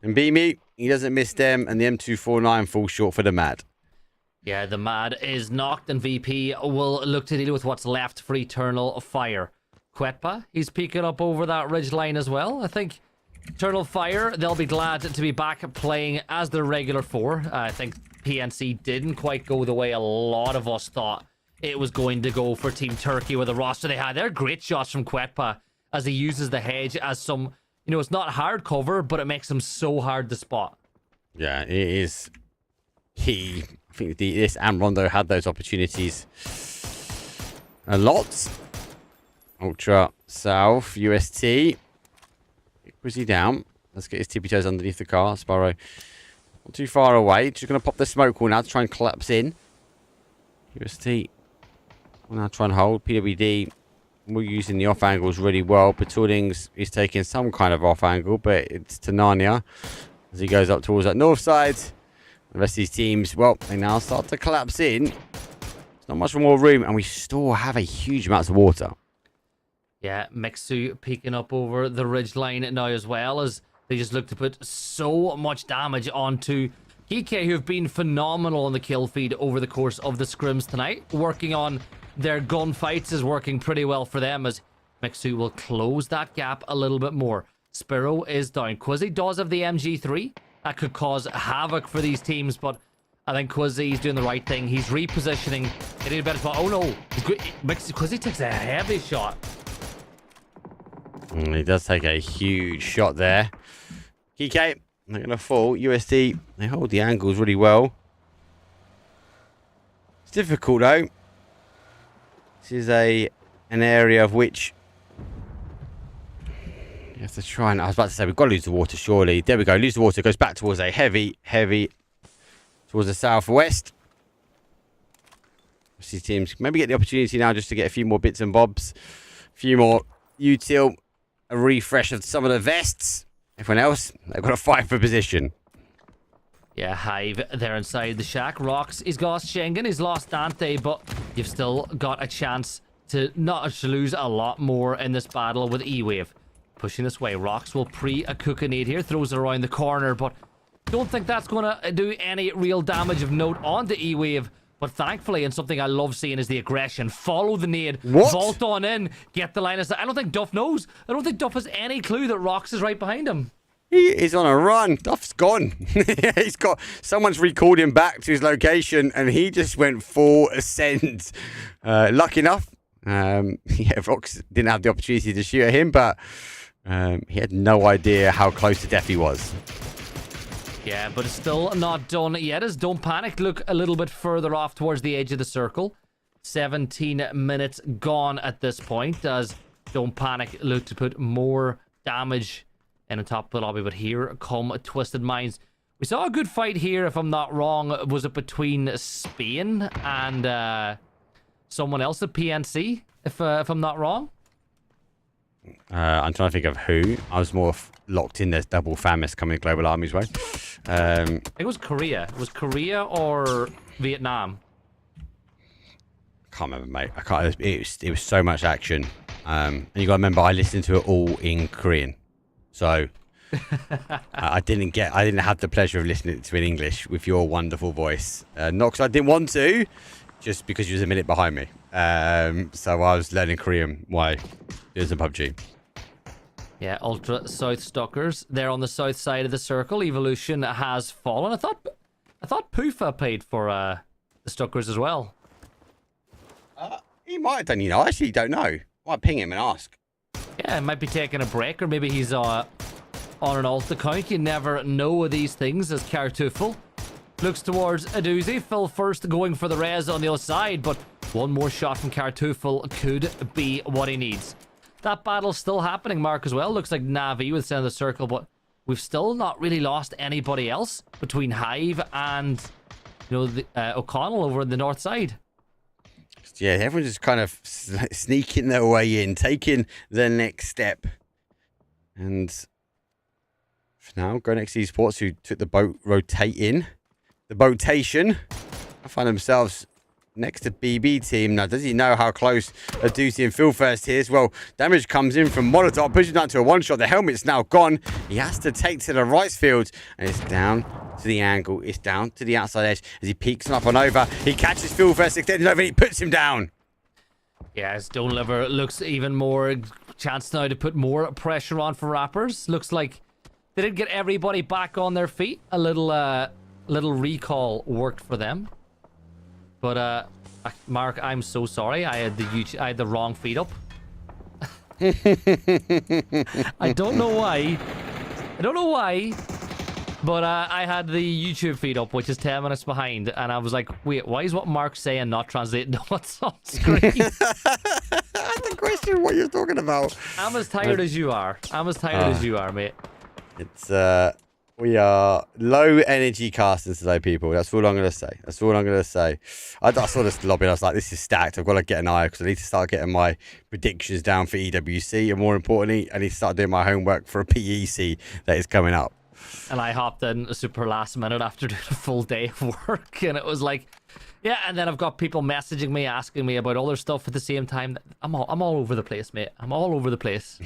And Beamy, he doesn't miss them. And the M249 falls short for the Mad. Yeah, the Mad is knocked, and VP will look to deal with what's left for Eternal Fire. Quetpa, he's peeking up over that ridge line as well. I think Eternal Fire, they'll be glad to be back playing as their regular 4. I think PNC didn't quite go the way a lot of us thought it was going to go for Team Turkey with the roster they had. They're great shots from Quetpa as he uses the hedge as some, it's not hard cover, but it makes him so hard to spot. Yeah, it is I think this and Rondo had those opportunities a lot. Ultra South, UST. Was he down? Let's get his tippy toes underneath the car. Sparrow not too far away. Just going to pop the smoke wall now to try and collapse in. UST will now try and hold. PWD, we're using the off angles really well. Petordings is taking some kind of off angle, but it's to Narnia as he goes up towards that north side. The rest of these teams, well, they now start to collapse in. There's not much more room, and we still have a huge amount of water. Yeah, Mixu peeking up over the ridge line now as well, as they just look to put so much damage onto Kike, who have been phenomenal on the kill feed over the course of the scrims tonight. Working on their gunfights is working pretty well for them, as Mixu will close that gap a little bit more. Spiro is down. Quizzy does have the MG3. That could cause havoc for these teams, but I think Quizzy is doing the right thing. He's repositioning, getting a better spot. Oh no, Quizzy takes a heavy shot. He does take a huge shot there. Kike, they're going to fall. USD, they hold the angles really well. It's difficult though. This is an area of which you have to try and... I was about to say, we've got to lose the water, surely. There we go, lose the water. Goes back towards a heavy, towards the southwest. These teams maybe get the opportunity now just to get a few more bits and bobs. A few more util. A refresh of some of the vests. Everyone else, they've got to fight for position. Yeah, Hive, they're inside the shack. Rox, he's lost Schengen, he's lost Dante, but you've still got a chance to not lose a lot more in this battle with E-Wave. Pushing this way, Rox will a Kukanade here, throws it around the corner, but don't think that's going to do any real damage of note onto E-Wave. But thankfully, and something I love seeing is the aggression. Follow the nade, vault on in, get the line of sight. I don't think Duff knows. I don't think Duff has any clue that Rox is right behind him. He is on a run. Duff's gone. Someone's recalled him back to his location, and he just went full ascent. Lucky enough, Rox didn't have the opportunity to shoot at him, but he had no idea how close to death he was. Yeah, but it's still not done yet, as Don't Panic look a little bit further off towards the edge of the circle. 17 minutes gone at this point, as Don't Panic look to put more damage in the top of the lobby. But here come Twisted Minds. We saw a good fight here, if I'm not wrong. Was it between Spain and someone else at PNC, if I'm not wrong? I'm trying to think of who. I was more locked in. There's double famous coming Global Army's way. I think it was Korea. It was Korea or Vietnam. Can't remember, mate. I can't. It was so much action. And you got to remember, I listened to it all in Korean, so I didn't have the pleasure of listening to it in English with your wonderful voice. Not because I didn't want to, just because you was a minute behind me. So I was learning Korean while doing some Pubg. Yeah, Ultra South Stalkers. They're on the south side of the circle. Evolution has fallen. I thought Poofa played for the Stalkers as well. He might have done, I actually don't know. I might ping him and ask. Yeah, he might be taking a break, or maybe he's on an alt account. You never know these things, as Cartufel looks towards a doozy. Phil first going for the res on the other side, but one more shot from Cartufel could be what he needs. That battle's still happening, Mark, as well. Looks like Navi with center of the circle, but we've still not really lost anybody else between Hive and, O'Connell over on the north side. Yeah, everyone's just kind of sneaking their way in, taking the next step. And for now, Go Next Esports, who took the boat rotation, I find themselves next to BB team. Now, does he know how close a Doozy and Phil first is? Well, damage comes in from Molotov, pushes down to a one-shot. The helmet's now gone. He has to take to the right field, and it's down to the angle. It's down to the outside edge as he peeks up on over. He catches Phil first, extended over, and he puts him down. Yeah, Stone Liver looks even more chance now to put more pressure on for Rappers. Looks like they did get everybody back on their feet. A little recall worked for them. But Mark, I'm so sorry. I had the wrong feed up. I don't know why. But I had the YouTube feed up, which is 10 minutes behind, and I was like, wait, why is what Mark's saying not translating to what's on screen? That's the question, what you're talking about. I'm as tired as you are. I'm as tired as you are, mate. It's, we are low energy casters today, people. That's all I'm going to say. That's all I'm going to say. I saw this lobby and I was like, this is stacked. I've got to get an eye because I need to start getting my predictions down for EWC. And more importantly, I need to start doing my homework for a PEC that is coming up. And I hopped in a super last minute after doing a full day of work. And it was like, yeah. And then I've got people messaging me, asking me about other stuff at the same time. I'm all over the place, mate. I'm all over the place.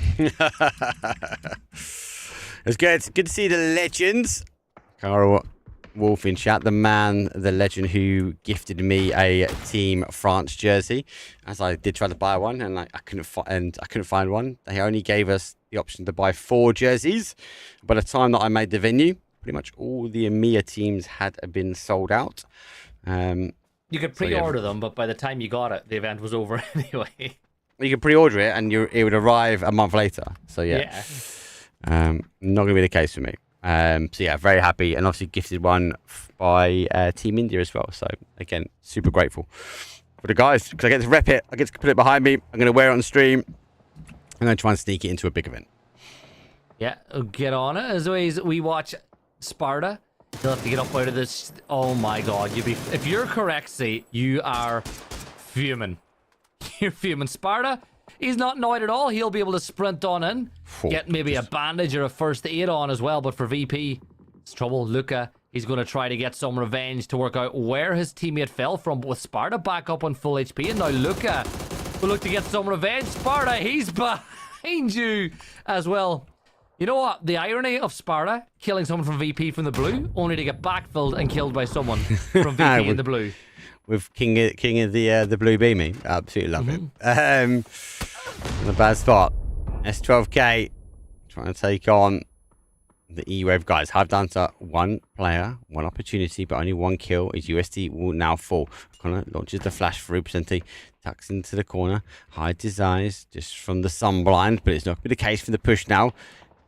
It's good. It's good to see the legends. Carl Wolf in chat, the man, the legend who gifted me a Team France jersey, as I did try to buy one and I couldn't find one. They only gave us the option to buy 4 jerseys. By the time that I made the venue, pretty much all the Emea teams had been sold out. You could pre-order them, but by the time you got it, the event was over anyway. You could pre-order it and it would arrive a month later. So yeah. Not going to be the case for me. So yeah, very happy, and obviously gifted one by Team India as well. So again, super grateful for the guys because I get to rep it. I get to put it behind me. I'm going to wear it on stream. I'm going to try and sneak it into a big event. Yeah, get on it. As always, we watch Sparta. You'll have to get up out of this. Oh my god, if you're correct, see, you are fuming. You're fuming. Sparta. He's not annoyed at all. He'll be able to sprint on in, get maybe a bandage or a first aid on as well. But for VP, it's trouble. Luca, he's going to try to get some revenge to work out where his teammate fell from. But with Sparta back up on full HP, and now Luca will look to get some revenge. Sparta, he's behind you as well. You know what? The irony of Sparta killing someone from VP from the blue, only to get backfilled and killed by someone from VP in the blue. With King of the Blue Beamy. Absolutely love it. In a bad spot. S12K trying to take on the E-Wave guys. Have done to one player, one opportunity, but only one kill. His USD will now fall. Connor launches the flash through, Presente tucks into the corner. Hides his eyes just from the sun blind, but it's not going to be the case for the push now.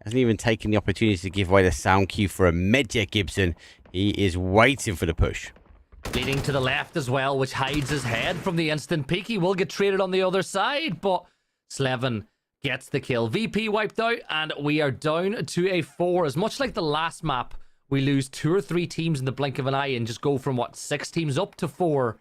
Hasn't even taken the opportunity to give away the sound cue for a Medja Gibson. He is waiting for the push. Leading to the left as well, which hides his head from the instant peek. He will get traded on the other side, but Slevin gets the kill. VP wiped out, and we are down to a 4. As much like the last map, we lose 2 or 3 teams in the blink of an eye and just go from, 6 teams up to 4.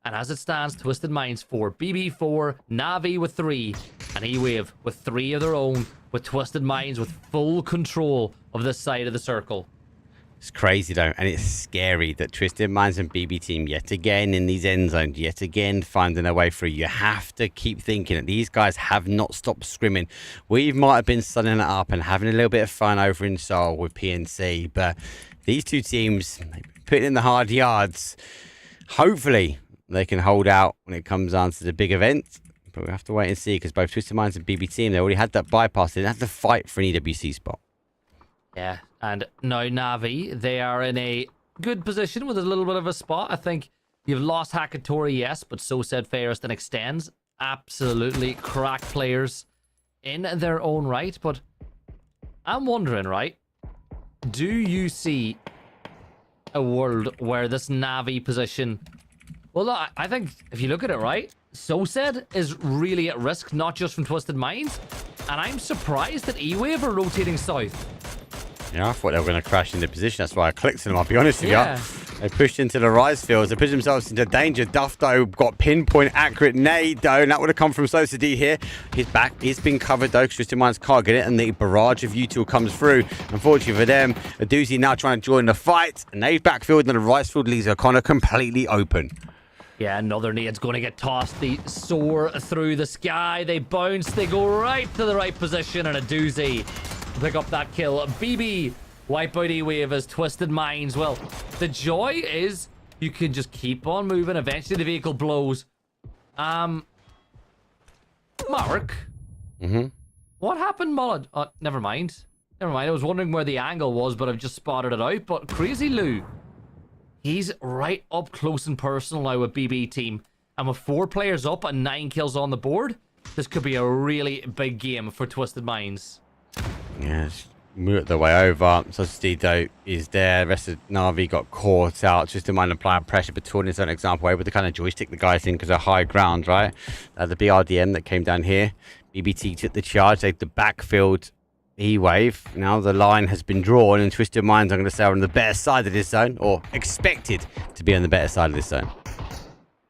And as it stands, Twisted Minds 4, BB 4, Navi with 3, and E-Wave with 3 of their own, with Twisted Minds with full control of this side of the circle. It's crazy though, and it's scary that Twisted Minds and BB team yet again in these end zones, yet again finding their way through. You have to keep thinking that these guys have not stopped scrimming. We might have been sunning it up and having a little bit of fun over in Seoul with PNC, but these two teams putting in the hard yards. Hopefully they can hold out when it comes down to the big event, but we have to wait and see because both Twisted Minds and BB team, they already had that bypass. They didn't have to fight for an EWC spot. Yeah, and now Navi, they are in a good position with a little bit of a spot. I think you've lost Hakatori, yes, but so said Fairest and Extends. Absolutely crack players in their own right. But I'm wondering, right, do you see a world where this Navi position... Well, no, I think if you look at it, right, so said is really at risk, not just from Twisted Minds. And I'm surprised that E-Wave are rotating south. Yeah, I thought they were going to crash into position. That's why I clicked on them, I'll be honest with you. They pushed into the rise fields. They pushed themselves into danger. Duff, though, got pinpoint accurate nade, though, and that would have come from Sosa D here. He's back. He's been covered, though, because Twisted Minds can't get it, and the barrage of util comes through. Unfortunately for them, a doozy now trying to join the fight. And they've backfield, and the rise field leaves O'Connor completely open. Yeah, another nade's going to get tossed. They soar through the sky. They bounce. They go right to the right position, and a doozy pick up that kill. BB wipe out E-Wave as Twisted Minds. Well, the joy is you can just keep on moving. Eventually the vehicle blows. Mark? What happened, Mullet? Never mind. Never mind. I was wondering where the angle was, but I've just spotted it out. But Crazy Lou, he's right up close and personal now with BB team. And with 4 players up and 9 kills on the board, this could be a really big game for Twisted Minds. Yes, work their way over. Sostito is there. The rest of Navi got caught out. Just to mind applying pressure between his own example, able to kind of joystick the guys in because they're high ground, right? The BRDM that came down here. BBT took the charge. They the backfield E-Wave. Now the line has been drawn, and Twisted Minds, I'm going to say, are on the better side of this zone, or expected to be on the better side of this zone.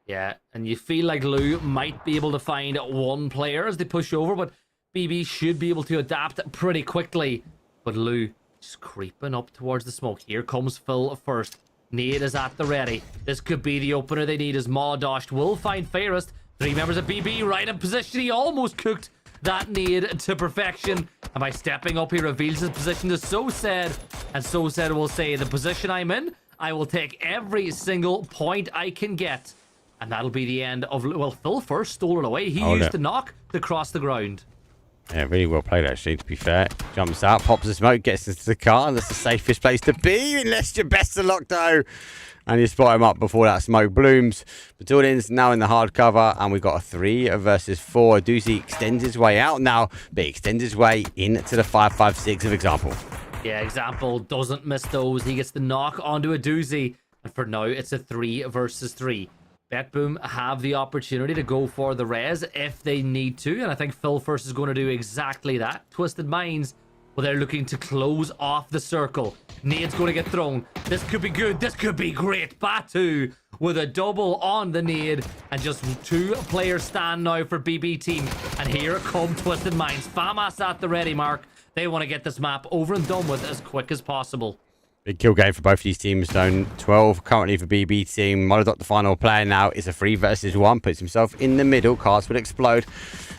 Yeah, and you feel like Lou might be able to find one player as they push over, but BB should be able to adapt pretty quickly. But Lou just creeping up towards the smoke. Here comes Phil first. Nade is at the ready. This could be the opener they need as Molodosh will find Fairest. 3 members of BB right in position. He almost cooked that nade to perfection. And by stepping up, he reveals his position to SoSaid. And SoSaid will say, the position I'm in, I will take every single point I can get. And that'll be the end of... Well, Phil first stole it away. He used the knock to cross the ground. Yeah, really well played, actually, to be fair. Jumps out, pops the smoke, gets into the car. That's the safest place to be, unless you're best of luck, though. And you spot him up before that smoke blooms. Battalions now in the hard cover, and we've got a 3 versus 4. Doozy extends his way out now, but he extends his way into the 5-5-6 of Example. Yeah, Example doesn't miss those. He gets the knock onto a Doozy. And for now, it's a 3 versus 3. BetBoom have the opportunity to go for the res if they need to, and I think Phil First is going to do exactly that. Twisted Minds, well, they're looking to close off the circle. Nade's going to get thrown. This could be good. This could be great. Batu with a double on the nade, and just 2 players stand now for BB team. And here come Twisted Minds. FAMAS at the ready, Mark. They want to get this map over and done with as quick as possible. Big kill game for both of these teams, though. 12 currently for BB team. Molodok, the final player now, is a 3 versus 1. Puts himself in the middle. Cards will explode.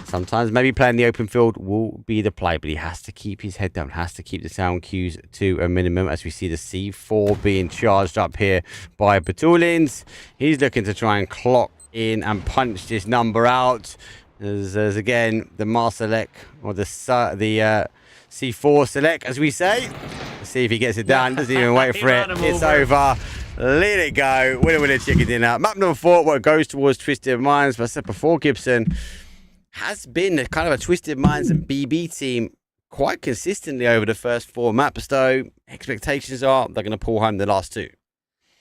Sometimes maybe playing the open field will be the play, but he has to keep his head down. Has to keep the sound cues to a minimum, as we see the C4 being charged up here by Batulins. He's looking to try and clock in and punch this number out. There's again the Mar select, or the C4 select, as we say. Let's see if he gets it down. Doesn't even wait for it. It's over. Let it go. Winner, winner, chicken dinner. Map number 4, what goes towards Twisted Minds. But I said before, Gibson has been kind of a Twisted Minds and BB team quite consistently over the first 4 maps, though. Expectations are they're going to pull home the last 2.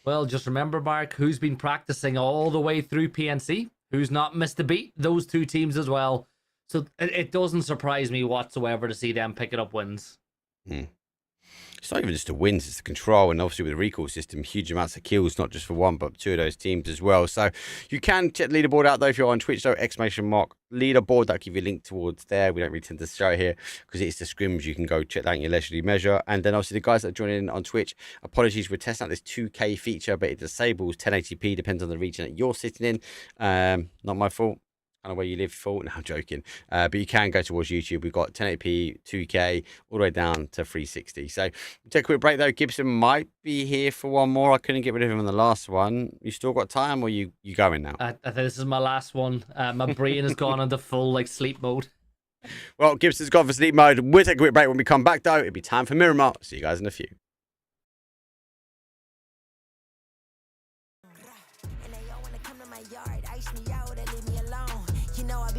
Well, just remember, Mark, who's been practicing all the way through PNC, who's not missed a beat, those 2 teams as well. So it doesn't surprise me whatsoever to see them picking up wins. It's not even just the wins, it's the control, and obviously with the recall system, huge amounts of kills, not just for 1, but 2 of those teams as well. So you can check the leaderboard out, though, if you're on Twitch, so ! Leaderboard, that'll give you a link towards there. We don't really tend to show it here because it's the scrims. You can go check that in your leisurely measure. And then obviously the guys that are joining in on Twitch, apologies, we're testing out this 2K feature, but it disables 1080p, depends on the region that you're sitting in. Not my fault. Kind of where you live full. No, I'm joking. But you can go towards YouTube. We've got 1080p, 2K, all the way down to 360. So we'll take a quick break, though. Gibson might be here for one more. I couldn't get rid of him on the last one. You still got time, or you going now? I think this is my last one. My brain has gone into full sleep mode. Well, Gibson's gone for sleep mode. We'll take a quick break. When we come back, though, it'll be time for Miramar. See you guys in a few.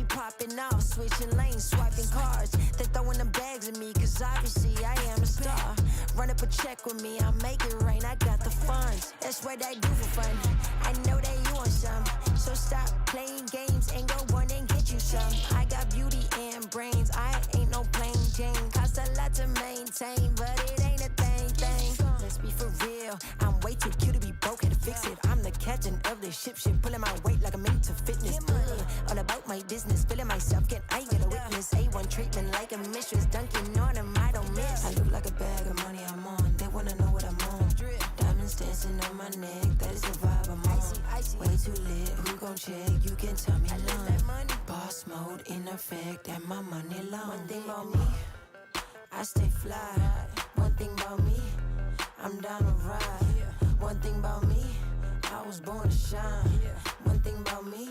Popping off, switching lanes, swiping cars. They throwing them bags at me, cause obviously I am a star. Run up a check with me, I'll make it rain, I got the funds. That's what I do for fun. I know that you want some, so stop playing games and go run and get you some. I got beauty and brains, I ain't no plain Jane. Cost a lot to maintain, but it ain't a thing. Let's be for real, I'm way too cute to be broke, had to fix it. I'm the captain of the ship, pulling my weight like I'm into fitness. All about my business, feeling myself, I get a witness. A1 treatment like a mistress, dunking on them, I don't miss. I look like a bag of money I'm on, they wanna know what I'm on. Diamonds dancing on my neck, that is the vibe I'm on. Way too lit, who gon' check, you can tell me none. Boss mode in effect, and my money long. One thing about me, I stay fly. One thing about me, I'm down to ride. One thing about me, I was born to shine. One thing about me,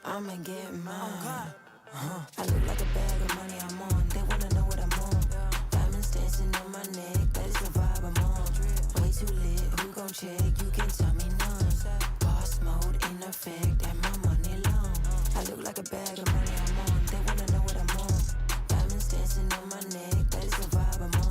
I'ma get mine. I look like a bag of money I'm on, they wanna know what I'm on. Diamonds dancing on my neck, that is the vibe I'm on. Way too lit, who gon' check, you can tell me none. Boss mode in effect, and my money long. I look like a bag of money I'm on, they wanna know what I'm on. Diamonds dancing on my neck, that is the vibe I'm on.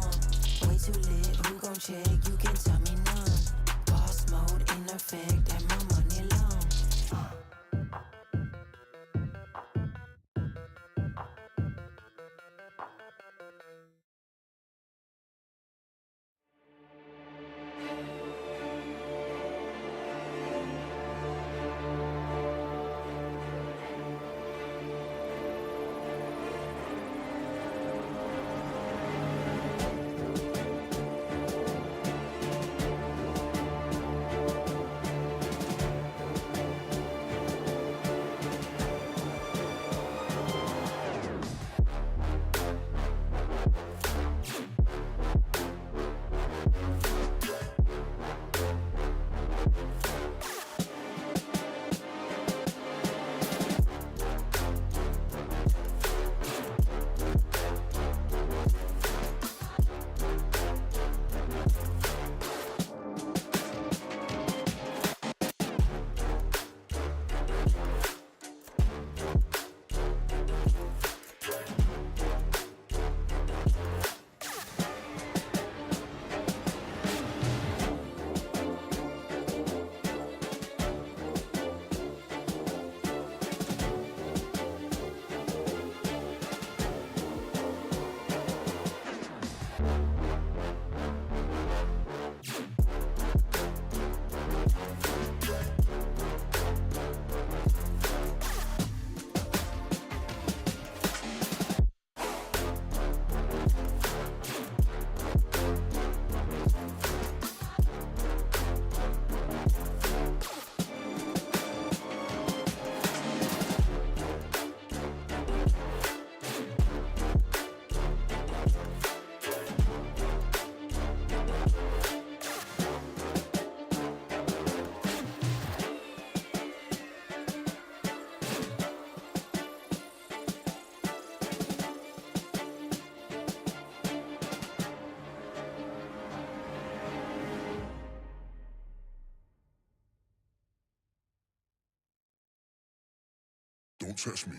Don't test me.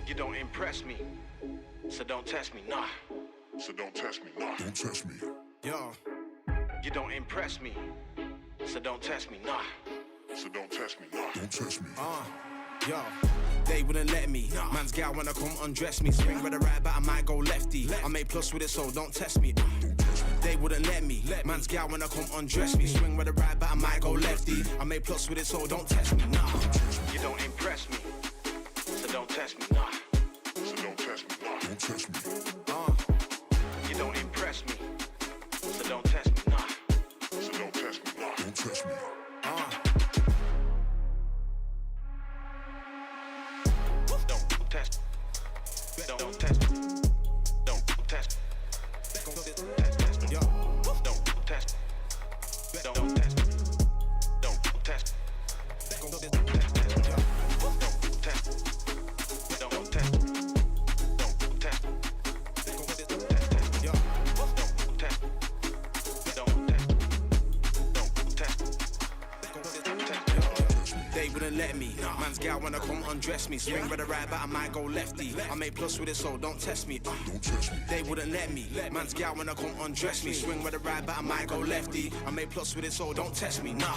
You don't impress me, so don't test me, nah. So don't test me. Nah. Don't test me. Yo, You don't impress me, so don't test me, nah. So don't test me. Nah. Don't test me. yo, they wouldn't let me. Man's gal wanna come undress me. Swing with a right, but I might go lefty. I make plus with it, so don't test me. They wouldn't let me. Man's gal wanna come undress me. Swing with a right, but I might go lefty. I make plus with it, so don't test me. Nah. You don't impress me, so don't test me, nah. So don't test me. Nah. Don't test me. You don't impress me, so don't test me, nah. So don't test me. Nah. Don't test me. Don't test. Don't test. Don't test. Yo, Don't test. Don't test. Don't test. Don't test. Don't test. Don't test. Don't test. yo, Don't test. Don't test. Don't test. they wouldn't let me. Man's gal wanna come undress me. Swing with a right, but I might go lefty. I make plus with it, so don't test me. Don't test me. They wouldn't let me. Man's gal wanna come undress me. Swing with a right, but I might go lefty. I make plus with it, so don't test me. Nah.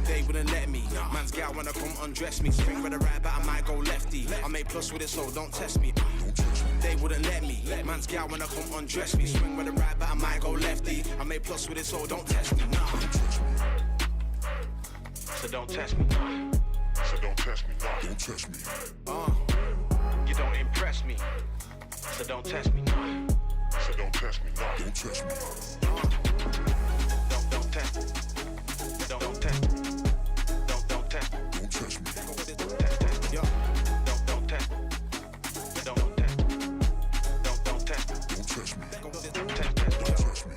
They wouldn't let me. Man's gal wanna come undress me. Swing with a right, but I might go lefty. I make plus with it, so don't test me. They wouldn't let me. Man's gal wanna come undress me. Swing with a right, but I might go lefty. I make plus with it, so don't test me. Nah. So don't test me, nah. So don't test me. Nah. Don't test me. You don't impress me, so don't test me, nah. So don't test me. Nah. Don't test me. Don't test. Don't test. Don't test. Don't test me. Yo, Don't test. Don't test. Don't test. Don't test me. Don't test. Don't test me.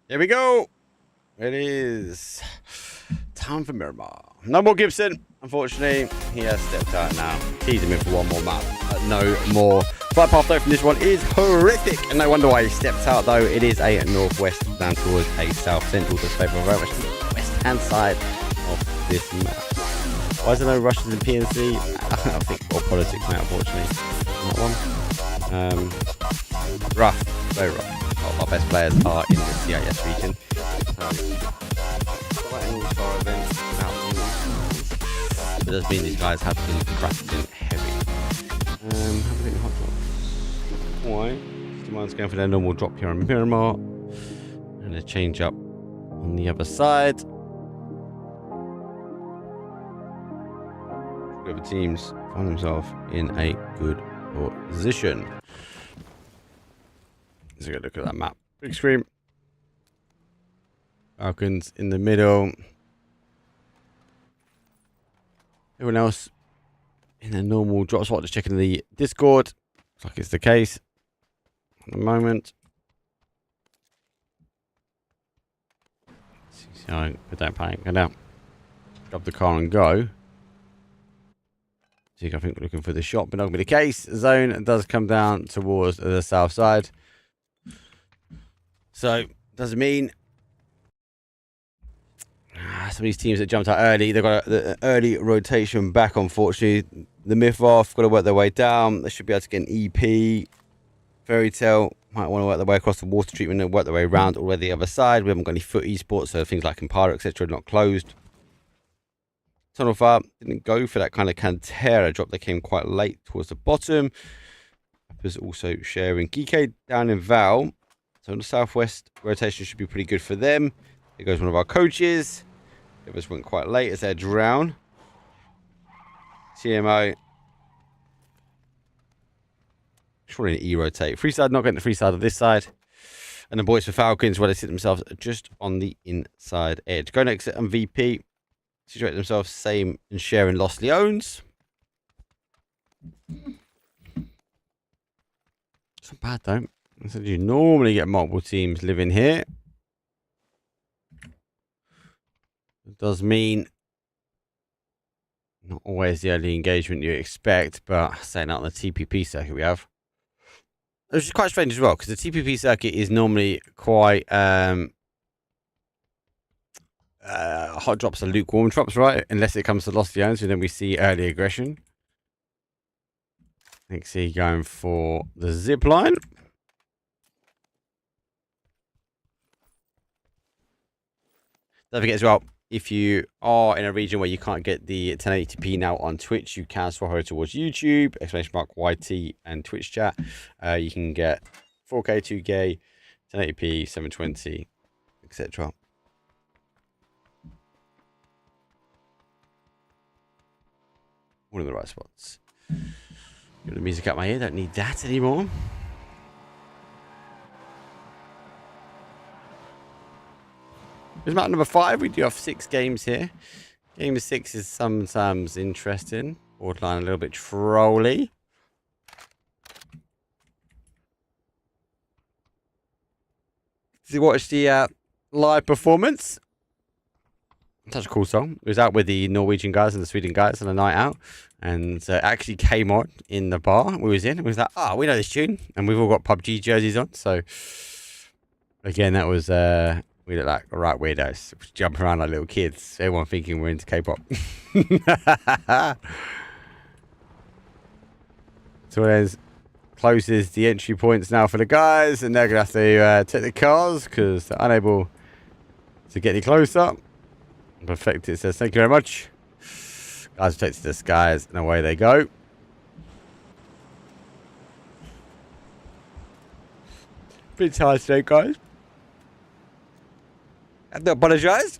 Here we go. It is time for Miramar. No more Gibson, unfortunately. He has stepped out now. Tease him in for one more map. No more. Flight path though from this one is horrific. And no wonder why he stepped out though. It is a northwest down towards a south central to favour very much the west hand side of this map. Why is there no Russians in PNC? I think all politics now, unfortunately. That one. Rough. Very rough. Our best players are in the CIS region. It does mean these guys have been practicing heavy. Have we got hot drops? Why? Stiman's going for their normal drop here on Miramar. And a change up on the other side. The other teams find themselves in a good position. Let's take a look at that map. Big screen. Falcons in the middle. Everyone else in a normal drop spot. Just checking the Discord. Looks like it's the case at the moment. So, don't panic. Go down. Grab the car and go. So I think we're looking for the shot, but not going to be the case. Zone does come down towards the south side. So, does it mean some of these teams that jumped out early, they've got the early rotation back, unfortunately. The Myth off, got to work their way down. They should be able to get an EP. Fairy Tale might want to work their way across the water treatment and work their way around all the way to the other side. We haven't got any foot esports, so things like Impala, etc. are not closed. Tunnel Fire didn't go for that kind of Cantera drop. They came quite late towards the bottom. There's also sharing GK down in Val. So the southwest rotation should be pretty good for them. Here goes one of our coaches. The others went quite late as they're drown. CMO. Surely an E-rotate. Free side, not getting the free side of this side. And the boys for Falcons, where they sit themselves just on the inside edge. Go next on VP. Situate themselves same and sharing Lost Leones. It's not bad though. So you normally get multiple teams living here. It does mean not always the early engagement you expect, but saying that on the TPP circuit we have. Which is quite strange as well, because the TPP circuit is normally quite hot drops and lukewarm drops, right? Unless it comes to Lost Leones, and then we see early aggression. Nixie going for the zip line. Don't forget as well, if you are in a region where you can't get the 1080p now on Twitch, you can swap over towards YouTube, !YT and Twitch chat. You can get 4K, 2K, 1080p, 720, etc. All in the right spots. Got the music up my ear, don't need that anymore. It's map number 5. We do have 6 games here. Game 6 is sometimes interesting. Borderline a little bit trolly. Did you watch the live performance? Such a cool song. It was out with the Norwegian guys and the Sweden guys on a night out. And actually came on in the bar we was in. It was like, oh, we know this tune. And we've all got PUBG jerseys on. So, again, that was... we look like right weirdos, jumping around like little kids. Everyone thinking we're into K-pop. So it closes the entry points now for the guys, and they're gonna have to take the cars because they're unable to get any closer. Perfect. It says thank you very much. Guys protected the skies, and away they go. Pretty tired today, guys. I have to apologize.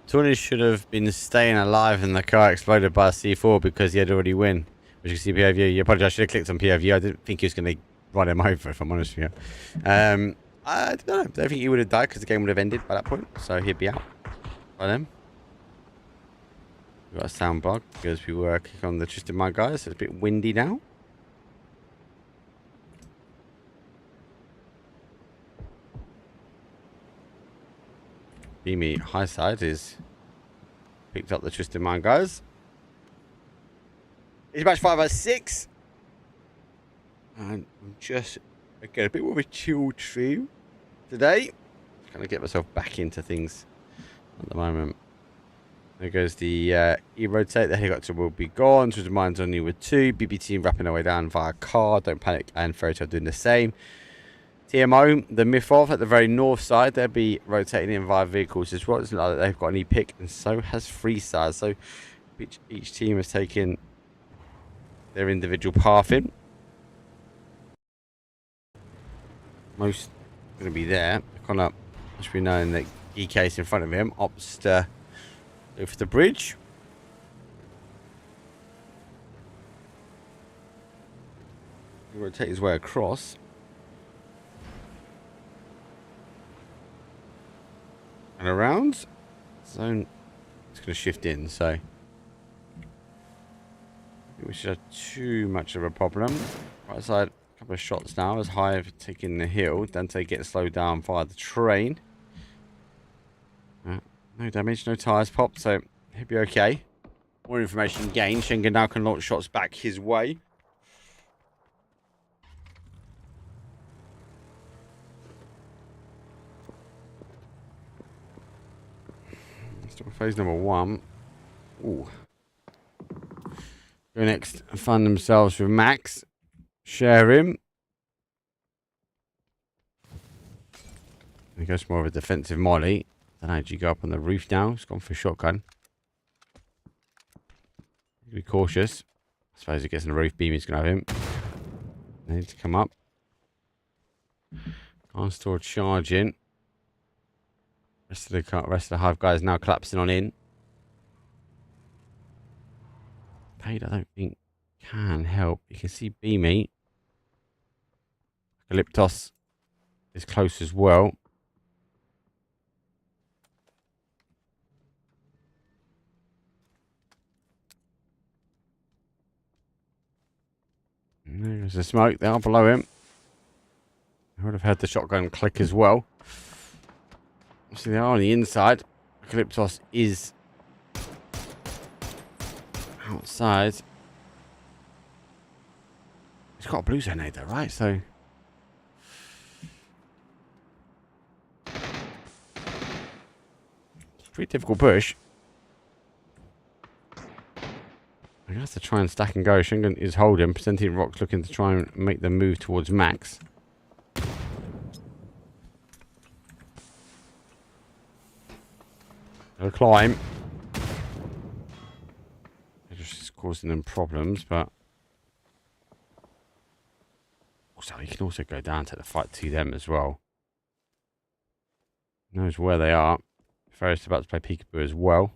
Tony should have been staying alive and the car exploded by a C4 because he had already win. Which you can see POV. You apologize. I should have clicked on POV. I didn't think he was going to run him over, if I'm honest with you. I don't know. I don't think he would have died because the game would have ended by that point. So he'd be out by then. We've got a sound block because we were kicking on the Twisted Mind guys. So it's a bit windy now. Beamy high side is picked up the Twisted Mind guys. It's match 5 out 6. And I'm just, again, a bit more of a chill stream today. Kind of get myself back into things at the moment. There goes the E-rotate. The helicopter will be gone. Twisted Mind's only with 2. BB team wrapping their way down via car. Don't panic. And Fairytale doing the same. TMO, the Mythov at the very north side. They'll be rotating in via vehicles as well. It's not like they've got an E-pick. And so has Freeside. So each team has taken their individual path in. Most going to be there. Connor must be knowing that EK's in front of him. Opts to go for the bridge. He'll rotate his way across. And around. Zone. It's going to shift in, so we should have too much of a problem. Right side couple of shots now as Hive taking the hill. Dante getting slowed down via the train. No damage, no tyres popped, so he'll be okay. More information gained. Schengen now can launch shots back his way. Still phase number 1. Ooh. Go next and find themselves with Max. Share him. He goes for more of a defensive molly. Then how do you go up on the roof now? He's gone for a shotgun. Be cautious. I suppose he gets on the roof. Beamy's going to have him. They need to come up. Can't store charging. Rest of the Hive guys now collapsing on in. Paid, I don't think can help. You can see Beamy. Calyptos is close as well. There's the smoke there below him. I would have heard the shotgun click as well. See, they are on the inside. Calyptos is outside. He's got a blue zonade though, right? So it's a pretty difficult push. I have to try and stack and go. Schengen is holding. Presenting rocks looking to try and make the move towards Max. They'll climb. They're just causing them problems, but also he can also go down to the fight to them as well. Knows where they are. Ferris about to play peekaboo as well.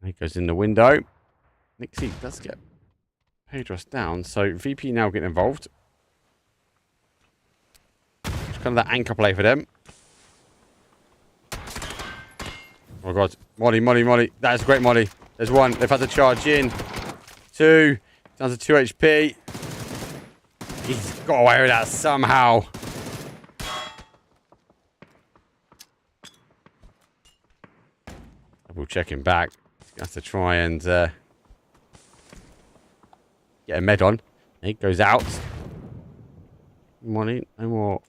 He goes in the window. Nixie does get Pedros down, so VP now getting involved. It's kind of that anchor play for them. Oh god, Molly. That is a great Molly. There's one. They've had to charge in. 2. Down to 2 HP. He's got away with that somehow. Double checking back. Has to try and get a med on. He goes out. Money, no more.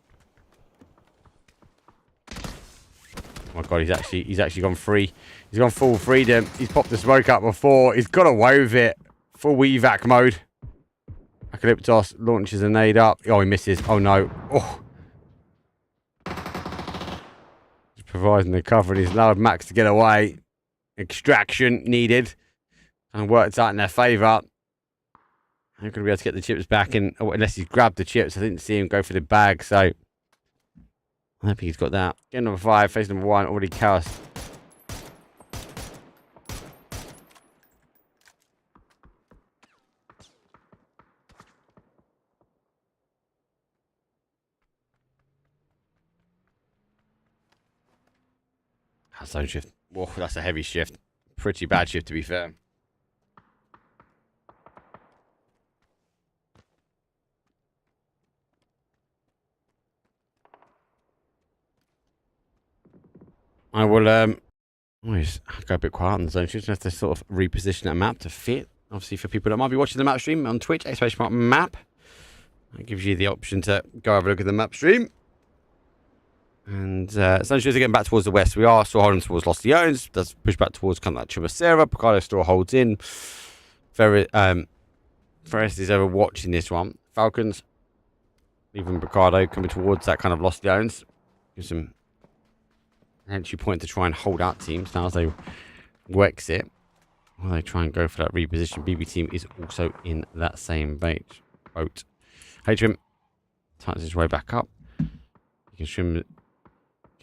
Oh my god, he's actually gone free. He's gone full freedom. He's popped the smoke up before. He's got away with it. Full evac mode. Calyptos launches a nade up. Oh, he misses. Oh no. Oh. Just providing the cover, and he's allowed Max to get away. Extraction needed, and worked out in their favour. I'm going to be able to get the chips back, and unless he's grabbed the chips, I didn't see him go for the bag, so I hope he's got that. Game number 5, phase number 1, already cast. Zone shift. Whoa, that's a heavy shift. Pretty bad shift, to be fair. I will always go a bit quiet on the zone shift. Have to sort of reposition that map to fit. Obviously, for people that might be watching the map stream on Twitch, !map. That gives you the option to go have a look at the map stream. And zone shift again back towards the west. We are still holding towards Los Leones. Does push back towards kind of like Chumacera. Picardo still holds in. Ferris is over watching this one. Falcons, even Picardo coming towards that kind of Los Leones. Gives them an entry point to try and hold out teams now as they exit. While they try and go for that reposition. BB team is also in that same boat. Hatrim tightens his way back up. You can swim.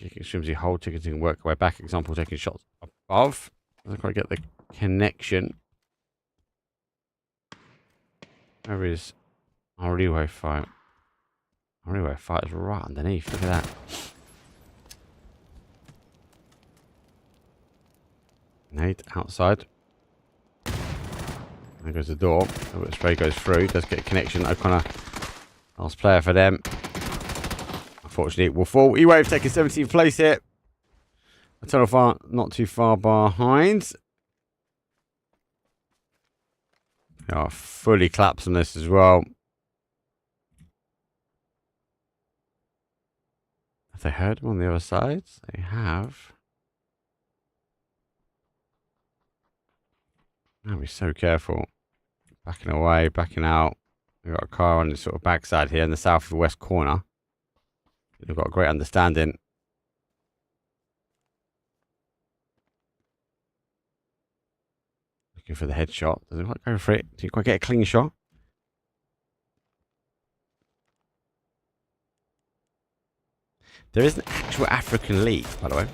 Extremely hold, tickets can work way back. Example, taking shots above. Doesn't quite get the connection. Where is our Riwo fight? Our Riwo fight is right underneath. Look at that. Nate outside. There goes the door. The spray goes through. Does get a connection. O'Connor, last player for them. Unfortunately, it will fall. E-Wave taking 17th place here. Eternal Fire not too far behind. They are fully collapsed on this as well. Have they heard him on the other side? They have. Now be so careful. Backing away, backing out. We've got a car on the sort of backside here in the southwest corner. They've got a great understanding. Looking for the headshot. Doesn't quite go for it. Didn't quite get a clean shot. There is an actual African league, by the way.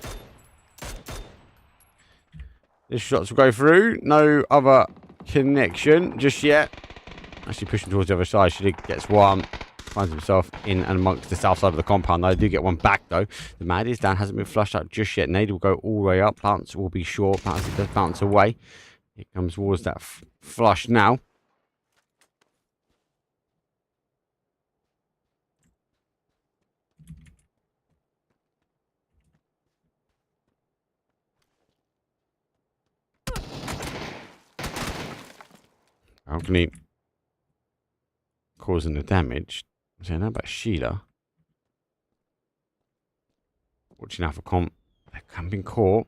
This shots will go through. No other connection just yet. Actually pushing towards the other side. She gets one. Finds himself in and amongst the south side of the compound. They do get one back though. The Mad is down. Hasn't been flushed out just yet. Nade will go all the way up. Plants will be short. Plants does bounce away. It comes towards that flush now. Balcony causing the damage. So now about Sheila. Watching out for comp. They're camping caught.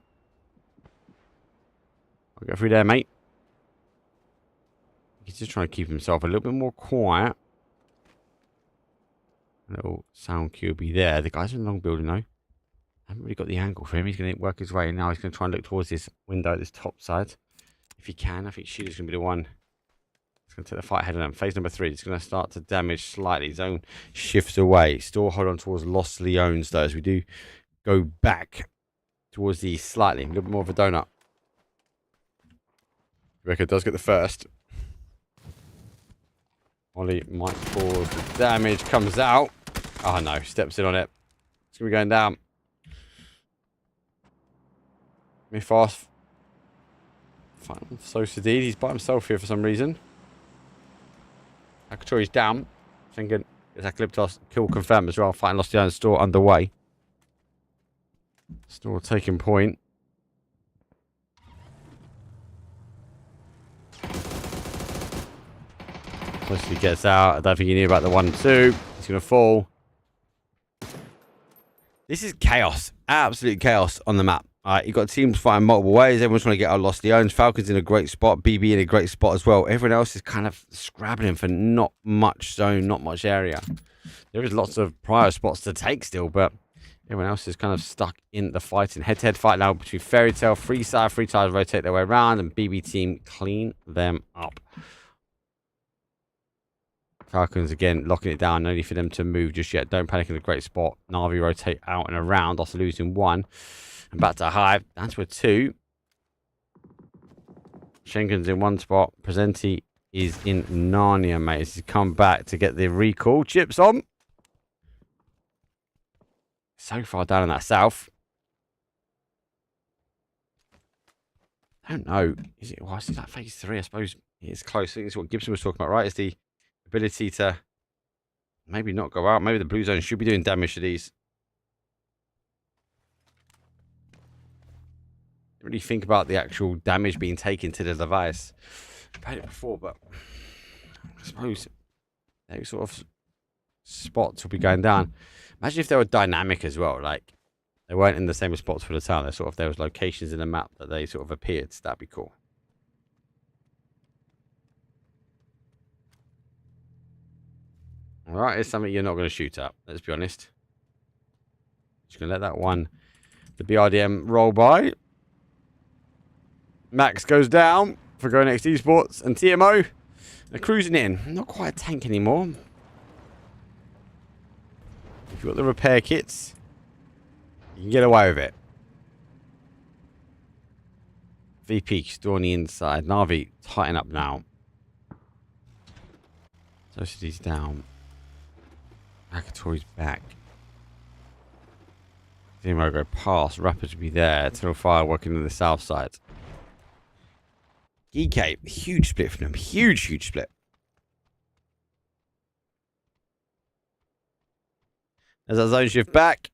I'll go through there, mate. He's just trying to keep himself a little bit more quiet. A little sound cue will be there. The guy's in the long building though. I haven't really got the angle for him. He's going to work his way. Now he's going to try and look towards this window, this top side. If he can, I think Sheila's going to be the one. He's going to take the fight ahead of them. Phase number 3. It's going to start to damage slightly. Zone shifts away. Still hold on towards Los Leones though, as we do go back towards the slightly. A little bit more of a donut. Rebecca does get the first. Ollie might cause the damage. Comes out. Oh no, steps in on it. It's going to be going down. Me fast. So Sadid, he's by himself here for some reason. Akatori's down. Thinking Ecliptos kill confirmed as well. Fighting Lost the store underway. Store taking point. Mostly gets out. I don't think he knew about the 1-2. He's going to fall. This is chaos. Absolute chaos on the map. You've got teams fighting multiple ways. Everyone's trying to get out Lost Leones. Falcons in a great spot. BB in a great spot as well. Everyone else is kind of scrabbling for not much zone, not much area. There is lots of prior spots to take still, but everyone else is kind of stuck in the fighting. Head-to-head fight now between Fairy Tail, Free Tires rotate their way around, and BB team clean them up. Falcons again locking it down. No need for them to move just yet. Don't panic in a great spot. Navi rotate out and around after losing 1. And back to a hive. Down to a 2. Schengen's in one spot. Presenti is in Narnia, mate. He's come back to get the recall. Chips on. So far down in that south. I don't know. Is it? Well, is that phase 3? I suppose it's close. I think it's what Gibson was talking about, right? Is the ability to maybe not go out. Maybe the blue zone should be doing damage to these. Really think about the actual damage being taken to the device. I've played it before, but I suppose those sort of spots will be going down. Imagine if they were dynamic as well, like they weren't in the same spots for the town. They sort of, there was locations in the map that they sort of appeared. That'd be cool. All right, it's something you're not going to shoot at. Let's be honest. Just going to let that one, the BRDM, roll by. Max goes down for Go Next Esports, and TMO, they're cruising in. Not quite a tank anymore. If you've got the repair kits, you can get away with it. VP still on the inside. Navi, tighten up now. Society's down. Akatori's back. TMO go past. Rapid to be there. Eternal Fire working on the south side. GK, huge split from them. Huge split. As that zone shift back.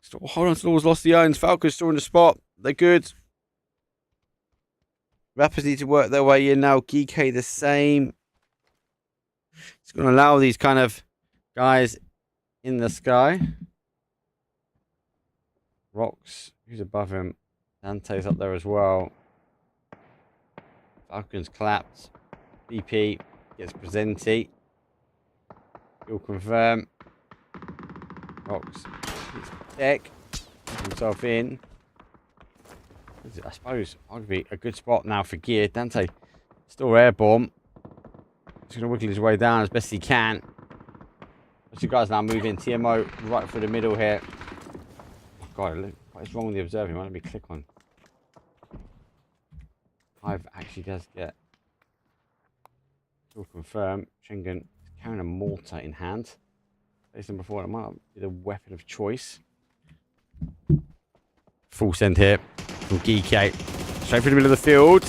Still, hold on, Snow's lost the owns. Falcons still in the spot. They're good. Rappers need to work their way in now. GK the same. It's going to allow these kind of guys in the sky. Rocks, who's above him? Dante's up there as well. Falcons clapped. BP gets Presenti. He'll confirm. Rocks. Deck. Himself in. I suppose arguably a good spot now for Gear. Dante still airborne. He's going to wiggle his way down as best he can. As you guys now move in. TMO right through the middle here. Oh God, look, what is wrong with the observing? Why don't we click on? Hive actually does get. Still confirm. Schengen is carrying a mortar in hand. Based on before, it might not be the weapon of choice. Full send here from GK. Straight through the middle of the field.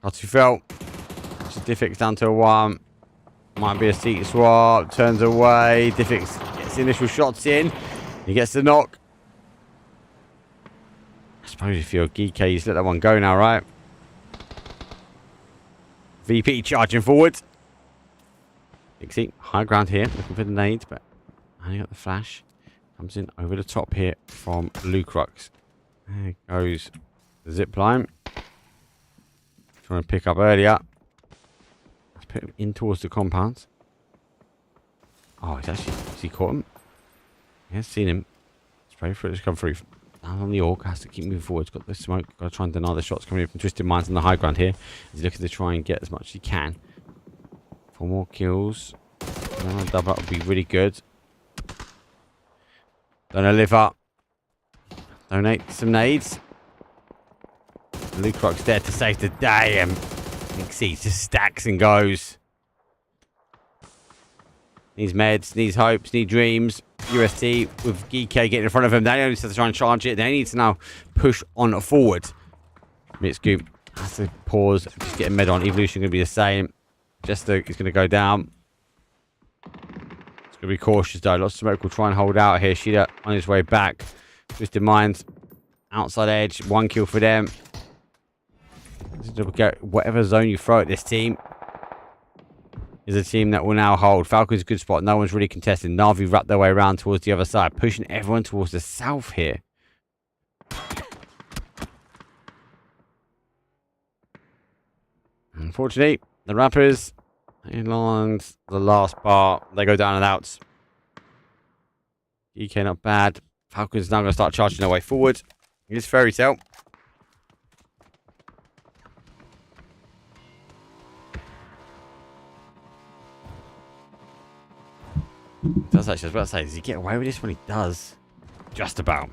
Not too felt. Diffix down to a 1. Might be a seat swap. Turns away. Diffix gets the initial shots in. He gets the knock. I suppose if you're GK, you just let that one go now, right? VP charging forward. Dixie, high ground here. Looking for the nades, but only got the flash. Comes in over the top here from Lucrux. There goes the zip line. Trying to pick up earlier. Let's put him in towards the compound. Oh, he's actually... Has he caught him? He has seen him. Spray for it to come through. Down on the orc. Has to keep moving forward. He's got the smoke. Got to try and deny the shots coming in from Twisted Minds on the high ground here. He's looking to try and get as much as he can. 4 more kills. Double up would be really good. Gonna live up. Donate some nades. Lucrux there to save the day, and Nixie just stacks and goes. Needs meds, needs hopes, needs dreams. UST with GK getting in front of him. They only have to try and charge it. They need to now push on forward. Mitscoop has to pause. Just get a med on. Evolution going to be the same. Jester is going to go down. It's going to be cautious though. Lots of smoke will try and hold out here. Shida on his way back. Twisted Minds. Outside edge. 1 kill for them. Whatever zone you throw at this team is a team that will now hold. Falcons good spot. No one's really contesting. Na'Vi wrap their way around towards the other side. Pushing everyone towards the south here. Unfortunately, the Rappers in lines the last bar. They go down and out. EK not bad. Falcons now going to start charging their way forward. Here's Fairy Tale. Does actually, I was about to say, does he get away with this when he does? Just about.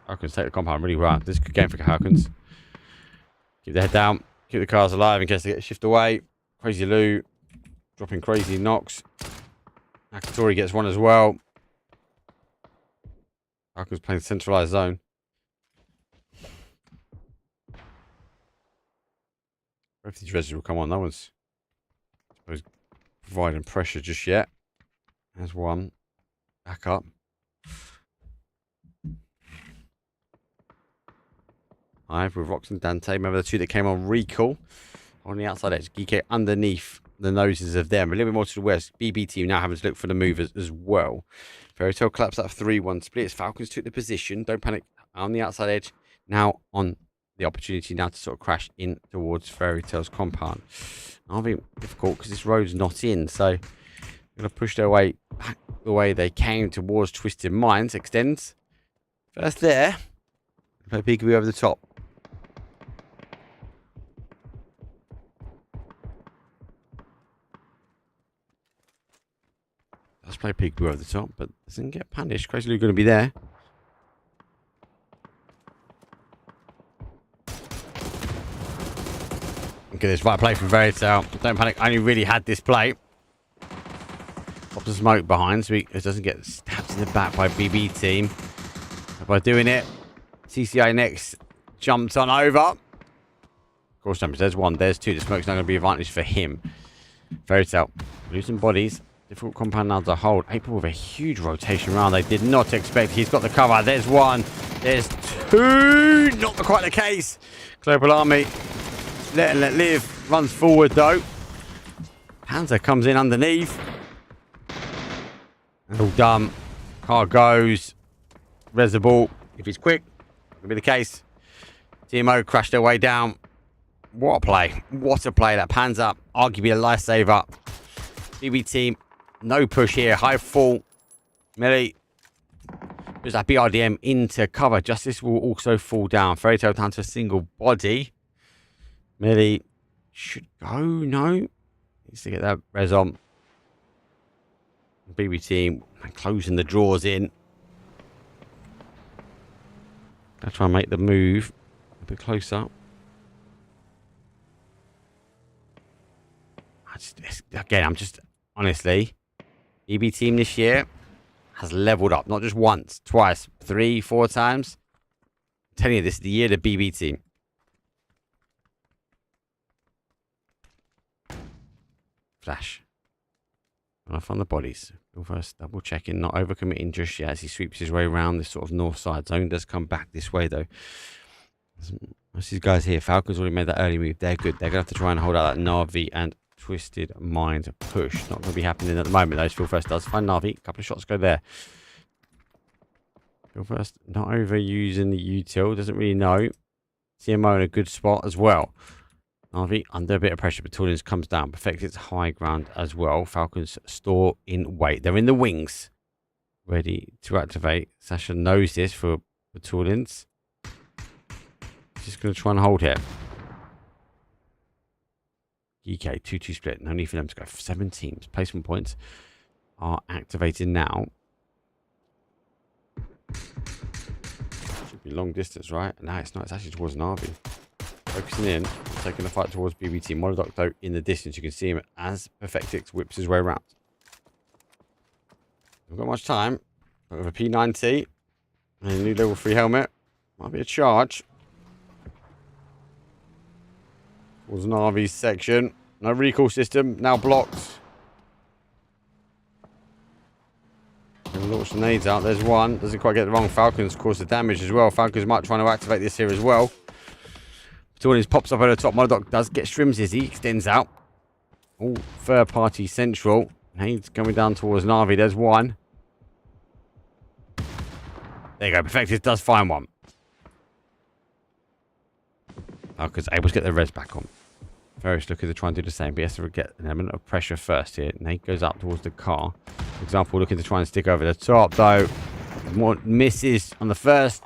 Falcons take the compound really well. This is a good game for Falcons. Keep their head down. Keep the cars alive in case they get shift away. Crazy Lou. Dropping crazy knocks. Akatori gets one as well. Falcons playing centralized zone. Both these reses will come on. No one's, I suppose, providing pressure just yet. There's one. Back up. Hive with Rox and Dante. Remember the two that came on recall on the outside edge. GK underneath the noses of them. A little bit more to the west. BB team now having to look for the movers as well. Fairy Tale collapsed that 3-1 splits. Falcons took the position. Don't panic on the outside edge. Now on the opportunity now to sort of crash in towards Fairy Tale's compound. I'll be difficult because this road's not in. So they're going to push their way back the way they came towards Twisted Minds. Extends. First there. Play Pubg over the top. Let's play Pubg over the top, but doesn't get punished. Crazy Lou going to be there. Look at this right play from Fairy Tale. Don't panic. I only really had this play. Pops the smoke behind so it doesn't get stabbed in the back by BB team. By doing it, CCI next. jumped on over. Of course, there's one, there's two. The smoke's not going to be an advantage for him. Fairy Tale losing bodies. Difficult compound now to hold. April with a huge rotation around. They did not expect. He's got the cover. There's one. There's two. Not quite the case. Global Army. Let live. Runs forward though. Panzer comes in underneath. All done. Car goes. Reservoir. If he's quick, that'll be the case. TMO crashed their way down. What a play. What a play. That Panzer, arguably a lifesaver. BB team, no push here. High fall. Melee. There's that BRDM into cover. Justice will also fall down. Fairy Tale down to a single body. Melee should go. No. Needs to get that res on. BB team closing the drawers in. Gonna try and make the move a bit closer. I'm just honestly, EB team this year has leveled up, not just once, twice, 3, 4 times. I'm telling you, this is the year of the BB team. Flash. And I found the bodies. First, double checking, not overcommitting just yet as he sweeps his way around this sort of north side zone. Does come back this way though. Most these guys here, Falcons already made that early move. They're good. They're gonna have to try and hold out that Navi and Twisted Mind push. Not going to be happening at the moment though. Phil First does find Navi. A couple of shots go there. Phil First not overusing the util. Doesn't really know. CMO in a good spot as well. Navi under a bit of pressure. Battalions comes down. Perfect its high ground as well. Falcons store in wait. They're in the wings. Ready to activate. Sasha knows this for Battalions. Just going to try and hold here. EK 2-2 split. No need for them to go. 7 teams. Placement points are activated now. Should be long distance, right? No, it's not. It's actually towards Navi. Focusing in. Taking the fight towards BBT. Monodoc, though, in the distance. You can see him as Perfectix whips his way around. We've got much time. With a P90 and a new level 3 helmet. Might be a charge. Was Navi's section. No recall system. Now blocked. Launch the nades out. There's one. Doesn't quite get the wrong. Falcons cause the damage as well. Falcons might try to activate this here as well. Battalions pops up over the top. Monodoc does get Scrims. He extends out. Oh, third party central. Nades coming down towards Navi. There's one. There you go. Perfectus does find one. Falcons able to get the res back on. Ferris looking to try and do the same, but he has to get an element of pressure first here. Nate goes up towards the car. For example, looking to try and stick over the top, though. More misses on the first.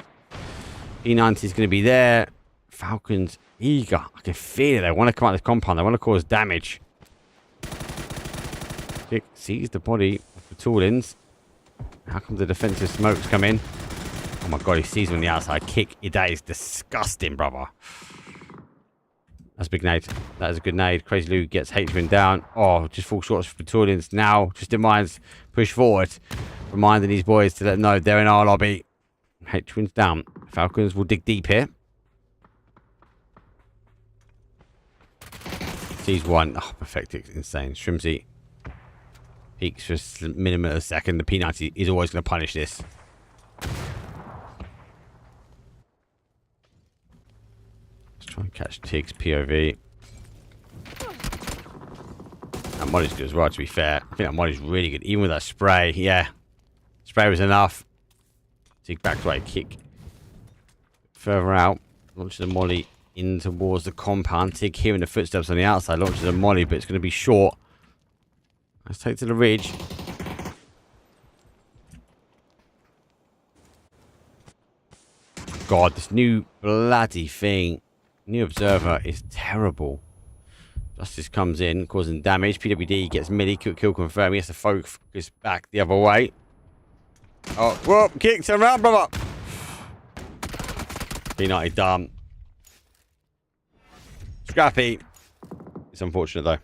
E90 is going to be there. Falcons eager. I can feel it. They want to come out of the compound. They want to cause damage. Kick sees the body of the Battalions. How come the defensive smokes come in? Oh my god, he sees him on the outside. Kick. That is disgusting, brother. That's a big nade. That is a good nade. Crazy Lou gets H-Win down. Oh, just full shots for Battalions. Now, just in minds, push forward. Reminding these boys to let them know they're in our lobby. H-Win's down. Falcons will dig deep here. Sees one. Oh, perfect. It's insane. Shrimsy peaks for a minimum of a second. The P90 is always going to punish this. Try and catch Tig's POV. That mod is good as well, to be fair. I think that mod is really good. Even with that spray, yeah. Spray was enough. Tig back away, kick. Further out. Launches a molly in towards the compound. Tig hearing the footsteps on the outside. Launches a molly, but it's going to be short. Let's take to the ridge. God, this new bloody thing. New observer is terrible. Justice comes in, causing damage. PWD gets Millie. Kill confirmed. He has to focus back the other way. Oh, whoa, kick, turn around, brother. P90 done. Scrappy. It's unfortunate, though.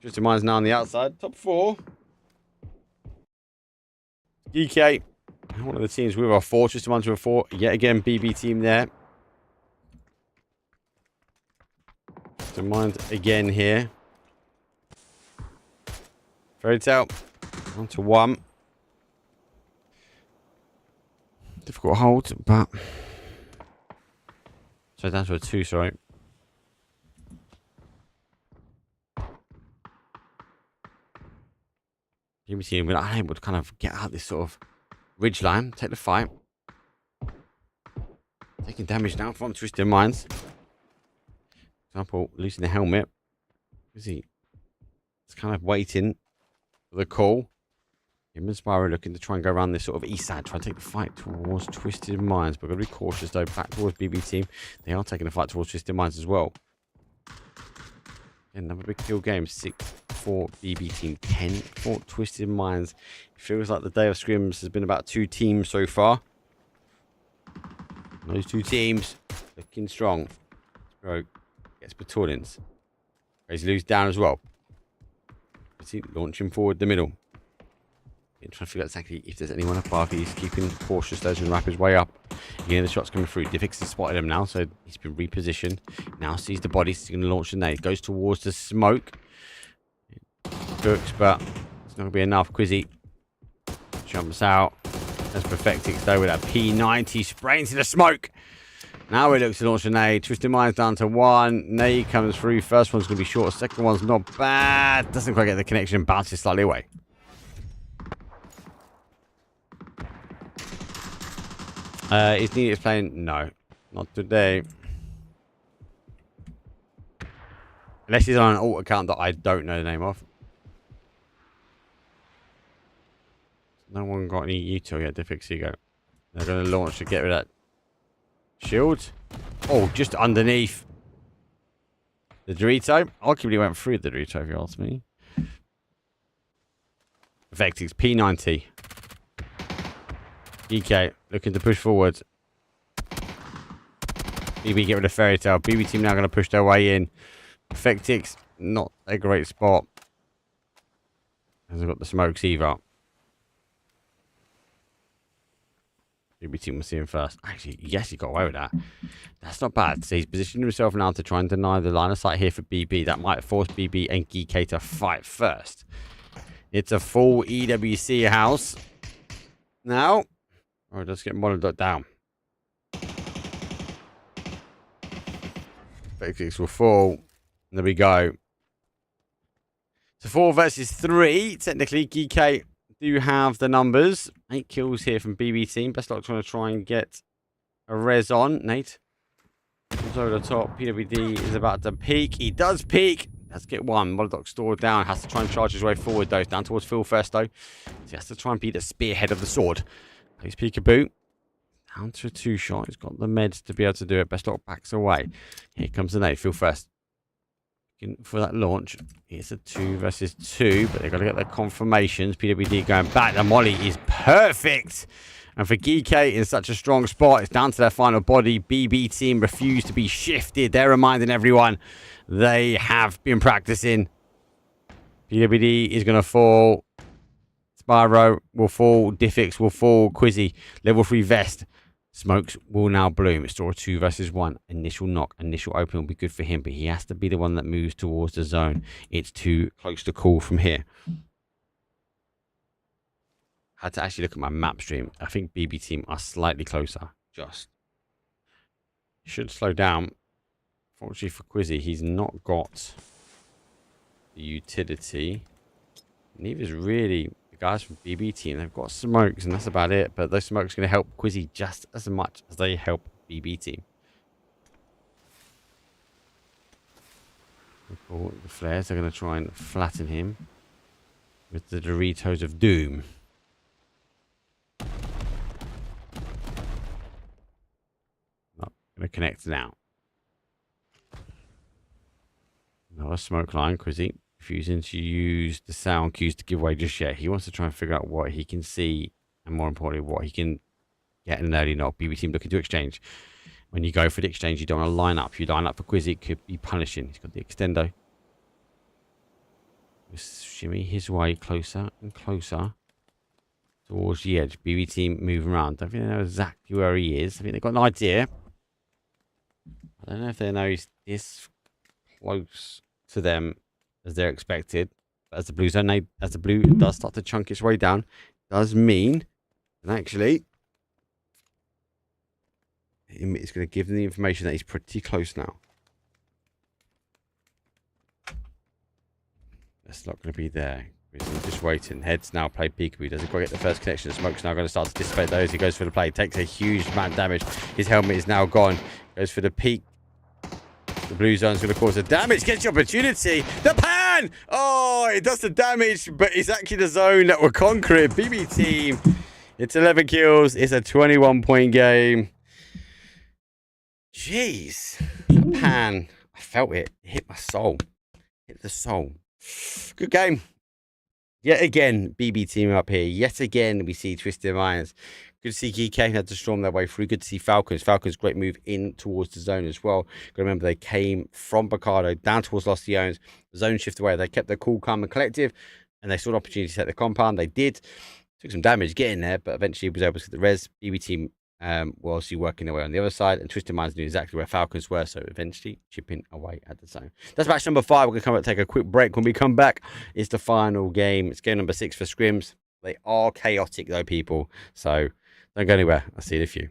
Just reminds now on the outside. Top 4. GK. One of the teams with our 4, just the ones with a 4. Yet again, BB team there. So mind again here. Fairy tale. 1 to 1. Difficult hold, but. So down to a 2, sorry. BB team were unable to kind of get out this sort of ridge line, take the fight. Taking damage now from Twisted Minds. For example, losing the helmet. Is he? It's kind of waiting for the call. Him and Spyro looking to try and go around this sort of east side, try and take the fight towards Twisted Minds. But got to be cautious though. Back towards BB team. They are taking the fight towards Twisted Minds as well. And another big kill game. 6 for BB team, 10 for Twisted Minds. It feels like the day of scrims has been about 2 teams so far. Those 2 teams looking strong. Spyro gets Battalions. Crazy Lou's down as well. Launching forward the middle. Trying to figure out exactly if there's anyone above. He's keeping cautious. Those and wrap his way up. Again, the shots coming through. Diffix has spotted him now, so he's been repositioned. Now sees the bodies. He's going to launch the nade. Goes towards the smoke. Cooks, but it's not going to be enough. Quizzy jumps out. As Perfectix though with that P90 spray into the smoke. Now he looks to launch a nade. Twisted Minds down to 1. Nade comes through. First one's going to be short. Second one's not bad. Doesn't quite get the connection. Bounces slightly away. Is Needed playing? No, not today. Unless he's on an alt account that I don't know the name of. No one got any util yet. Diffix Ego. They're going to launch to get rid of that shield. Oh, just underneath the Dorito. Arguably went through the Dorito if you ask me. Vectix P90. EK looking to push forward. BB get rid of Fairy Tale. BB team now going to push their way in. Vectix, not a great spot. Hasn't got the smokes either. BB team will see him first. Actually, yes, he got away with that. That's not bad. So he's positioned himself now to try and deny the line of sight here for BB. That might force BB and GK to fight first. It's a full EWC house. Now, oh, let's get Monodot down. Vectix will fall. There we go. So 4 versus 3. Technically, GK do have the numbers. 8 kills here from BB team. Best luck trying to try and get a res on. Nate comes over the top. PWD is about to peek. He does peek. Let's get one. Monodot stored down. Has to try and charge his way forward though. Down towards Phil first though. So he has to try and be the spearhead of the sword. Plays peekaboo. Down to a 2-shot. He's got the meds to be able to do it. Best luck backs away. Here comes the nade. Phil first. For that launch, it's a 2 versus 2, but they've got to get their confirmations. PWD going back. The molly is perfect. And for GK in such a strong spot, it's down to their final body. BB team refuse to be shifted. They're reminding everyone they have been practicing. PWD is going to fall. Spyro will fall. Diffix will fall. Quizzy, level 3 vest. Smokes will now bloom. It's still a 2 versus 1. Initial knock, initial open will be good for him, but he has to be the one that moves towards the zone. It's too close to call from here. Had to actually look at my map stream. I think BB team are slightly closer. Just should slow down. Fortunately for Quizzy, he's not got the utility. Neither's really the guys from BB team. They've got smokes, and that's about it. But those smokes are going to help Quizzy just as much as they help BB team. The flares are going to try and flatten him with the Doritos of Doom. Not going to connect now. Another smoke line, Quizzy refusing to use the sound cues to give away just yet. He wants to try and figure out what he can see, and more importantly, what he can get in an early knock. BB team looking to exchange. When you go for the exchange, you don't want to line up. If you line up for Quizzy, it could be punishing. He's got the extendo. Just shimmy his way closer and closer towards the edge. BB team moving around. Don't think they know exactly where he is. I think they've got an idea. I don't know if they know he's this close to them as they're expected. But as the blue does start to chunk its way down, does mean that actually it's going to give them the information that he's pretty close now. That's not going to be there. He's just waiting. Heads now play peekaboo. Doesn't quite get the first connection. Smoke's now going to start to dissipate those. He goes for the play. Takes a huge amount of damage. His helmet is now gone. Goes for the peek. The blue zone's going to cause the damage. Gets the opportunity. The pan! Oh, it does the damage, but it's actually the zone that will conquer it. BB team. It's 11 kills. It's a 21-point game. Jeez. The pan. I felt it. It hit my soul. Hit the soul. Good game. Yet again, BB team up here. Yet again, we see Twisted Minds. Good to see GK had to storm their way through. Good to see Falcons. Falcons, great move in towards the zone as well. Got to remember, they came from Bacado down towards Los Leones. The zone shift away. They kept their cool, calm, and collective, and they saw an opportunity to set the compound. They did. Took some damage getting there, but eventually was able to get the res. BB team were obviously working their way on the other side, and Twisted Minds knew exactly where Falcons were, so eventually chipping away at the zone. That's match number 5. We're going to come back, take a quick break. When we come back, it's the final game. It's game number 6 for Scrims. They are chaotic, though, people, so don't go anywhere. I'll see you in a few.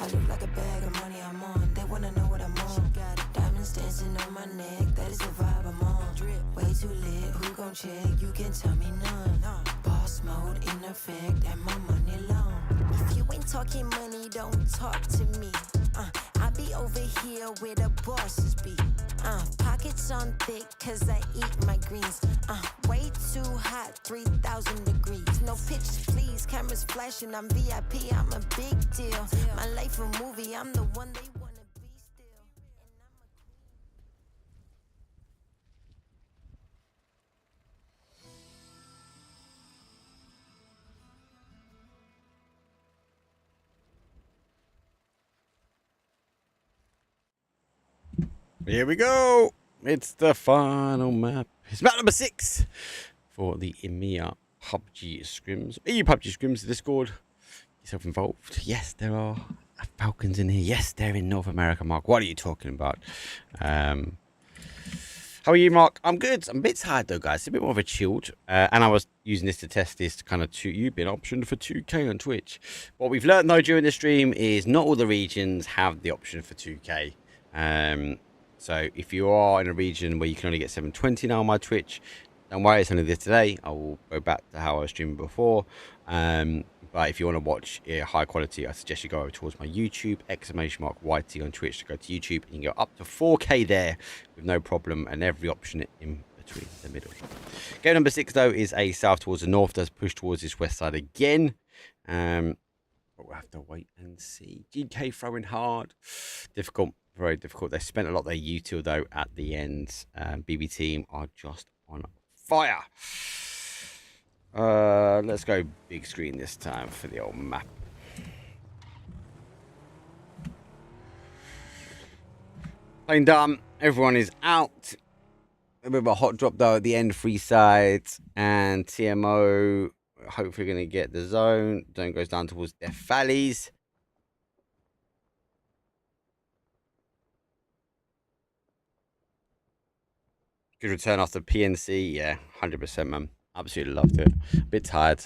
I look like a bag of money I'm on. They wanna know what I'm on. Got it. Diamonds dancing on my neck. That is the vibe I'm on. Drip. Way too lit. Who gon' check? You can tell me none. Boss mode in effect. And my money long. If you ain't talking money, don't talk to me. I be over here where the bosses be. Pockets on thick, cause I eat my greens. Way too hot, 3,000 degrees. No pictures, please. Cameras flashing, I'm VIP, I'm a big deal. My life a movie, I'm the one they wanna be still. Here we go. It's the final map. It's map number 6 for the Emea Pubg Scrims. Are you Pubg Scrims Discord? Get yourself involved. Yes, there are Falcons in here. Yes, they're in North America, Mark. What are you talking about? How are you, Mark? I'm good. I'm a bit tired though, guys. It's a bit more of a chilled. And I was using this to test this to kind of you've been optioned for 2K on Twitch. What we've learned though during the stream is not all the regions have the option for 2K. So if you are in a region where you can only get 720 now on my Twitch, don't worry, it's only this today. I will go back to how I was streaming before. But if you want to watch high quality, I suggest you go over towards my YouTube, !YT on Twitch to go to YouTube. And you can go up to 4K there with no problem, and every option in between the middle. Game number 6, though, is a south towards the north. Does push towards this west side again. But we'll have to wait and see. GK throwing hard. Difficult. Very difficult. They spent a lot of their util though at the end. BB team are just on fire. Let's go big screen this time for the old map. Playing dumb. Everyone is out. A bit of a hot drop though at the end, free sides, and TMO hopefully going to get the zone. Zone goes down towards Death Valleys. Good return after PNC. Yeah, 100%, man. Absolutely loved it. A bit tired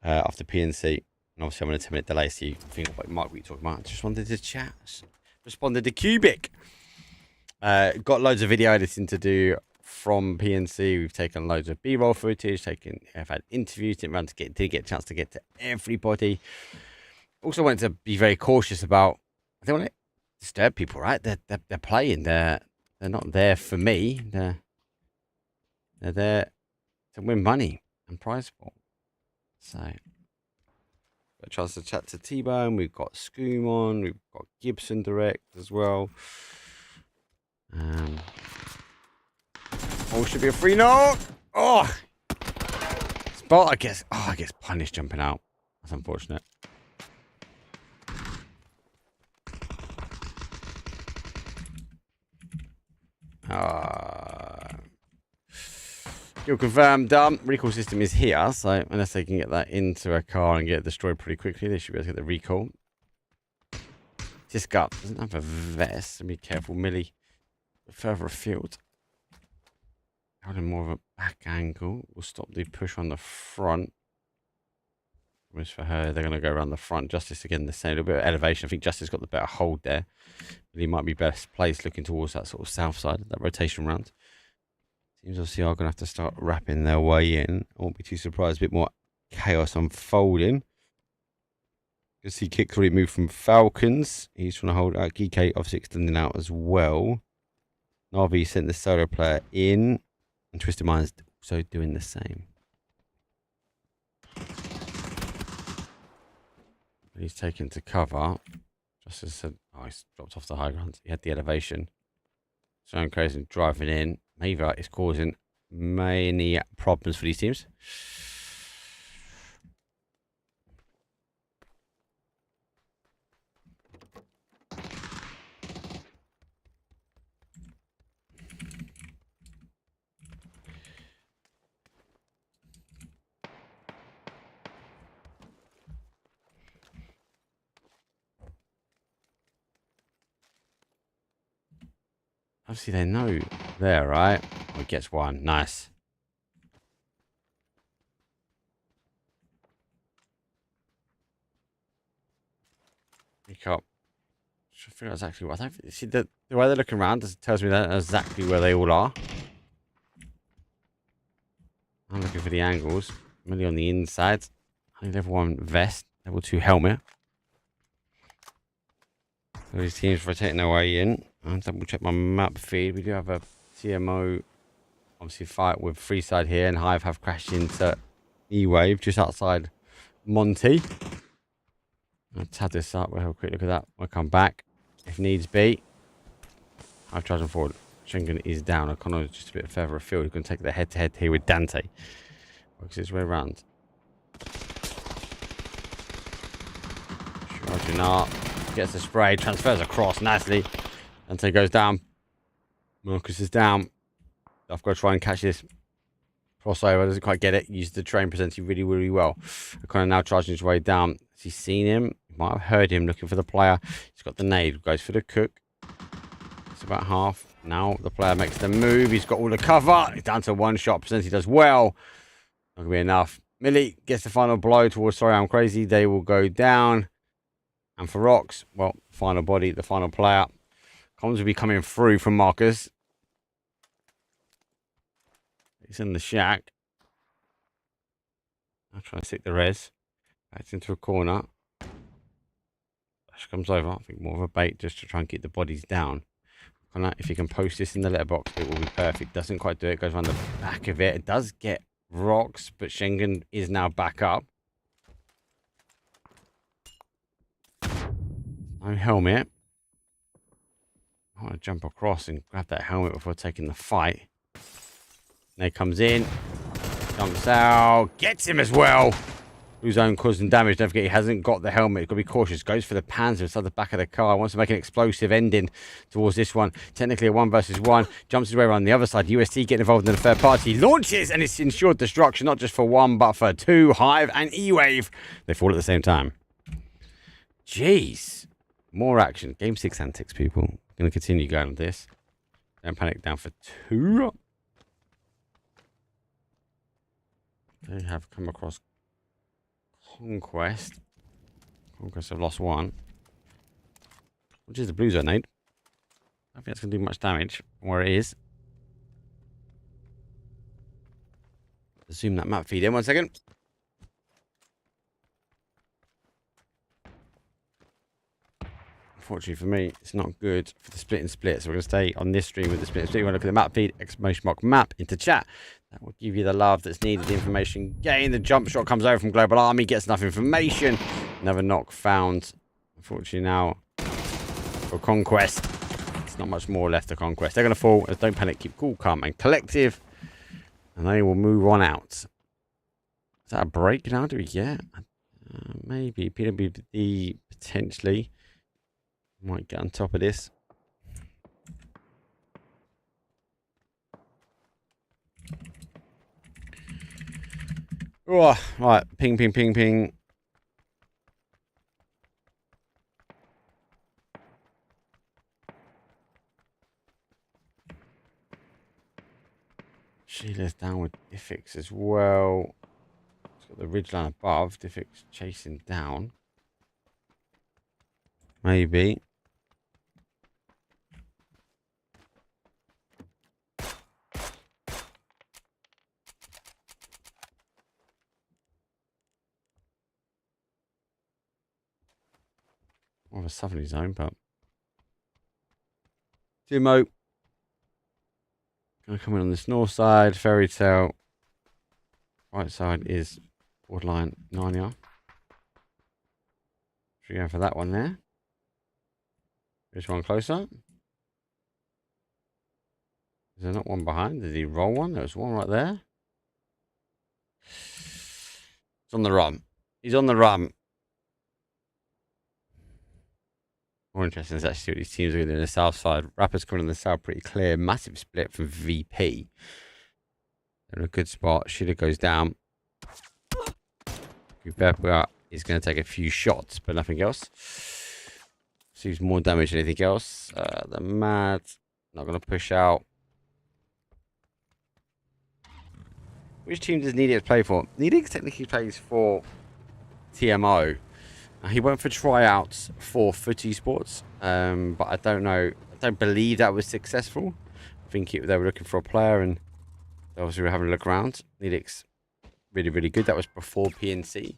after PNC. And obviously, I'm on a 10-minute delay, so you think what Mark we talking about. Just wanted to chat. Responded to Cubic. Got loads of video editing to do from PNC. We've taken loads of B-roll footage. I've had interviews. Didn't get a chance to get to everybody. Also wanted to be very cautious about. I don't want to disturb people, right? They're playing. They're not there for me. They're there to win money and prize pool. So, got a chance to chat to T-Bone. We've got Scoom on. We've got Gibson direct as well. Oh, should be a free knock. Oh, spot. I guess punished jumping out. That's unfortunate. You'll confirm, recall system is here, so unless they can get that into a car and get it destroyed pretty quickly, they should be able to get the recall. Tiscup doesn't have a vest, so be careful, Millie. Further afield. Holding more of a back angle. We'll stop the push on the front. Whereas for her, they're going to go around the front. Justice again, the same. A little bit of elevation. I think Justice got the better hold there. But he might be best placed looking towards that sort of south side, that rotation round. Teams obviously are going to have to start wrapping their way in. I won't be too surprised. A bit more chaos unfolding. You can see Kick's already moved from Falcons. He's trying to hold out. GK obviously extending out as well. Navi sent the solo player in. And Twisted Mind's also doing the same. He's taken to cover. Justice said, oh, he's dropped off the high ground. He had the elevation. So crazy driving in. Mava is causing many problems for these teams. Obviously, they know there, right? Oh, he gets one. Nice. Pick up. Should figure out exactly what. I don't see the way they're looking around tells me that exactly where they all are. I'm looking for the angles. Mainly on the inside. I need level 1 vest, level 2 helmet. So these teams rotating their way in. I'll double check my map feed. We do have a TMO, obviously, fight with Freeside here, and Hive have crashed into E-Wave just outside Monty. I'll tab this up. We'll have a quick look at that. We'll come back if needs be. I've charged forward. Schengen is down. O'Connor just a bit further afield. He's going to take the head-to-head here with Dante. Works his way around. Charging up. Gets the spray. Transfers across nicely. Dante goes down. Marcus is down. I've got to try and catch this crossover. Doesn't quite get it. Uses the train presenting really, really well. O'Connor now charging his way down. Has he seen him? He might have heard him looking for the player. He's got the nade. Goes for the cook. It's about half. Now the player makes the move. He's got all the cover. He's down to one shot. Presenti does well. Not going to be enough. Millie gets the final blow towards Sorry I'm Crazy. They will go down. And for Rocks, well, final body, the final player. Comms will be coming through from Marcus. He's in the shack. I'll try to stick the res. Back into a corner. Flash comes over. I think more of a bait just to try and get the bodies down. If you can post this in the letterbox, it will be perfect. Doesn't quite do it. Goes around the back of it. It does get Rocks, but Schengen is now back up. No helmet. I want to jump across and grab that helmet before taking the fight. Nate comes in. Jumps out. Gets him as well. Whose own causing damage. Don't forget he hasn't got the helmet. He's got to be cautious. Goes for the Panzer inside the back of the car. Wants to make an explosive ending towards this one. Technically a 1 versus 1. Jumps his way around the other side. UST getting involved in the third party. Launches and it's ensured destruction. Not just for 1 but for 2. Hive and E-Wave. They fall at the same time. Jeez. More action. Game 6 antics, people. Going to continue going with this. Don't panic. Down for 2. They have come across Conquest. Conquest have lost 1. Which is the blue zone, Nate. I don't think that's going to do much damage from where it is. Zoom that map feed in 1 second. Unfortunately for me, it's not good for the split and split. So we're going to stay on this stream with the split and split. We're going to look at the map feed, exclamation mark map into chat. That will give you the love that's needed, the information gained. The jump shot comes over from Global Army, gets enough information. Another knock found. Unfortunately now for Conquest. There's not much more left to Conquest. They're going to fall. Don't panic, keep cool, calm and collective. And they will move on out. Is that a break now? Do we get? Maybe. PWD potentially. Might get on top of this. Oh, right. Ping, ping, ping, ping. Sheila's down with Diffix as well. It's got the ridgeline above. Diffix chasing down. Maybe. More of a southerly zone, but Timo gonna come in on this north side. Fairy Tale. Right side is borderline Narnia. Should we go for that one there? This one closer. Is there not one behind? Did he roll one? There was one right there. He's on the run. He's on the run. More interesting is actually what these teams are going to do on the south side. Rappers coming on the south pretty clear. Massive split from VP. They're in a good spot. Shida goes down. Pepper is going to take a few shots, but nothing else. Sees more damage than anything else. The Mad, not going to push out. Which team does Needix play for? Needix technically plays for TMO. He went for tryouts for Foot Esports, but I don't know. I don't believe that was successful. I think they were looking for a player, and they obviously were having a look around. Nidix, really, really good. That was before PNC.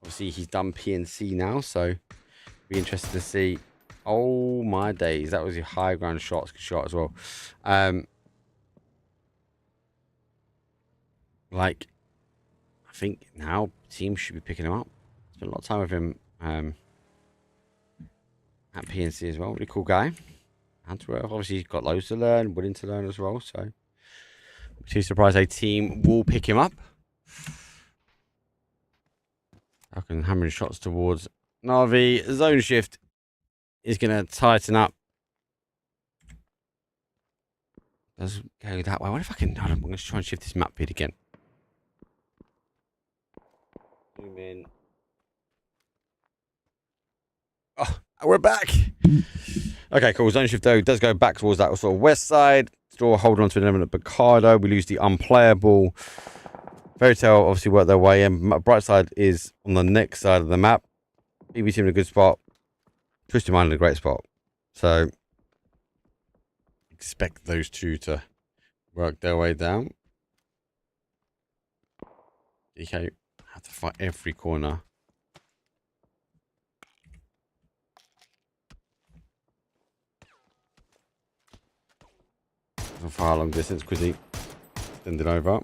Obviously, he's done PNC now, so be interested to see. Oh my days, that was a high ground shot as well. Like, I think now teams should be picking him up. Spent a lot of time with him at PNC as well. Really cool guy. Antwerp, obviously he's got loads to learn, willing to learn as well. So, too surprised a team will pick him up. Falcon hammering shots towards Navi. Zone shift is going to tighten up. Doesn't go that way. What if I can? I'm going to try and shift this map bit again. Zoom in. Oh, we're back. Okay, cool. Zone shift though does go back towards that sort of west side. Still holding on to an element of Picardo. We lose the unplayable. Fairy Tail obviously worked their way in. Bright side is on the next side of the map. BB team in a good spot. Twisted Mind in a great spot. So expect those two to work their way down. DK have to fight every corner. A far long distance, Quizzy extended over.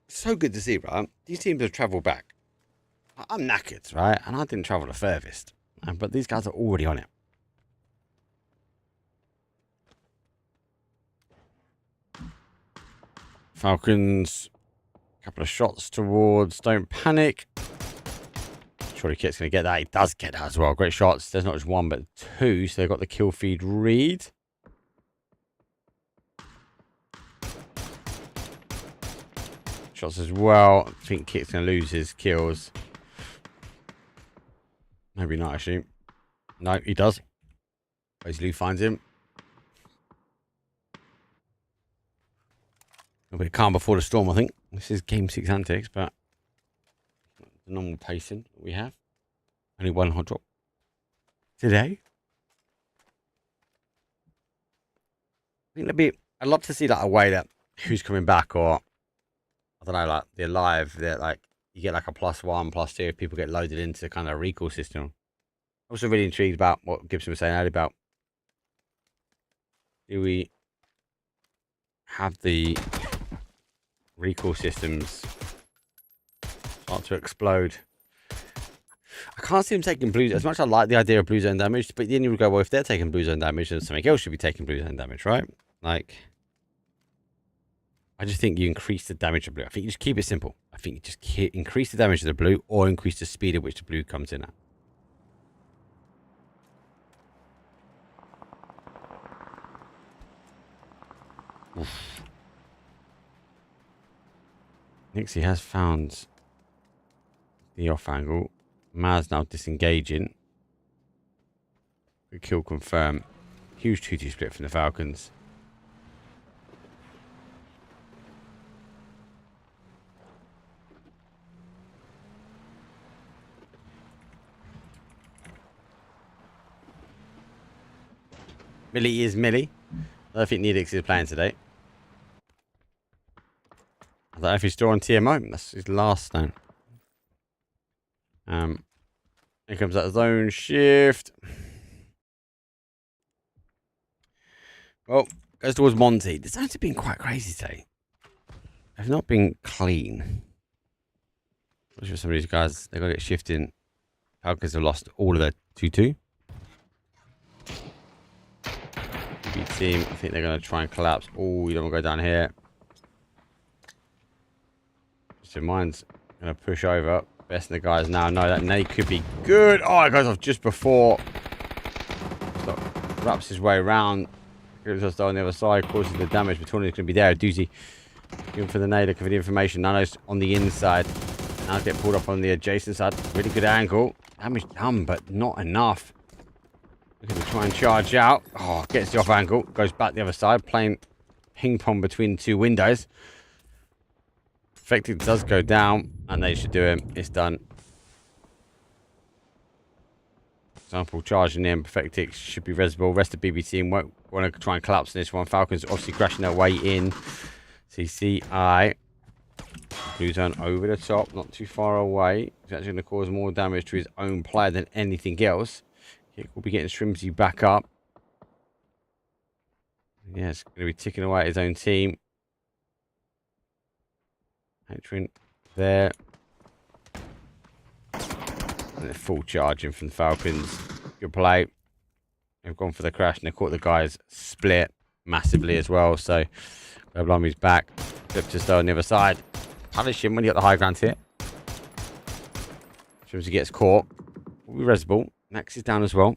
So good to see, right? These teams have travelled back. I'm knackered, right? And I didn't travel the furthest. But these guys are already on it. Falcons. Couple of shots towards Don't Panic. Surely Kit's going to get that. He does get that as well. Great shots. There's not just one, but two. So they've got the kill feed read. Shots as well. I think Kit's going to lose his kills. Maybe not, actually. No, he does. Basically finds him. A bit of calm before the storm, I think. This is game 6 antics, but the normal pacing that we have. Only one hot drop today. I think I'd love to see like a way that who's coming back, or I don't know, like they're live. They're like you get like a +1, +2 if people get loaded into kind of a recall system. I'm also really intrigued about what Gibson was saying earlier about do we have the recall systems start to explode. I can't see them taking blue. As much as I like the idea of blue zone damage, but then you would go, well, if they're taking blue zone damage, then something else should be taking blue zone damage, right? Like, I just think you increase the damage of blue. I think you just keep it simple. I think you just increase the damage of the blue or increase the speed at which the blue comes in at. Oof. Nixie has found the off angle. Maz now disengaging. Good kill confirmed. Huge 2-2 split from the Falcons. Millie is Millie. I don't think Nidix is playing today. I don't know if he's still on TMO. That's his last stone. Here comes that zone shift. Well, goes towards Monty. The zones have been quite crazy today. They've not been clean. I'm sure some of these guys, they've got to get shifting. Falcons have lost all of their 2-2. Team, I think they're going to try and collapse. Oh, you don't want to go down here. So mine's going to push over. Best of the guys now know that nade could be good. Oh, it goes off just before. So, wraps his way around. Just on the other side, causes the damage. But is going to be there. Doozy going for the nade, looking for the information. Nano's on the inside. Now get pulled up on the adjacent side. Really good angle. Damage done, but not enough. Looking to try and charge out. Oh, gets the off angle. Goes back the other side. Playing ping pong between the two windows. Effective does go down. And they should do him. It's done. Example charging in. Perfectix should be resible. Rest of BB team won't want to try and collapse in this one. Falcons obviously crashing their way in. CCI. Blue zone over the top. Not too far away. He's actually going to cause more damage to his own player than anything else. Kick will be getting Strimsy back up. Yeah, it's going to be ticking away at his own team. Entering there. And they're full charging from the Falcons. Good play. They've gone for the crash and they caught the guys split massively as well. So, Blamy's back. Flip to stay on the other side. Punish him when he got the high ground hit. Strimsy gets caught. Will be resible. Max is down as well.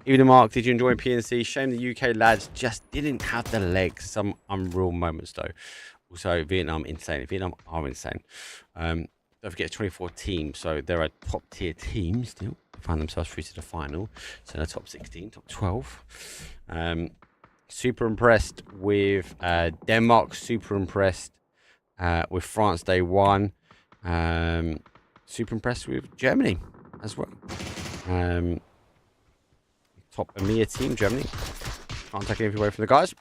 Even Mark, did you enjoy PNC? Shame the UK lads just didn't have the legs. Some unreal moments though. Also, Vietnam insane. Vietnam are insane. Don't forget it's 24 teams, so they're a top tier team still. They find themselves through to the final. So they're top 16, top 12. Super impressed with Denmark. Super impressed with France day one. Super impressed with Germany as well. Top Emea team, Germany. Can't take anything away from the guys.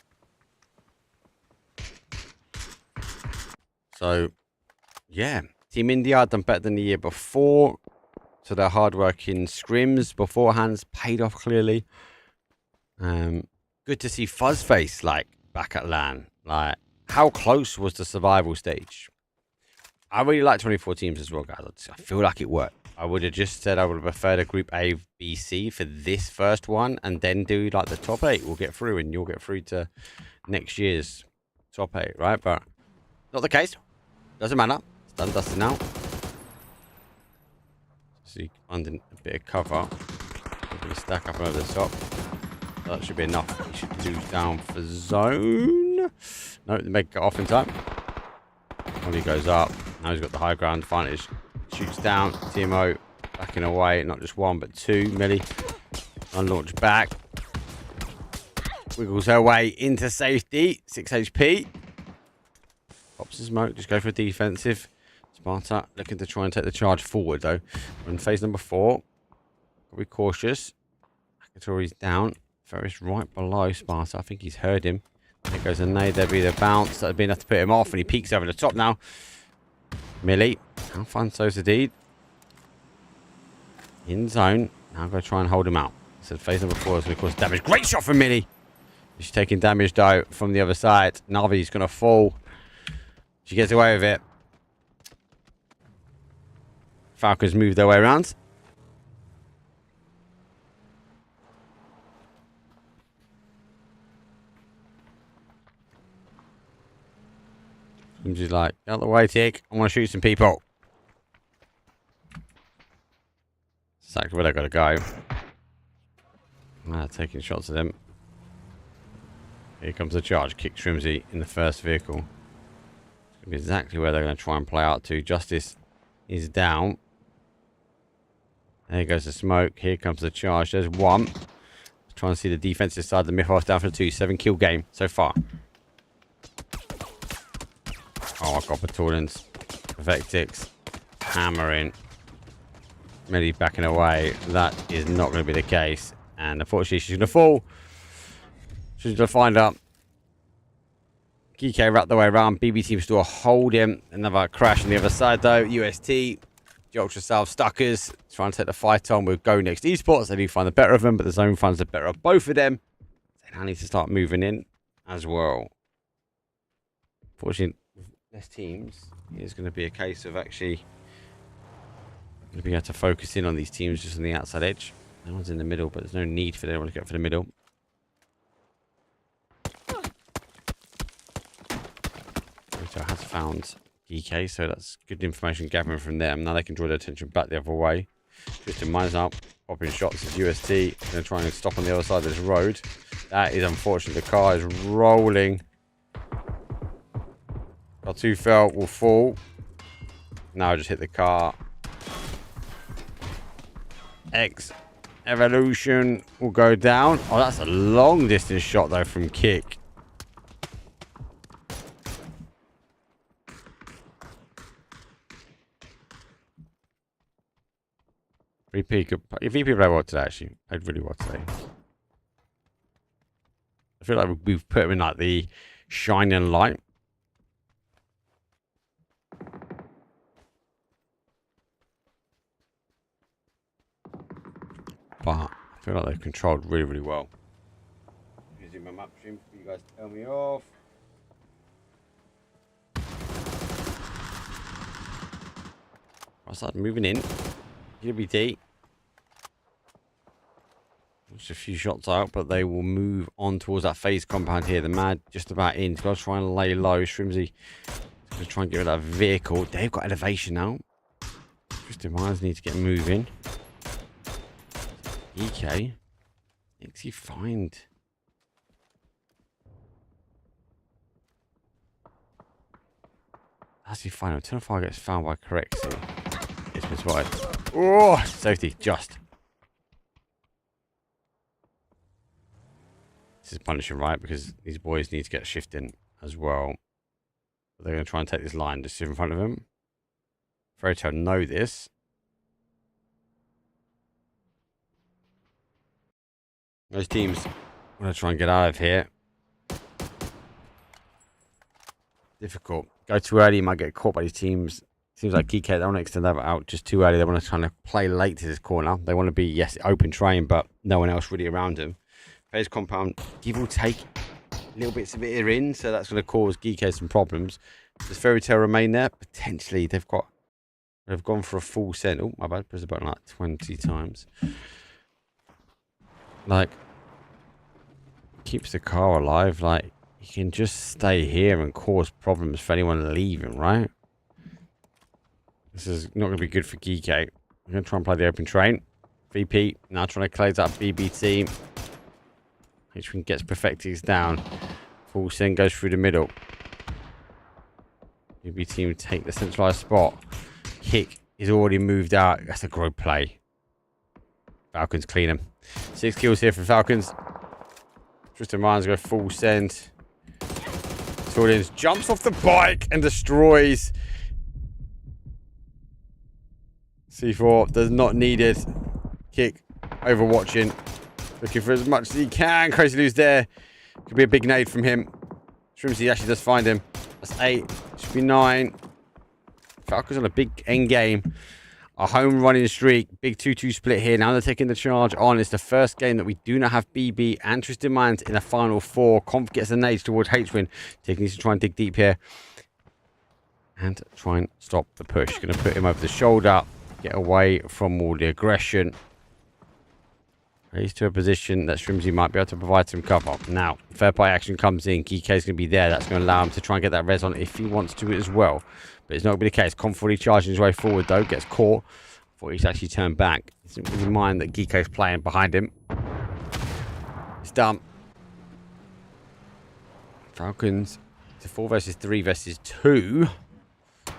So, yeah. Team India done better than the year before. So their hard work in scrims beforehand paid off clearly. Good to see Fuzzface back at LAN. How close was the survival stage? I really like 24 teams as well, guys. I feel like it worked. I would have just said I would have preferred a Group A, B, C for this first one, and then do the top 8. We'll get through, and you'll get through to next year's top 8, right? But not the case. Doesn't matter. It's done, dusted now. So you under a bit of cover. We're going to stack up over the top. That should be enough. We should do down for zone. No, they make it off in time. He goes up. Now he's got the high ground advantage. Shoots down. TMO backing away. Not just one, but two. Millie unlaunch back. Wiggles her way into safety. 6 HP. Pops the smoke. Just go for a defensive. Sparta looking to try and take the charge forward, though. We're in phase number 4. Be cautious. Akatori's down. Ferris right below Sparta. I think he's heard him. There goes a nade. There'll be the bounce. That'll be enough to put him off. And he peeks over the top now. Millie. How fun so's the deed. In zone. Now I'm going to try and hold him out. So phase number 4 is going to cause damage. Great shot from Millie. She's taking damage, though, from the other side. Navi's going to fall. She gets away with it. Falcons move their way around. I'm just like, out of the way, Tick. I want to shoot some people. Exactly where they got to go. Taking shots at them. Here comes the charge. Kick Strimsy in the first vehicle. It's going to be exactly where they're going to try and play out to. Justice is down. There goes the smoke. Here comes the charge. There's one. Trying to see the defensive side. The Mythos down for 2. 7-kill game so far. Oh, I got Batalion's Vectix hammering. Millie backing away. That is not going to be the case. And unfortunately, she's going to fall. She's going to find out. GK wrapped the way around. BB team still hold him. Another crash on the other side, though. UST, the Ultra South Stuckers, trying to take the fight on with Go Next Esports. They do find the better of them, but the zone finds the better of both of them. They now need to start moving in as well. Fortunately, less teams, it's going to be a case of actually going to be able to focus in on these teams just on the outside edge. No one's in the middle, but there's no need for anyone to go for the middle. Rito has found GK, so that's good information gathering from them. Now they can draw their attention back the other way. Twisting mines up, popping shots as UST. Going to try and stop on the other side of this road. That is unfortunate. The car is rolling. Car 2 fell, will fall. Now I just hit the car. Evolution will go down. Oh, that's a long distance shot though from Kick. VP could VP played well today actually. Played really well today. I feel like we've put him in like the shining light. But I feel like they've controlled really, really well. Using my map stream for you guys to tell me off. I start moving in. GBT. Just a few shots out, but they will move on towards that phase compound here. The Mad just about in. He's got to try and lay low. Shrimsy is going to try and get rid of that vehicle. They've got elevation now. Twisted Minds need to get moving. EK. Next he find. As he find him. Turn fire gets found by Correxy. It's miswide. Oh, safety, just. This is punishing, right? Because these boys need to get shifting as well. But they're going to try and take this line just in front of them. Fairy Tale know this. Those teams want to try and get out of here. Difficult. Go too early, you might get caught by these teams. Seems like GK, they want to extend that out just too early. They want to try to play late to this corner. They want to be, yes, open train, but no one else really around them. Phase compound, give or take little bits of it are in, so that's going to cause GK some problems. Does Fairy Tale remain there? Potentially. They've gone for a full send. Oh, my bad. Press the button like 20 times. Like, keeps the car alive. Like, you can just stay here and cause problems for anyone leaving, right? This is not going to be good for GK. I'm going to try and play the open train. VP now trying to close that BBT. H1 gets Perfecties down. Full send goes through the middle. BB team take the centralized spot. Kick is already moved out. That's a great play. Falcons clean him. 6 kills here for Falcons. Tristan Minds go full send. Tordins jumps off the bike and destroys. C4 does not need it. Kick overwatching. Looking for as much as he can. Crazy Lou's there. Could be a big nade from him. Shrimsy actually does find him. That's 8. Should be 9. Falcons on a big end game. A home running streak. Big 2-2 split here. Now they're taking the charge on. It's the first game that we do not have BB and Tristan Minds in the final 4. Conf gets the nades towards H-Win. Taking to try and dig deep here. And try and stop the push. Going to put him over the shoulder. Get away from all the aggression. He's to a position that Shrimsy might be able to provide some cover. Now, fair play action comes in. GK is going to be there. That's going to allow him to try and get that res on if he wants to as well. But it's not going to be the case. Conf fully charging his way forward, though. Gets caught. Thought he's actually turned back. He's in mind that GK is playing behind him. It's done. Falcons. It's a 4 versus 3 versus 2.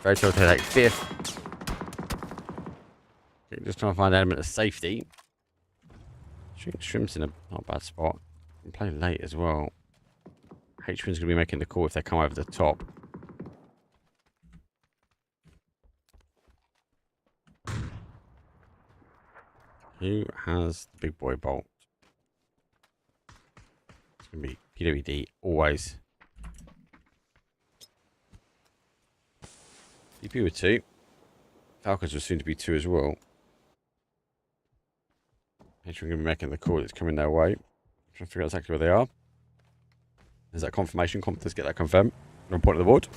Very tough to take 5th. Just trying to find an element of safety. Shrimp's in a not bad spot. Can play late as well. H-Win's going to be making the call if they come over the top. Who has the big boy bolt? It's going to be PWD always. DP with 2. Falcons will soon to be 2 as well. We're going to be making the call. It's coming their way. I'm trying to figure out exactly where they are. Is that confirmation? Let's get that confirmed. No point on the board.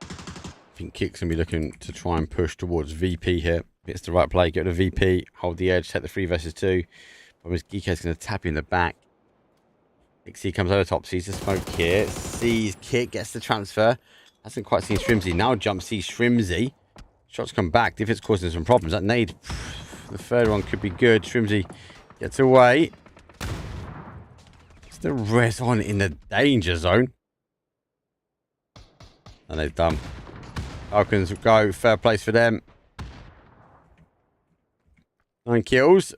I think Kick's going to be looking to try and push towards VP here. It's the right play. Get to VP. Hold the edge. Take the 3 versus 2. But Geeko's going to tap you in the back. XC comes over top, sees the smoke here, sees Kick, gets the transfer. Hasn't quite seen Shrimsy. Now jumps, sees Shrimsy. Shots come back. If it's causing some problems, that nade, the third one could be good. Shrimsy gets away. It's the res on in the danger zone. And they've done. Falcons will go. Fair place for them. 9 kills.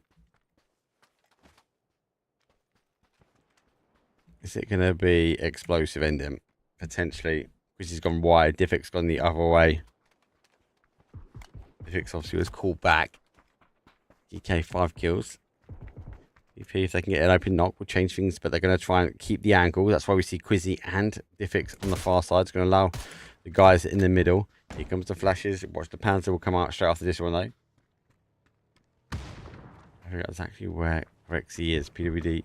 Is it going to be explosive ending? Potentially. Which has gone wide. Diffic's gone the other way. Diffix obviously was called back. DK 5 kills. VP, if they can get an open knock, will change things, but they're going to try and keep the angle. That's why we see Quizzy and Diffix on the far side. It's going to allow the guys in the middle. Here comes the flashes. Watch the Panzer will come out straight after this one, though. I think that's actually where Rexy is. PWD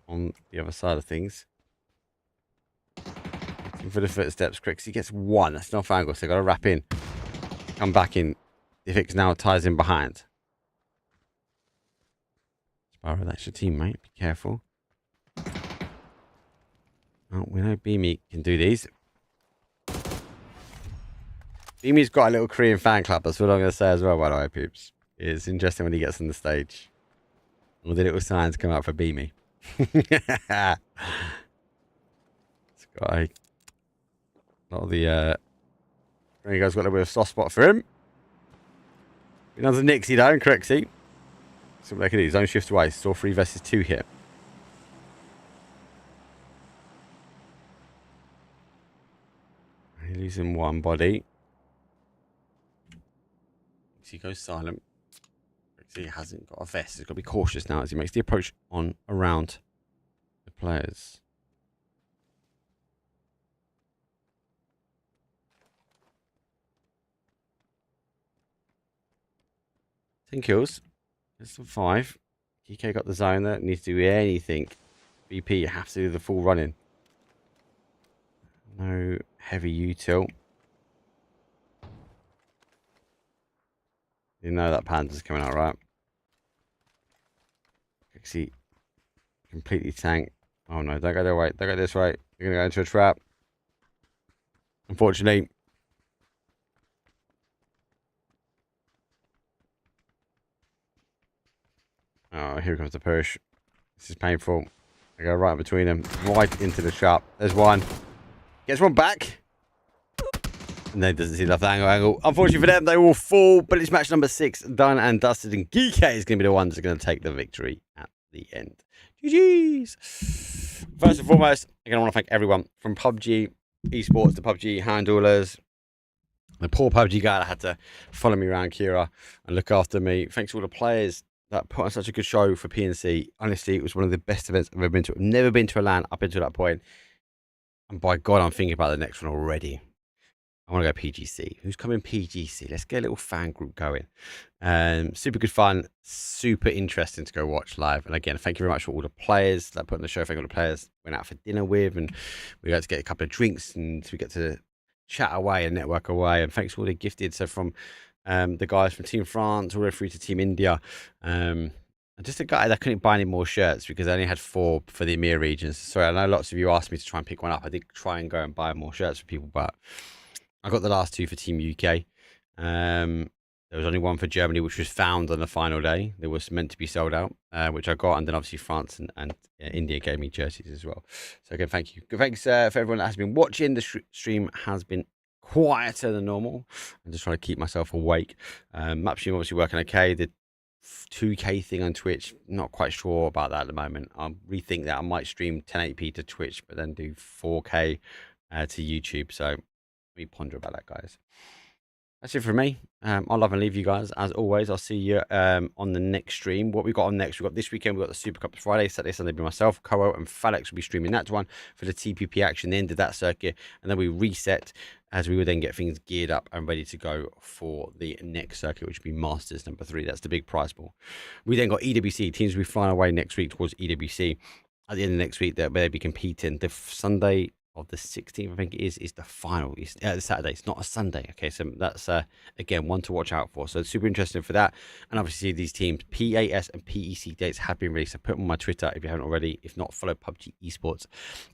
on the other side of things. Looking for the footsteps. Rexy gets 1. That's not angle, so they've got to wrap in. Come back in. Diffix now ties in behind. Sparrow, that's your teammate. Be careful. Oh, we know Beamy can do these. Beamy's got a little Korean fan club. That's what I'm going to say as well, by the way, peeps. It's interesting when he gets on the stage. All the little signs come out for Beamy. It's got a lot of the Korean guys got a little bit of a soft spot for him. Another Nixie though, and Crexy. So what they can do, zone shift away. Saw 3 versus 2 here. He's losing 1 body. He goes silent. He hasn't got a vest. He's got to be cautious now as he makes the approach on around the players. Ten kills. That's 5. DK got the zone there. Needs to do anything. BP, you have to do the full running. No heavy util. You know that Panzer's coming out, right? See, completely tank. Oh no, don't go that way. Don't go this way. You're going to go into a trap. Unfortunately. Oh, here comes the push. This is painful. I go right in between them. Right into the trap. There's 1. Gets 1 back. And then doesn't see the angle. Unfortunately for them, they will fall. But it's match number 6 done and dusted. And Geek is going to be the one that's going to take the victory at the end. GG's. First and foremost, again, I want to thank everyone from PUBG Esports, the PUBG handlers, the poor PUBG guy that had to follow me around, Kira, and look after me. Thanks to all the players that put on such a good show for PNC. Honestly, it was one of the best events I've ever been to. I've never been to a LAN up until that point. And by God, I'm thinking about the next one already. I want to go PGC. Who's coming PGC? Let's get a little fan group going. Super good fun. Super interesting to go watch live. And again, thank you very much for all the players that put on the show. Thank you all the players went out for dinner with. And we got to get a couple of drinks. And we get to chat away and network away. And thanks to all the gifted. So from the guys from Team France all the way through to Team India. And just a guy that couldn't buy any more shirts because I only had 4 for the EMEA regions. Sorry, I know lots of you asked me to try and pick one up. I did try and go and buy more shirts for people, but I got the last 2 for Team UK. There was only 1 for Germany, which was found on the final day. There was meant to be sold out, which I got. And then obviously France and India gave me jerseys as well. So again, thank you. Thanks for everyone that has been watching. The stream has been quieter than normal. I'm just trying to keep myself awake. Mapstream obviously working okay. The 2K thing on Twitch, not quite sure about that at the moment. I'll rethink that. I might stream 1080p to Twitch, but then do 4K to YouTube. So we ponder about that, guys. That's it for me. I'll love and leave you guys. As always, I'll see you on the next stream. What we've got on next, we've got this weekend, we've got the Super Cup Friday, Saturday, Sunday, be myself, Koa and Falex will be streaming that one for the TPP action, the end of that circuit, and then we reset as we would then get things geared up and ready to go for the next circuit, which would be Masters number 3. That's the big prize pool. We then got EWC. Teams will be flying away next week towards EWC. At the end of next week, they'll be competing. The Sunday of the 16th, I think it is the final. It's the Saturday. It's not a Sunday. Okay, so that's again one to watch out for. So it's super interesting for that. And obviously these teams, PAS and PEC dates have been released. I put them on my Twitter if you haven't already. If not, follow PUBG Esports.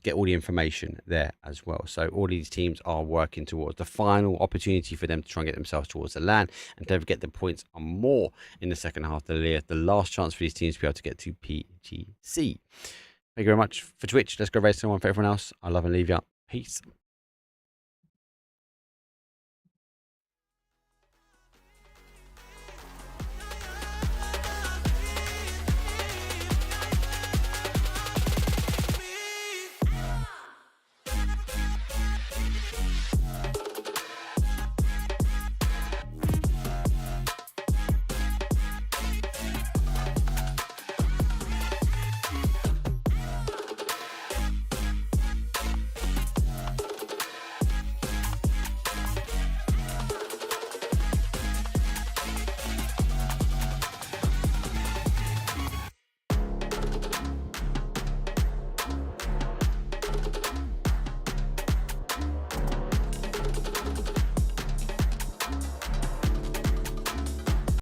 Get all the information there as well. So all these teams are working towards the final opportunity for them to try and get themselves towards the LAN. And don't forget the points are more in the second half of the year. The last chance for these teams to be able to get to PGC. Thank you very much for Twitch. Let's go race someone for everyone else. I love and leave you. Peace.